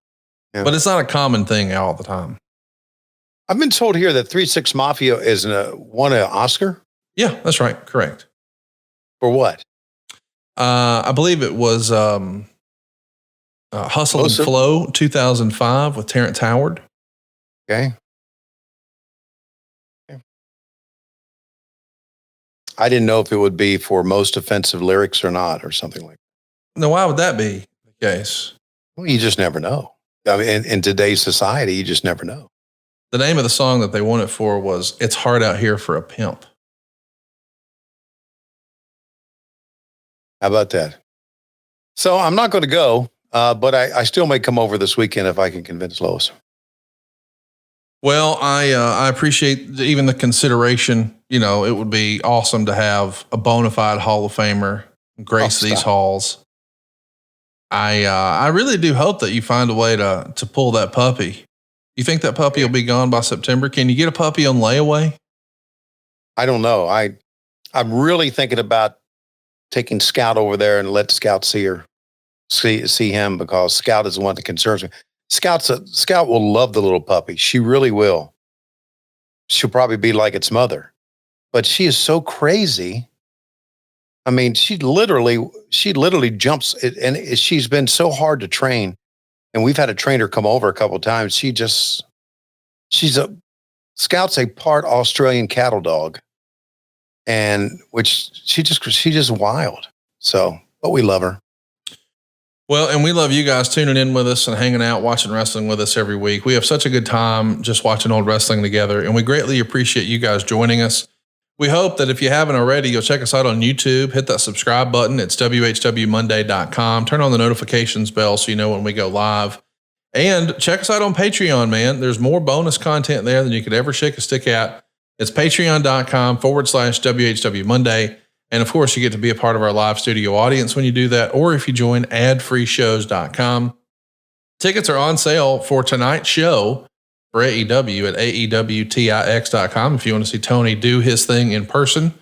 Yeah. But it's not a common thing all the time. I've been told here that 3-6 Mafia won an Oscar. Yeah, that's right. Correct. For what? I believe it was Hustle and Flow 2005 with Terrence Howard. Okay. I didn't know if it would be for most offensive lyrics or not, or something like that. Now, why would that be the case? Well, you just never know. I mean, in today's society, you just never know. The name of the song that they won it for was It's Hard Out Here for a Pimp. How about that? So I'm not going to go, but I still may come over this weekend if I can convince Lois. Well, I appreciate even the consideration. You know, it would be awesome to have a bona fide Hall of Famer grace these halls. I really do hope that you find a way to pull that puppy. You think that puppy will be gone by September? Can you get a puppy on layaway? I don't know. I'm really thinking about taking Scout over there and let Scout see him, because Scout is the one that concerns me. Scout will love the little puppy. She really will. She'll probably be like its mother, but she is so crazy. I mean, she literally jumps, and she's been so hard to train. And we've had a trainer come over a couple of times. Scout's a part Australian cattle dog, and she's just wild. So, but we love her. Well, and we love you guys tuning in with us and hanging out, watching wrestling with us every week. We have such a good time just watching old wrestling together, and we greatly appreciate you guys joining us. We hope that if you haven't already, you'll check us out on YouTube, hit that subscribe button. It's whwmonday.com. Turn on the notifications bell so you know when we go live. And check us out on Patreon, man. There's more bonus content there than you could ever shake a stick at. It's patreon.com/WHWMonday. And of course, you get to be a part of our live studio audience when you do that, or if you join adfreeshows.com. Tickets are on sale for tonight's show for AEW at AEWTIX.com if you want to see Tony do his thing in person.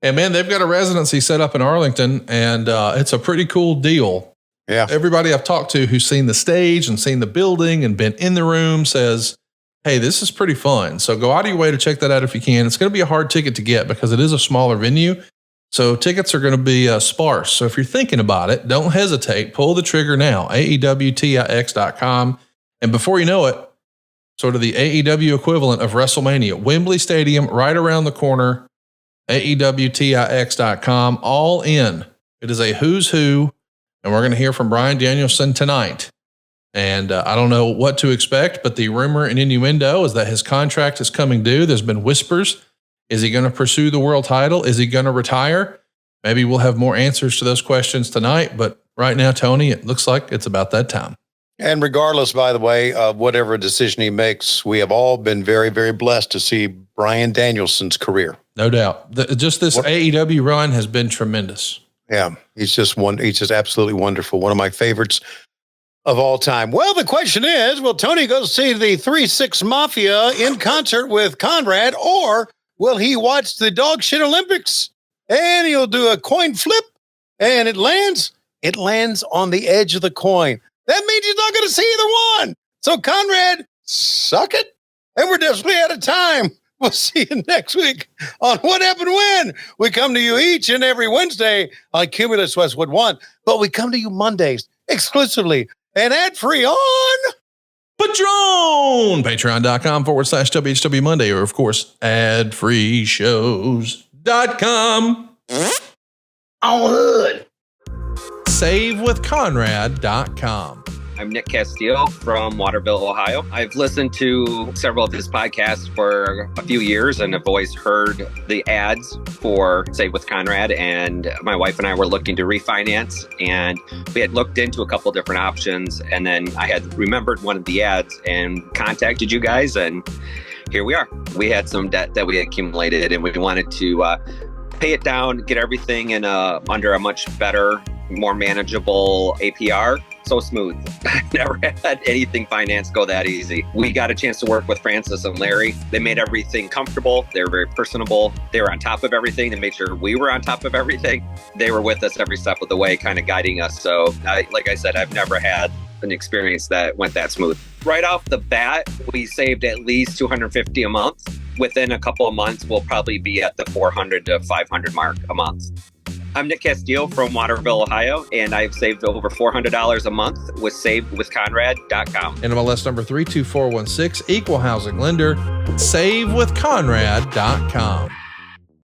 And man, they've got a residency set up in Arlington, and it's a pretty cool deal. Yeah. Everybody I've talked to who's seen the stage and seen the building and been in the room says, hey, this is pretty fun. So go out of your way to check that out if you can. It's going to be a hard ticket to get because it is a smaller venue. So tickets are going to be sparse. So if you're thinking about it, don't hesitate. Pull the trigger now. AEWTIX.com. And before you know it, sort of the AEW equivalent of WrestleMania, Wembley Stadium, right around the corner, AEWTIX.com, all in. It is a who's who, and we're going to hear from Bryan Danielson tonight. And I don't know what to expect, but the rumor and innuendo is that his contract is coming due. There's been whispers. Is he going to pursue the world title? Is he going to retire? Maybe we'll have more answers to those questions tonight. But right now, Tony, it looks like it's about that time. And regardless, by the way, of whatever decision he makes, we have all been very, very blessed to see Bryan Danielson's career. No doubt. Just this AEW run has been tremendous. Yeah, he's just absolutely wonderful. One of my favorites of all time. Well, the question is, will Tony go see the 3-6 Mafia in concert with Conrad, or will he watch the dog shit Olympics and he'll do a coin flip and it lands on the edge of the coin? That means he's not going to see either one. So Conrad, suck it. And we're definitely out of time. We'll see you next week on What Happened When. We come to you each and every Wednesday on Cumulus Westwood One, but we come to you Mondays exclusively and ad-free on Patreon, patreon.com/WHW Monday, or of course, adfreeshows.com. On hood. SaveWithConrad.com. I'm Nick Castillo from Waterville, Ohio. I've listened to several of his podcasts for a few years and have always heard the ads for Save with Conrad. And my wife and I were looking to refinance, and we had looked into a couple different options. And then I had remembered one of the ads and contacted you guys. And here we are. We had some debt that we accumulated, and we wanted to pay it down, get everything in under a much better, more manageable APR. So smooth. I've never had anything finance go that easy. We got a chance to work with Francis and Larry. They made everything comfortable. They were very personable. They were on top of everything. They made sure we were on top of everything. They were with us every step of the way, kind of guiding us. So like I said, I've never had an experience that went that smooth. Right off the bat, we saved at least $250 a month. Within a couple of months, we'll probably be at the 400 to 500 mark a month. I'm Nick Castillo from Waterville, Ohio, and I've saved over $400 a month with SaveWithConrad.com. NMLS number 32416, equal housing lender, SaveWithConrad.com.